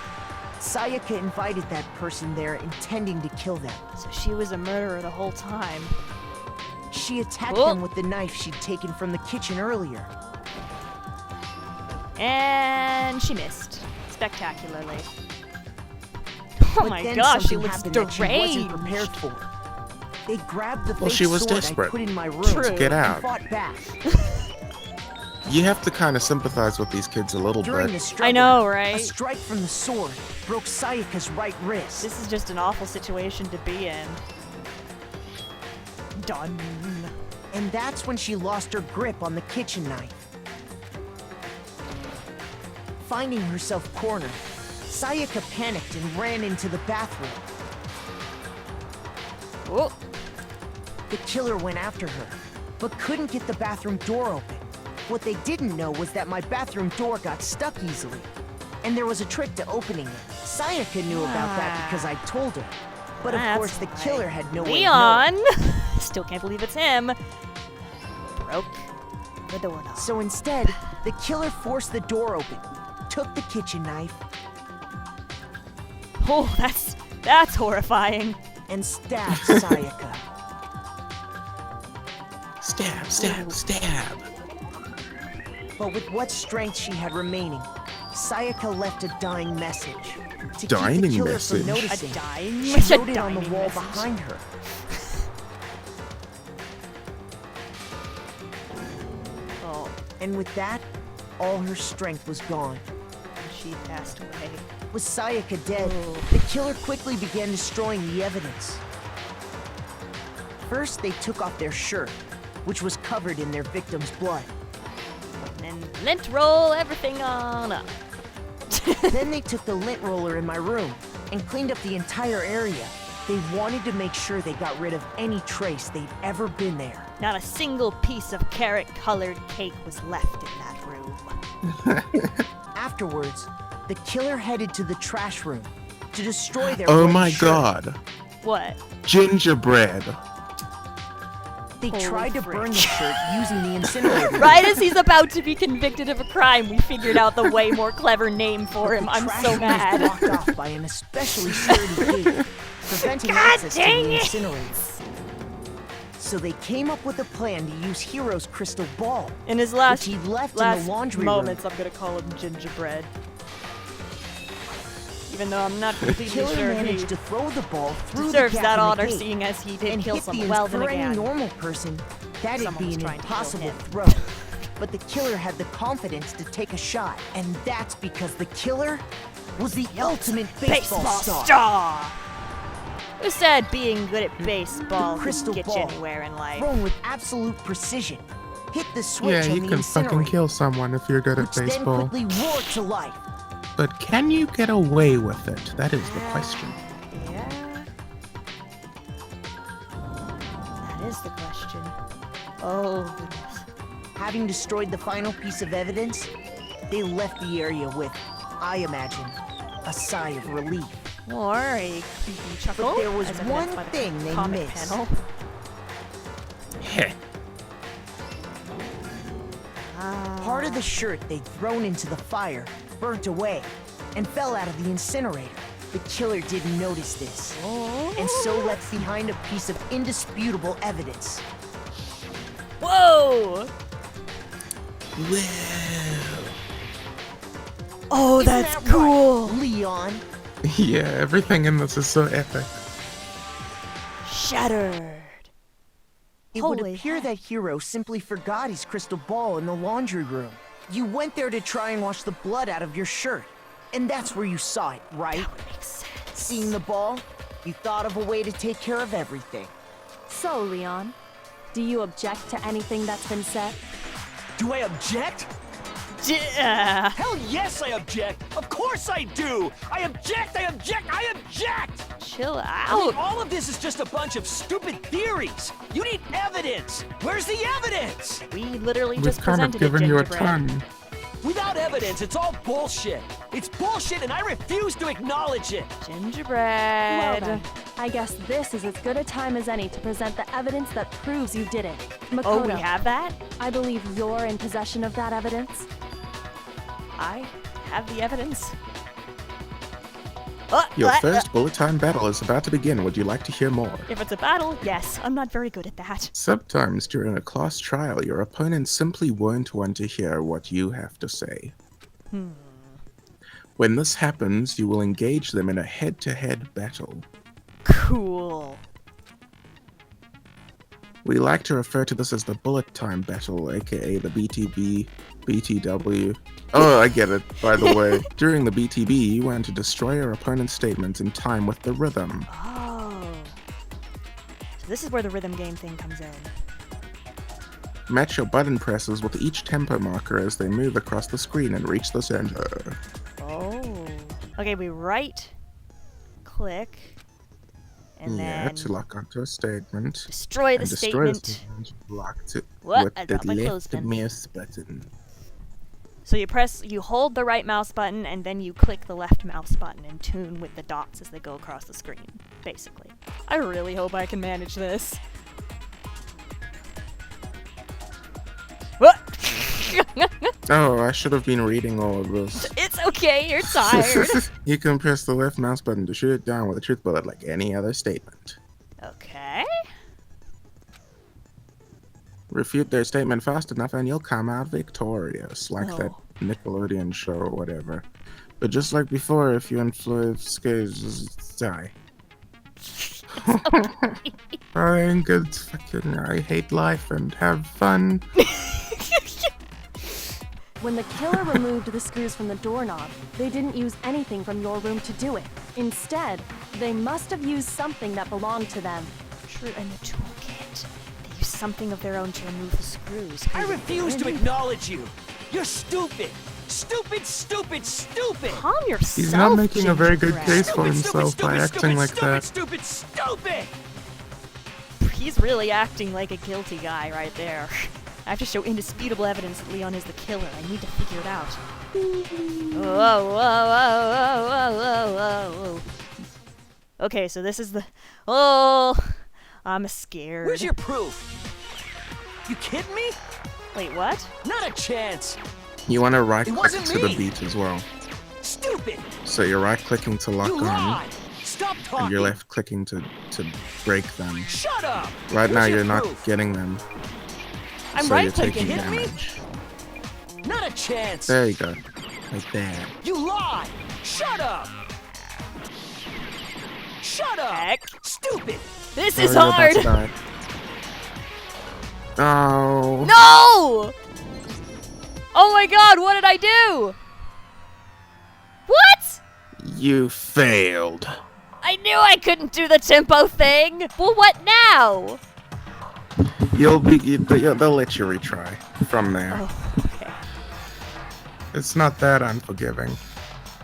[SPEAKER 11] Sayaka invited that person there intending to kill them.
[SPEAKER 1] So she was a murderer the whole time.
[SPEAKER 11] She attacked them with the knife she'd taken from the kitchen earlier.
[SPEAKER 1] And she missed. Spectacularly. Oh
[SPEAKER 11] But
[SPEAKER 1] my
[SPEAKER 11] then
[SPEAKER 1] gosh, she
[SPEAKER 11] something
[SPEAKER 1] looks
[SPEAKER 11] happened that she wasn't
[SPEAKER 1] deranged.
[SPEAKER 11] prepared for. They grabbed the
[SPEAKER 2] Well,
[SPEAKER 11] fake
[SPEAKER 2] she was
[SPEAKER 11] sword
[SPEAKER 2] desperate.
[SPEAKER 11] I put in my room
[SPEAKER 2] To get out.
[SPEAKER 11] and fought back.
[SPEAKER 2] You have to kind of sympathize with these kids a little
[SPEAKER 11] During the
[SPEAKER 2] bit.
[SPEAKER 11] struggle,
[SPEAKER 1] I know, right?
[SPEAKER 11] A strike from the sword broke Sayaka's right wrist.
[SPEAKER 1] This is just an awful situation to be in. Done.
[SPEAKER 11] And that's when she lost her grip on the kitchen knife. Finding herself cornered, Sayaka panicked and ran into the bathroom.
[SPEAKER 1] Oh.
[SPEAKER 11] The killer went after her, but couldn't get the bathroom door open. What they didn't know was that my bathroom door got stuck easily, and there was a trick to opening it. Sayaka knew about that because I told her. But of
[SPEAKER 1] That's
[SPEAKER 11] course, the
[SPEAKER 1] right.
[SPEAKER 11] killer had no way of
[SPEAKER 1] Leon!
[SPEAKER 11] knowing.
[SPEAKER 1] Still can't believe it's him. Broke the doorknob.
[SPEAKER 11] So instead, the killer forced the door open, took the kitchen knife.
[SPEAKER 1] Oh, that's That's horrifying.
[SPEAKER 11] And stabbed Sayaka.
[SPEAKER 2] Stab, stab, stab.
[SPEAKER 11] But with what strength she had remaining, Sayaka left a dying message. To
[SPEAKER 2] Dying
[SPEAKER 11] keep the killer
[SPEAKER 2] message?
[SPEAKER 11] from noticing,
[SPEAKER 1] A dying
[SPEAKER 11] she
[SPEAKER 1] message?
[SPEAKER 11] wrote it on the
[SPEAKER 1] Dying
[SPEAKER 11] wall
[SPEAKER 1] message.
[SPEAKER 11] behind her.
[SPEAKER 1] Oh,
[SPEAKER 11] And with that, all her strength was gone.
[SPEAKER 1] she passed away.
[SPEAKER 11] With Sayaka dead,
[SPEAKER 1] Oh.
[SPEAKER 11] the killer quickly began destroying the evidence. First, they took off their shirt, which was covered in their victim's blood.
[SPEAKER 1] And then lint roll everything on up.
[SPEAKER 11] Then they took the lint roller in my room and cleaned up the entire area. They wanted to make sure they got rid of any trace they'd ever been there.
[SPEAKER 1] Not a single piece of carrot-colored cake was left in that room.
[SPEAKER 11] Afterwards, the killer headed to the trash room to destroy their
[SPEAKER 2] Oh
[SPEAKER 11] bloody
[SPEAKER 2] my
[SPEAKER 11] shirt.
[SPEAKER 2] god.
[SPEAKER 1] What?
[SPEAKER 2] Gingerbread.
[SPEAKER 11] They
[SPEAKER 1] Holy
[SPEAKER 11] tried to
[SPEAKER 1] frick.
[SPEAKER 11] burn the shirt using the incinerator.
[SPEAKER 1] Right as he's about to be convicted of a crime, we figured out the way more clever name for him.
[SPEAKER 11] The
[SPEAKER 1] I'm
[SPEAKER 11] trash
[SPEAKER 1] so
[SPEAKER 11] room
[SPEAKER 1] mad.
[SPEAKER 11] was blocked off by an especially sturdy gate, preventing
[SPEAKER 1] God
[SPEAKER 11] access to
[SPEAKER 1] dang
[SPEAKER 11] the
[SPEAKER 1] it!
[SPEAKER 11] incinerator. So they came up with a plan to use Hero's crystal ball,
[SPEAKER 1] In his last,
[SPEAKER 11] which he left in
[SPEAKER 1] last
[SPEAKER 11] the laundry
[SPEAKER 1] moments,
[SPEAKER 11] room.
[SPEAKER 1] I'm gonna call him Gingerbread. Even though I'm not
[SPEAKER 11] The
[SPEAKER 1] completely
[SPEAKER 11] killer
[SPEAKER 1] sure he
[SPEAKER 11] managed to throw the ball through
[SPEAKER 1] deserves
[SPEAKER 11] the gap
[SPEAKER 1] that
[SPEAKER 11] in the
[SPEAKER 1] honor,
[SPEAKER 11] gate
[SPEAKER 1] seeing as he did
[SPEAKER 11] and
[SPEAKER 1] kill
[SPEAKER 11] hit
[SPEAKER 1] someone.
[SPEAKER 11] the
[SPEAKER 1] Well, then
[SPEAKER 11] for any
[SPEAKER 1] again,
[SPEAKER 11] normal person, that'd
[SPEAKER 1] someone
[SPEAKER 11] be
[SPEAKER 1] was
[SPEAKER 11] an
[SPEAKER 1] trying to kill
[SPEAKER 11] impossible
[SPEAKER 1] him.
[SPEAKER 11] throw. But the killer had the confidence to take a shot, and that's because the killer was the ultimate baseball star.
[SPEAKER 1] Who said being good at baseball
[SPEAKER 11] Crystal
[SPEAKER 1] could get
[SPEAKER 11] ball,
[SPEAKER 1] you anywhere in life?
[SPEAKER 11] thrown with absolute precision, hit the switch
[SPEAKER 2] Yeah,
[SPEAKER 11] on
[SPEAKER 2] you
[SPEAKER 11] the
[SPEAKER 2] can fucking
[SPEAKER 11] incinerator,
[SPEAKER 2] kill someone if you're good at
[SPEAKER 11] which then
[SPEAKER 2] baseball.
[SPEAKER 11] quickly roared to life.
[SPEAKER 2] But can you get away with it? That is the question.
[SPEAKER 1] Yeah. That is the question. Oh, goodness.
[SPEAKER 11] Having destroyed the final piece of evidence, they left the area with, I imagine, a sigh of relief.
[SPEAKER 1] Or a creepy chuckle.
[SPEAKER 11] But there was
[SPEAKER 1] as evidenced
[SPEAKER 11] one
[SPEAKER 1] by the
[SPEAKER 11] thing they
[SPEAKER 1] comic
[SPEAKER 11] missed.
[SPEAKER 1] panel.
[SPEAKER 2] Heh.
[SPEAKER 11] Part of the shirt they'd thrown into the fire burnt away and fell out of the incinerator. The killer didn't notice this, and so left behind a piece of indisputable evidence.
[SPEAKER 1] Whoa! Oh,
[SPEAKER 11] Isn't
[SPEAKER 1] that's
[SPEAKER 11] that
[SPEAKER 1] cool!
[SPEAKER 11] right, Leon?
[SPEAKER 2] Yeah, everything in this is so epic.
[SPEAKER 1] Shattered.
[SPEAKER 11] It would
[SPEAKER 1] Holy
[SPEAKER 11] appear that Hero simply forgot his crystal ball in the laundry room. You went there to try and wash the blood out of your shirt, and that's where you saw it, right?
[SPEAKER 1] That would make sense.
[SPEAKER 11] Seeing the ball, you thought of a way to take care of everything.
[SPEAKER 6] So, Leon, do you object to anything that's been said?
[SPEAKER 13] Do I object?
[SPEAKER 1] Yeah.
[SPEAKER 13] Hell yes, I object! Of course I do! I object! I object! I object!
[SPEAKER 1] Chill
[SPEAKER 13] I mean,
[SPEAKER 1] out.
[SPEAKER 13] all of this is just a bunch of stupid theories! You need evidence! Where's the evidence?
[SPEAKER 1] We literally
[SPEAKER 2] We've
[SPEAKER 1] just
[SPEAKER 2] kind of
[SPEAKER 1] presented
[SPEAKER 2] given
[SPEAKER 1] it,
[SPEAKER 2] you a
[SPEAKER 1] Gingerbread.
[SPEAKER 2] ton.
[SPEAKER 13] Without evidence, it's all bullshit! It's bullshit and I refuse to acknowledge it!
[SPEAKER 1] Gingerbread.
[SPEAKER 6] Well then, I guess this is as good a time as any to present the evidence that proves you did it. Makoto,
[SPEAKER 1] Oh, we have that?
[SPEAKER 6] I believe you're in possession of that evidence.
[SPEAKER 1] I have the evidence.
[SPEAKER 2] Your first bullet time battle is about to begin. Would you like to hear more?
[SPEAKER 1] If it's a battle, yes. I'm not very good at that.
[SPEAKER 2] Sometimes during a class trial, your opponent simply won't want to hear what you have to say. When this happens, you will engage them in a head-to-head battle.
[SPEAKER 1] Cool.
[SPEAKER 2] We like to refer to this as the bullet time battle, aka the BTW. Oh, I get it, by the way. During the BTB, you want to destroy your opponent's statements in time with the rhythm.
[SPEAKER 1] Oh. So this is where the rhythm game thing comes in.
[SPEAKER 2] Match your button presses with each tempo marker as they move across the screen and reach the center.
[SPEAKER 1] Oh. Okay, we right click and
[SPEAKER 2] Yeah,
[SPEAKER 1] then
[SPEAKER 2] to lock onto a statement.
[SPEAKER 1] destroy the
[SPEAKER 2] and destroy the
[SPEAKER 1] statement.
[SPEAKER 2] Locked it
[SPEAKER 1] What?
[SPEAKER 2] with
[SPEAKER 1] I
[SPEAKER 2] the
[SPEAKER 1] dropped my
[SPEAKER 2] left
[SPEAKER 1] clothespin.
[SPEAKER 2] mouse button.
[SPEAKER 1] So you hold the right mouse button and then you click the left mouse button and tune with the dots as they go across the screen, basically. I really hope I can manage this. What?
[SPEAKER 2] Oh, I should have been reading all of this.
[SPEAKER 1] It's okay, you're tired.
[SPEAKER 2] You can press the left mouse button to shoot it down with a truth bullet like any other statement.
[SPEAKER 1] Okay.
[SPEAKER 2] Refute their statement fast enough and you'll come out victorious, like
[SPEAKER 1] Oh.
[SPEAKER 2] that Nickelodeon show or whatever. But just like before, if you influence gaze, die. I hate life and have fun.
[SPEAKER 6] When the killer removed the screws from the doorknob, they didn't use anything from your room to do it. Instead, they must have used something that belonged to them.
[SPEAKER 1] True, in the toolkit. They use something of their own to remove the screws.
[SPEAKER 16] I refuse to acknowledge you. You're stupid. Stupid, stupid, stupid.
[SPEAKER 1] Calm yourself.
[SPEAKER 2] He's not making a very good case for
[SPEAKER 16] Stupid,
[SPEAKER 2] himself
[SPEAKER 16] stupid,
[SPEAKER 2] by
[SPEAKER 16] stupid,
[SPEAKER 2] acting like
[SPEAKER 16] stupid,
[SPEAKER 2] that.
[SPEAKER 16] Stupid, stupid.
[SPEAKER 1] He's really acting like a guilty guy right there. I have to show indisputable evidence that Leon is the killer. I need to figure it out. Whoa, whoa, whoa, whoa, whoa, whoa. Okay, so this is the... Oh, I'm scared.
[SPEAKER 16] Where's your proof? You kidding me?
[SPEAKER 1] Wait, what?
[SPEAKER 16] Not a chance.
[SPEAKER 2] You want to right
[SPEAKER 16] It
[SPEAKER 2] click
[SPEAKER 16] wasn't
[SPEAKER 2] to the
[SPEAKER 16] me.
[SPEAKER 2] beat as well.
[SPEAKER 16] Stupid.
[SPEAKER 2] So you're right clicking to lock
[SPEAKER 16] You
[SPEAKER 2] on,
[SPEAKER 16] lied. Stop
[SPEAKER 2] and
[SPEAKER 16] talking.
[SPEAKER 2] you're left clicking to break them.
[SPEAKER 16] Shut up.
[SPEAKER 2] Right now
[SPEAKER 16] Where's your
[SPEAKER 2] you're not
[SPEAKER 16] proof?
[SPEAKER 2] getting them.
[SPEAKER 1] I'm
[SPEAKER 2] so
[SPEAKER 1] right
[SPEAKER 2] you're
[SPEAKER 1] clicking.
[SPEAKER 2] taking
[SPEAKER 16] Kidding me?
[SPEAKER 2] damage.
[SPEAKER 16] Not a chance.
[SPEAKER 2] There you go. Like that.
[SPEAKER 16] You lied. Shut up. Shut up.
[SPEAKER 1] Heck.
[SPEAKER 16] Stupid.
[SPEAKER 1] This
[SPEAKER 2] Oh,
[SPEAKER 1] is
[SPEAKER 2] you're about
[SPEAKER 1] hard.
[SPEAKER 2] to die. Oh.
[SPEAKER 1] No! Oh my god, what did I do? What?
[SPEAKER 2] You failed.
[SPEAKER 1] I knew I couldn't do the tempo thing. Well, what now?
[SPEAKER 2] They'll let you retry from there.
[SPEAKER 1] Oh, okay.
[SPEAKER 2] It's not that unforgiving.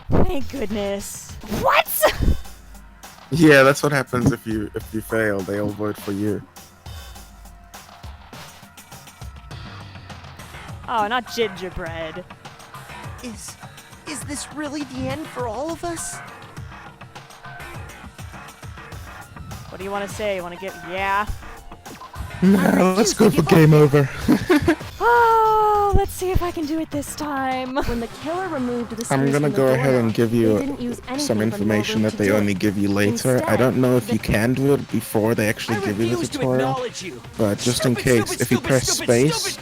[SPEAKER 1] Thank goodness. What?
[SPEAKER 2] Yeah, that's what happens if you fail. They'll vote for you.
[SPEAKER 1] Oh, not gingerbread.
[SPEAKER 11] Is this really the end for all of us?
[SPEAKER 1] What do you want to say? You want to get... Yeah.
[SPEAKER 2] No, let's go for game over.
[SPEAKER 1] Oh, let's see if I can do it this time.
[SPEAKER 6] When the killer removed the screws
[SPEAKER 2] I'm gonna
[SPEAKER 6] from the
[SPEAKER 2] go ahead and
[SPEAKER 6] doorknob,
[SPEAKER 2] give
[SPEAKER 6] they
[SPEAKER 2] you
[SPEAKER 6] didn't use anything
[SPEAKER 2] some
[SPEAKER 6] from your
[SPEAKER 2] information
[SPEAKER 6] room
[SPEAKER 2] that
[SPEAKER 6] to
[SPEAKER 2] they
[SPEAKER 6] do
[SPEAKER 2] only
[SPEAKER 6] it.
[SPEAKER 2] give you later. I don't know if you can do it before they actually give you the tutorial, but just in case, if you press space,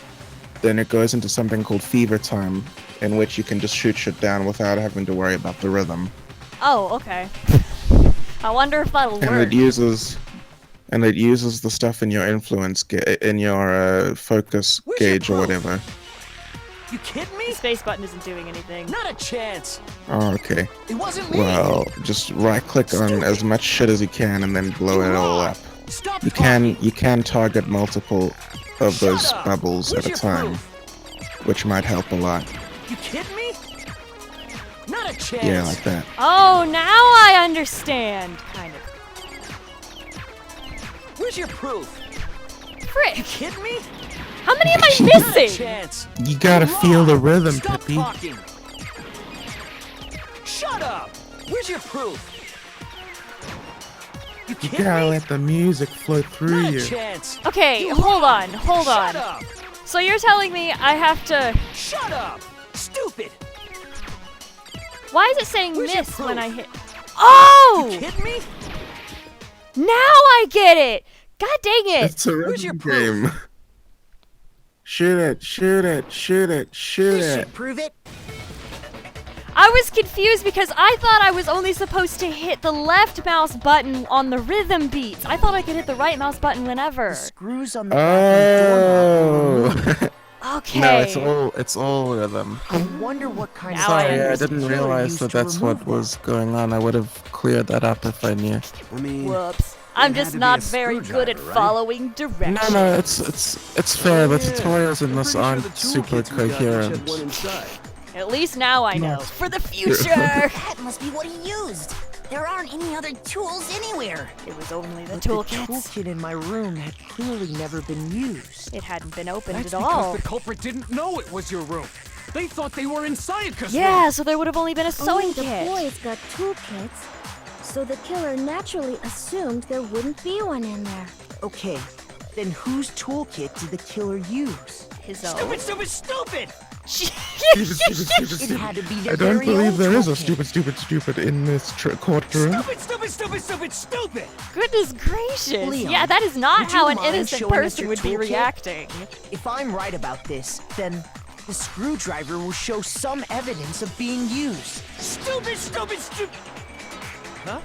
[SPEAKER 2] then it goes into something called fever time, in which you can just shoot shit down without having to worry about the rhythm.
[SPEAKER 1] Oh, okay. I wonder if that'll
[SPEAKER 2] And
[SPEAKER 1] work.
[SPEAKER 2] it uses the stuff in your influence, in your focus gauge or whatever.
[SPEAKER 16] You kidding me?
[SPEAKER 1] The space button isn't doing anything.
[SPEAKER 16] Not a chance.
[SPEAKER 2] Oh, okay.
[SPEAKER 16] It wasn't me.
[SPEAKER 2] Well, just right click on as much shit as you can and then blow it all up.
[SPEAKER 16] Stop
[SPEAKER 2] You can target multiple of those bubbles
[SPEAKER 16] Where's
[SPEAKER 2] at a
[SPEAKER 16] your
[SPEAKER 2] time, which might help a lot.
[SPEAKER 16] You kidding me? Not a chance.
[SPEAKER 2] Yeah, like that.
[SPEAKER 1] Oh, now I understand. Kind of.
[SPEAKER 16] Where's your proof?
[SPEAKER 1] Frick.
[SPEAKER 16] You kidding me?
[SPEAKER 1] How many am I
[SPEAKER 16] Not a
[SPEAKER 1] missing?
[SPEAKER 16] chance.
[SPEAKER 2] You gotta feel the rhythm,
[SPEAKER 16] Stop
[SPEAKER 2] Pippi.
[SPEAKER 16] talking. Shut up. Where's your proof? You
[SPEAKER 2] You
[SPEAKER 16] kidding
[SPEAKER 2] gotta
[SPEAKER 16] me?
[SPEAKER 2] let the music flow through
[SPEAKER 16] Not
[SPEAKER 2] you.
[SPEAKER 16] a chance.
[SPEAKER 1] Okay,
[SPEAKER 16] You
[SPEAKER 1] hold
[SPEAKER 16] lied.
[SPEAKER 1] on, hold on.
[SPEAKER 16] Shut up.
[SPEAKER 1] So you're telling me I have to...
[SPEAKER 16] Shut up. Stupid.
[SPEAKER 1] Why is it saying
[SPEAKER 16] Where's your
[SPEAKER 1] miss when
[SPEAKER 16] proof?
[SPEAKER 1] I hit... Oh!
[SPEAKER 16] You kidding me?
[SPEAKER 1] Now I get it! God dang it!
[SPEAKER 2] It's a rhythm game. Shoot it, shoot it, shoot it, shoot it.
[SPEAKER 11] Prove it.
[SPEAKER 1] I was confused because I thought I was only supposed to hit the left mouse button on the rhythm beats. I thought I could hit the right mouse button whenever.
[SPEAKER 11] Screws on the
[SPEAKER 2] Oh.
[SPEAKER 1] Okay.
[SPEAKER 2] No, it's all rhythm.
[SPEAKER 11] I wonder what kind of
[SPEAKER 2] Sorry, I
[SPEAKER 11] cameras the
[SPEAKER 2] didn't
[SPEAKER 11] killer
[SPEAKER 2] realize
[SPEAKER 11] used
[SPEAKER 2] that
[SPEAKER 11] to
[SPEAKER 2] that's what
[SPEAKER 11] remove
[SPEAKER 2] was going on. I would have cleared that up if I knew.
[SPEAKER 4] I mean,
[SPEAKER 1] Whoops. I'm
[SPEAKER 4] it had
[SPEAKER 1] just
[SPEAKER 4] to be
[SPEAKER 1] not
[SPEAKER 4] a
[SPEAKER 1] very good at
[SPEAKER 4] screwdriver, right?
[SPEAKER 1] following directions.
[SPEAKER 2] No, it's fair. The tutorials in this
[SPEAKER 8] I'm pretty
[SPEAKER 2] aren't
[SPEAKER 8] sure the
[SPEAKER 2] super
[SPEAKER 8] toolkits we got each
[SPEAKER 2] coherent.
[SPEAKER 8] had one inside.
[SPEAKER 1] At least now I know. For the future!
[SPEAKER 3] That must be what he used. There aren't any other tools anywhere.
[SPEAKER 1] It was only the
[SPEAKER 11] But the
[SPEAKER 1] toolkits.
[SPEAKER 11] toolkit in my room had clearly never been used.
[SPEAKER 1] It hadn't been opened
[SPEAKER 5] That's
[SPEAKER 1] at
[SPEAKER 5] because
[SPEAKER 1] all.
[SPEAKER 5] the culprit didn't know it was your room. They thought they were in Sayaka's
[SPEAKER 1] Yeah,
[SPEAKER 5] room.
[SPEAKER 1] so there would have only been a sewing
[SPEAKER 15] Only the
[SPEAKER 1] kit.
[SPEAKER 15] boys got toolkits, so the killer naturally assumed there wouldn't be one in there.
[SPEAKER 11] Okay, then whose toolkit did the killer use?
[SPEAKER 1] His own.
[SPEAKER 16] Stupid, stupid, stupid.
[SPEAKER 11] It had to be their
[SPEAKER 2] I don't
[SPEAKER 11] very
[SPEAKER 2] believe
[SPEAKER 11] own
[SPEAKER 2] there is a
[SPEAKER 11] toolkit.
[SPEAKER 2] stupid in this courtroom.
[SPEAKER 4] Stupid!
[SPEAKER 1] Goodness gracious!
[SPEAKER 11] Leon,
[SPEAKER 1] yeah, that is not
[SPEAKER 11] would
[SPEAKER 1] how
[SPEAKER 11] you
[SPEAKER 1] an
[SPEAKER 11] mind
[SPEAKER 1] innocent
[SPEAKER 11] showing us
[SPEAKER 1] person
[SPEAKER 11] your
[SPEAKER 1] would be
[SPEAKER 11] toolkit?
[SPEAKER 1] reacting.
[SPEAKER 11] If I'm right about this, then the screwdriver will show some evidence of being used.
[SPEAKER 4] Stupid!
[SPEAKER 9] Huh?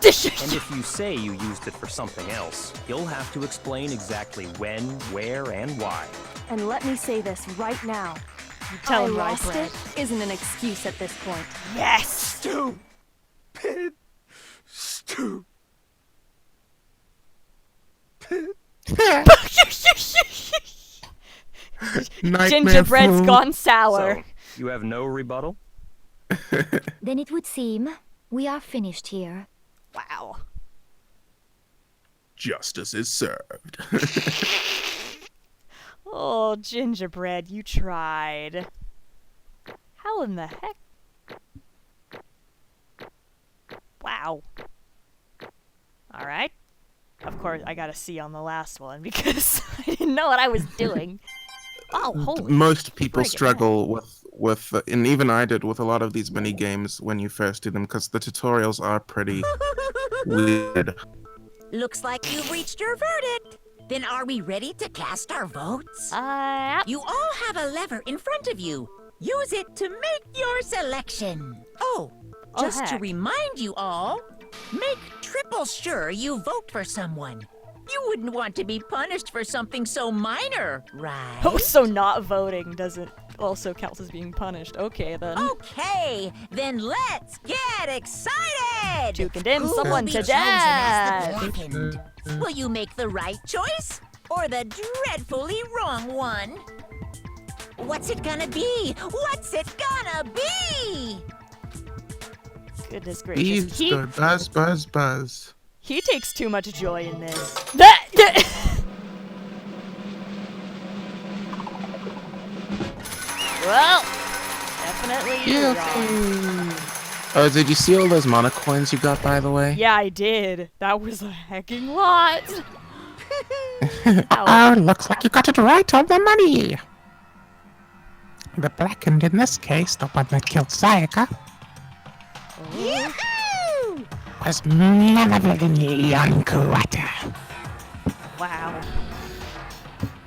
[SPEAKER 9] And if you say you used it for something else, you'll have to explain exactly when, where, and why.
[SPEAKER 6] And let me say this right now.
[SPEAKER 1] Tell
[SPEAKER 6] I
[SPEAKER 1] him right,
[SPEAKER 6] lost
[SPEAKER 1] Brad.
[SPEAKER 6] it isn't an excuse at this point.
[SPEAKER 1] Yes!
[SPEAKER 4] Stupid!
[SPEAKER 1] Gingerbread's gone sour.
[SPEAKER 9] So, you have no rebuttal?
[SPEAKER 7] Then it would seem we are finished here.
[SPEAKER 1] Wow.
[SPEAKER 2] Justice is served.
[SPEAKER 1] Oh, Gingerbread, you tried. How in the heck? Wow. Alright. Of course, I got a C on the last one because I didn't know what I was doing. Oh, holy.
[SPEAKER 2] Most people
[SPEAKER 1] friggin'
[SPEAKER 2] struggle with, and even I did, with a lot of these mini games when you first do them, because the tutorials are pretty weird.
[SPEAKER 3] Looks like you've reached your verdict. Then are we ready to cast our votes? You all have a lever in front of you. Use it to make your selection. Oh, just to
[SPEAKER 1] heck.
[SPEAKER 3] remind you all, make triple sure you vote for someone. You wouldn't want to be punished for something so minor, right?
[SPEAKER 1] Oh, so not voting doesn't also count as being punished. Okay, then.
[SPEAKER 3] Okay, then let's get excited!
[SPEAKER 1] To condemn
[SPEAKER 3] Who
[SPEAKER 1] someone
[SPEAKER 3] will be
[SPEAKER 1] to
[SPEAKER 3] chosen as the
[SPEAKER 1] death?
[SPEAKER 3] blackened? Will you make the right choice or the dreadfully wrong one? What's it gonna be? What's it gonna be?
[SPEAKER 1] Goodness gracious.
[SPEAKER 2] Beads, buzz.
[SPEAKER 1] He takes too much joy in this. Well, definitely you're wrong.
[SPEAKER 2] Oh, did you see all those mana coins you got, by the way?
[SPEAKER 1] Yeah, I did. That was a hecking lot.
[SPEAKER 2] Oh, looks like you got it right on the money. The blackened in this case, the one that killed Sayaka, was none other than Yankuata.
[SPEAKER 1] Wow.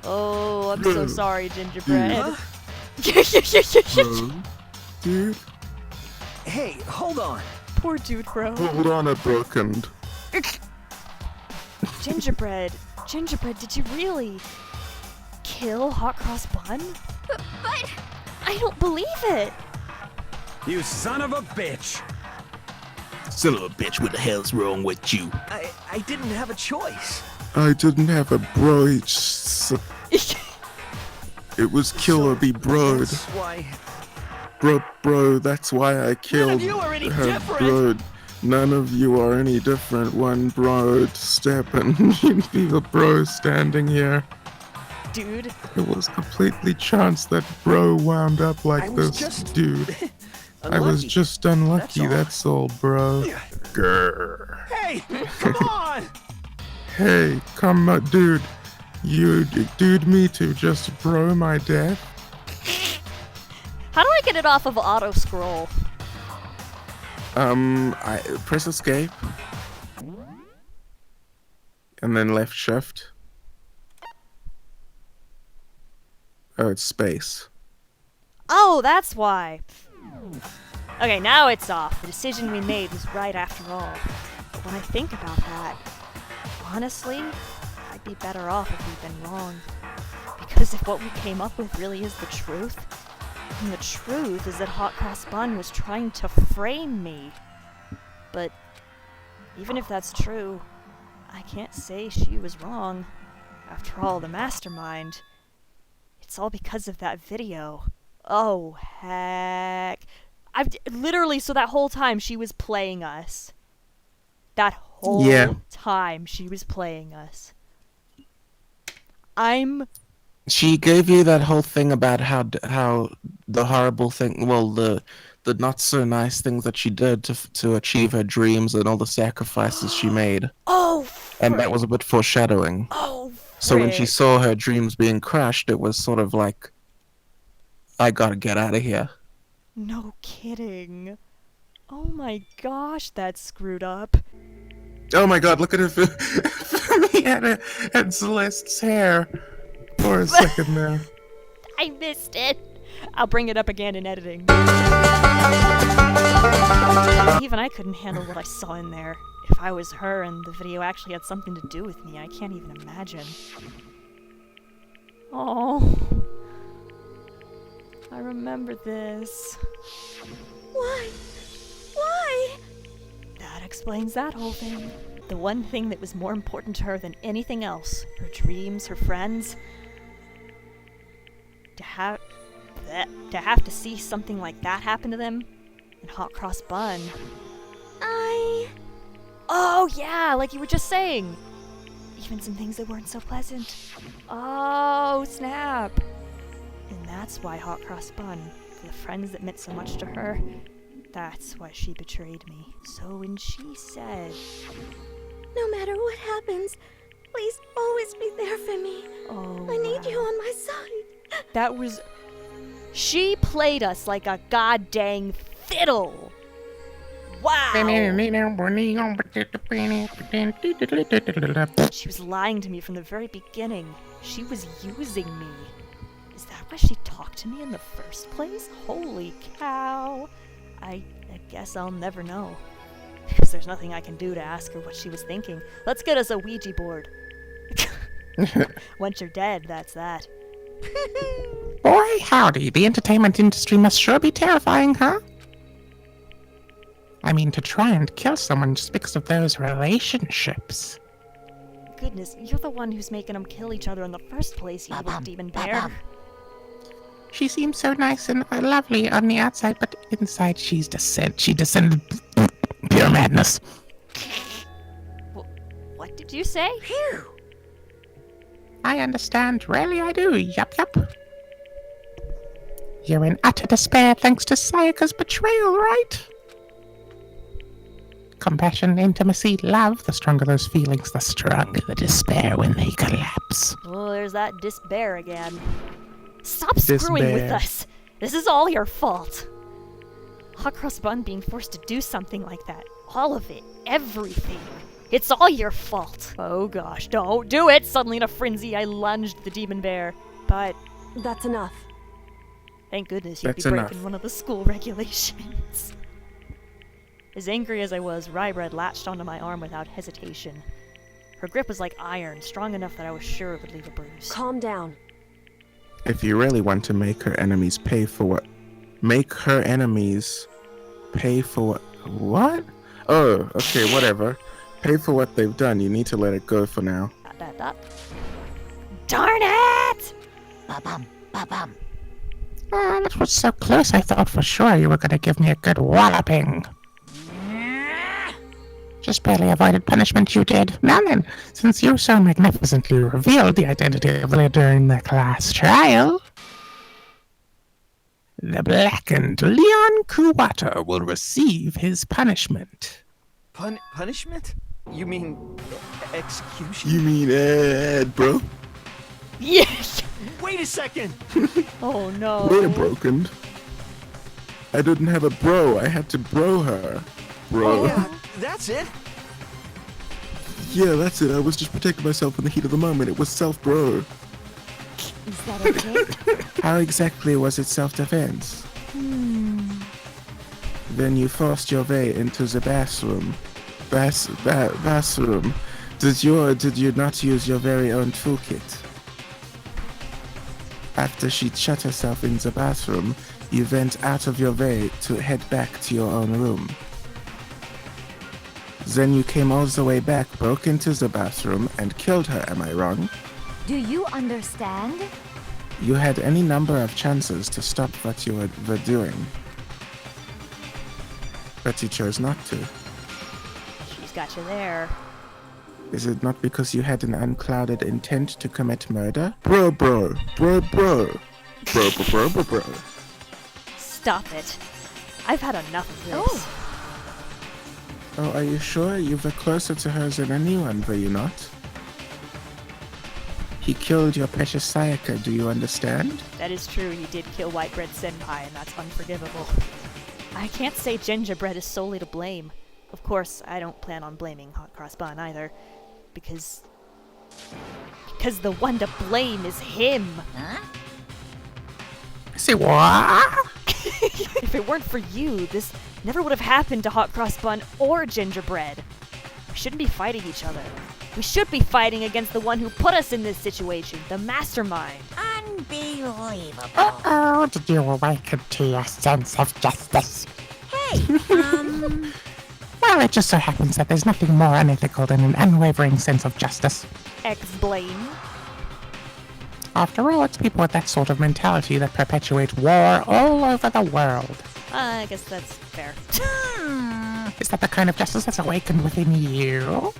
[SPEAKER 1] Oh, I'm so sorry, Gingerbread.
[SPEAKER 2] Dude,
[SPEAKER 13] Hey, hold on.
[SPEAKER 1] Poor dude, bro.
[SPEAKER 2] hold on a broken.
[SPEAKER 1] Gingerbread, did you really kill Hot Cross Bun? But I don't believe it.
[SPEAKER 4] You son of a bitch!
[SPEAKER 2] Son of a bitch, what the hell's wrong with you?
[SPEAKER 13] I didn't have a choice.
[SPEAKER 2] I didn't have a bro. It was kill or be broed.
[SPEAKER 13] That's why.
[SPEAKER 2] Bro, that's why I killed
[SPEAKER 14] you are any
[SPEAKER 2] her,
[SPEAKER 14] different.
[SPEAKER 2] bro. None of you are any different. One bro step and you'd be the bro standing here.
[SPEAKER 1] Dude.
[SPEAKER 2] It was completely chance that bro wound up like
[SPEAKER 13] was
[SPEAKER 2] this,
[SPEAKER 13] just
[SPEAKER 2] dude. I was just unlucky, that's all, bro. Grr.
[SPEAKER 4] Hey, come on!
[SPEAKER 2] Hey, come on, dude. You dude me to just bro my death?
[SPEAKER 1] How do I get it off of auto scroll?
[SPEAKER 2] I press escape. And then left shift. Oh, it's space.
[SPEAKER 1] Oh, that's why. Okay, now it's off. The decision we made was right after all. But when I think about that, honestly, I'd be better off if we'd been wrong. Because if what we came up with really is the truth, then the truth is that Hot Cross Bun was trying to frame me. But even if that's true, I can't say she was wrong. After all, the mastermind. It's all because of that video. Oh, heck. Literally, so that whole time she was playing us. That whole time she was playing us.
[SPEAKER 2] She gave you that whole thing about how the horrible thing, well, the not so nice things that she did to achieve her dreams and all the sacrifices she made.
[SPEAKER 1] Oh,
[SPEAKER 2] and that was a bit foreshadowing.
[SPEAKER 1] Oh,
[SPEAKER 2] so when she saw her dreams being crushed, it was sort of like I gotta get out of here.
[SPEAKER 1] No kidding. Oh my gosh, that's screwed up.
[SPEAKER 2] Oh my god, look at her at Celeste's hair for a second there.
[SPEAKER 1] I missed it. I'll bring it up again in editing. Even I couldn't handle what I saw in there. If I was her and the video actually had something to do with me, I can't even imagine. Oh. I remember this.
[SPEAKER 15] Why? Why?
[SPEAKER 1] That explains that whole thing. The one thing that was more important to her than anything else, her dreams, her friends. To have to see something like that happen to them, and Hot Cross Bun. Oh yeah, like you were just saying. Even some things that weren't so pleasant. Oh snap. And that's why Hot Cross Bun, for the friends that meant so much to her, that's why she betrayed me. So when she said,
[SPEAKER 15] No matter what happens, please always be there for me.
[SPEAKER 1] Oh,
[SPEAKER 15] I need you on my side.
[SPEAKER 1] that was... She played us like a goddamn fiddle. Wow. She was lying to me from the very beginning. She was using me. Is that why she talked to me in the first place? Holy cow. I guess I'll never know. Because there's nothing I can do to ask her what she was thinking. Let's get us a Ouija board. Once you're dead, that's that.
[SPEAKER 2] Boy, howdy, the entertainment industry must sure be terrifying, huh? I mean, to try and kill someone just because of those relationships.
[SPEAKER 1] Goodness, you're the one who's making them kill each other in the first place, you little demon bear.
[SPEAKER 2] She seems so nice and lovely on the outside, but inside she descended pure madness.
[SPEAKER 1] What did you say?
[SPEAKER 2] Phew. I understand, really I do, yup. You're in utter despair thanks to Sayaka's betrayal, right? Compassion, intimacy, love, the stronger those feelings, the stronger the despair when they collapse.
[SPEAKER 1] Oh, there's that despair again. Stop screwing with us! This is all your fault! Hot Cross Bun being forced to do something like that. All of it. Everything. It's all your fault. Oh gosh, don't do it! Suddenly in a frenzy, I lunged the demon bear. But...
[SPEAKER 6] That's enough.
[SPEAKER 1] Thank goodness you'd be
[SPEAKER 2] That's
[SPEAKER 1] breaking
[SPEAKER 2] enough.
[SPEAKER 1] one of the school regulations. As angry as I was, Rybread latched onto my arm without hesitation. Her grip was like iron, strong enough that I was sure it would leave a bruise.
[SPEAKER 6] Calm down.
[SPEAKER 2] If you really want to make her enemies pay for what... Make her enemies pay for what? Oh, okay, whatever. Pay for what they've done. You need to let it go for now.
[SPEAKER 1] Darn it!
[SPEAKER 12] Ba-bum, ba-bum.
[SPEAKER 2] That was so close, I thought for sure you were going to give me a good walloping. Just barely avoided punishment, you did. Now then, since you so magnificently revealed the identity of the leader during the class trial, the blackened Leon Kuwata will receive his punishment.
[SPEAKER 13] Punishment? You mean execution?
[SPEAKER 2] You mean bro?
[SPEAKER 1] Yes!
[SPEAKER 13] Wait a second!
[SPEAKER 1] Oh no.
[SPEAKER 2] We're broken. I didn't have a bro, I had to bro her. Bro.
[SPEAKER 13] Yeah, that's it.
[SPEAKER 2] Yeah, that's it. I was just protecting myself in the heat of the moment. It was self-bro.
[SPEAKER 17] Is that okay?
[SPEAKER 2] How exactly was it self-defense? Then you forced your way into the bathroom. Bathroom. Did you not use your very own toolkit? After she shut herself in the bathroom, you went out of your way to head back to your own room. Then you came all the way back, broke into the bathroom, and killed her, am I wrong?
[SPEAKER 17] Do you understand?
[SPEAKER 2] You had any number of chances to stop what you were doing. But you chose not to.
[SPEAKER 1] She's got you there.
[SPEAKER 2] Is it not because you had an unclouded intent to commit murder? Bro.
[SPEAKER 1] Stop it. I've had enough of this.
[SPEAKER 2] Oh, are you sure? You were closer to her than anyone, were you not? He killed your precious Sayaka, do you understand?
[SPEAKER 1] That is true, he did kill White Bread Senpai, and that's unforgivable. I can't say Gingerbread is solely to blame. Of course, I don't plan on blaming Hot Cross Bun either, because the one to blame is him.
[SPEAKER 3] Huh?
[SPEAKER 2] Say what?
[SPEAKER 1] If it weren't for you, this never would have happened to Hot Cross Bun or Gingerbread. We shouldn't be fighting each other. We should be fighting against the one who put us in this situation, the mastermind.
[SPEAKER 3] Unbelievable.
[SPEAKER 18] Uh-oh, did you awaken to your sense of justice?
[SPEAKER 3] Hey,
[SPEAKER 18] Well, it just so happens that there's nothing more unethical than an unwavering sense of justice.
[SPEAKER 1] Explain.
[SPEAKER 18] After all, it's people with that sort of mentality that perpetuate war all over the world.
[SPEAKER 1] I guess that's fair.
[SPEAKER 18] Is that the kind of justice that's awakened within you?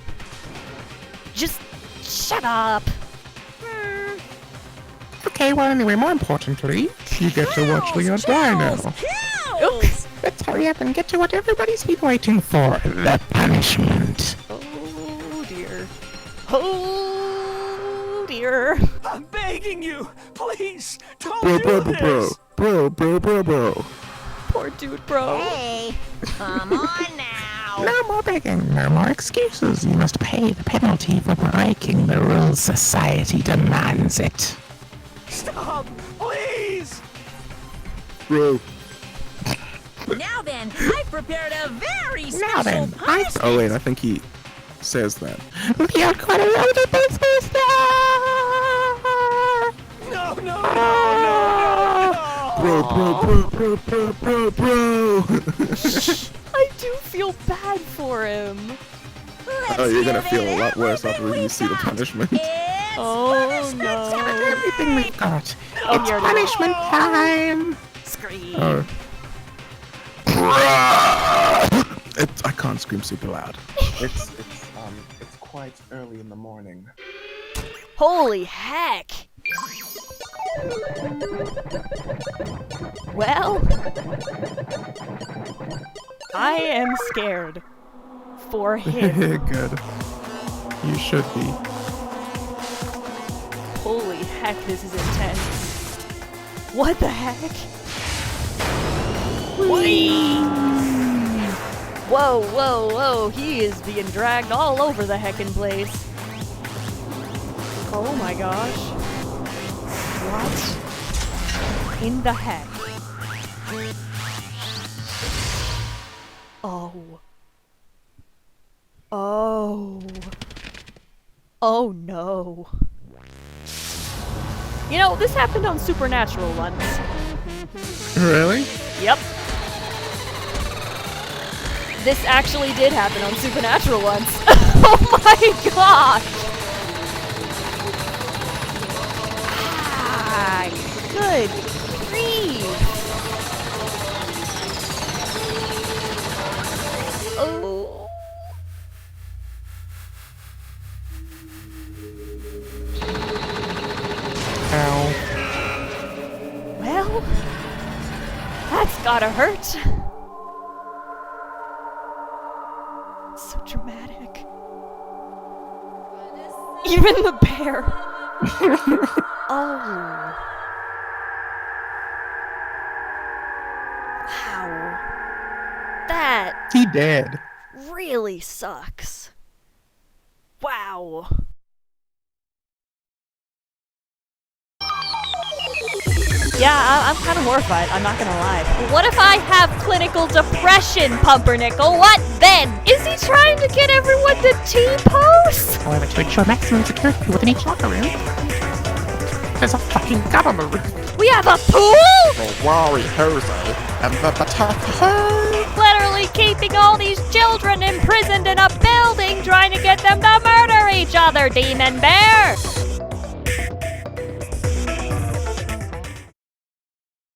[SPEAKER 1] Just shut up.
[SPEAKER 18] Okay, well, anyway, more importantly, you get to watch Leon die now.
[SPEAKER 1] Oops.
[SPEAKER 18] Let's hurry up and get to what everybody's been waiting for, the punishment.
[SPEAKER 1] Oh dear. Oh dear.
[SPEAKER 13] I'm begging you, please, don't
[SPEAKER 2] Bro,
[SPEAKER 13] do
[SPEAKER 2] bro,
[SPEAKER 13] this.
[SPEAKER 2] bro.
[SPEAKER 1] Poor dude, bro.
[SPEAKER 3] hey, come on now.
[SPEAKER 18] No more begging, no more excuses. You must pay the penalty for breaking the rules. Society demands it.
[SPEAKER 13] Stop, please.
[SPEAKER 2] Bro.
[SPEAKER 3] Now then, I've prepared a very
[SPEAKER 18] Now
[SPEAKER 3] special
[SPEAKER 18] then,
[SPEAKER 3] punishment.
[SPEAKER 2] Oh wait, I think he says that.
[SPEAKER 18] We are quite a loaded business
[SPEAKER 13] No, no, no,
[SPEAKER 2] Bro.
[SPEAKER 1] I do feel bad for him.
[SPEAKER 2] Oh, you're gonna feel a lot worse after you see the punishment.
[SPEAKER 1] Oh no.
[SPEAKER 18] everything we've got.
[SPEAKER 1] Oh,
[SPEAKER 18] It's
[SPEAKER 1] you're
[SPEAKER 18] punishment time.
[SPEAKER 1] Scream.
[SPEAKER 2] Oh. I can't scream super loud. It's quite early in the morning.
[SPEAKER 1] Holy heck. Well, I am scared for him.
[SPEAKER 2] Good. You should be.
[SPEAKER 1] Holy heck, this is intense. What the heck? Whee! Whoa, he is being dragged all over the heckin' place. Oh my gosh. What in the heck? Oh no. You know, this happened on Supernatural once.
[SPEAKER 2] Really?
[SPEAKER 1] Yep. This actually did happen on Supernatural once. Oh my gosh! Ah, good grief! Oh.
[SPEAKER 2] Ow.
[SPEAKER 1] Well, that's gotta hurt. So dramatic. Even the bear. Oh. Wow. That
[SPEAKER 2] He dead.
[SPEAKER 1] really sucks. Wow. Yeah, I'm kind of horrified, I'm not gonna lie. What if I have clinical depression, Pumpernickel? What then? Is he trying to get everyone to T-pose?
[SPEAKER 18] However, to ensure maximum security within each locker room, there's a fucking government.
[SPEAKER 1] We have a pool?
[SPEAKER 2] The Wari Jose and the potato.
[SPEAKER 1] Literally keeping all these children imprisoned in a building, trying to get them to murder each other, Demon Bear!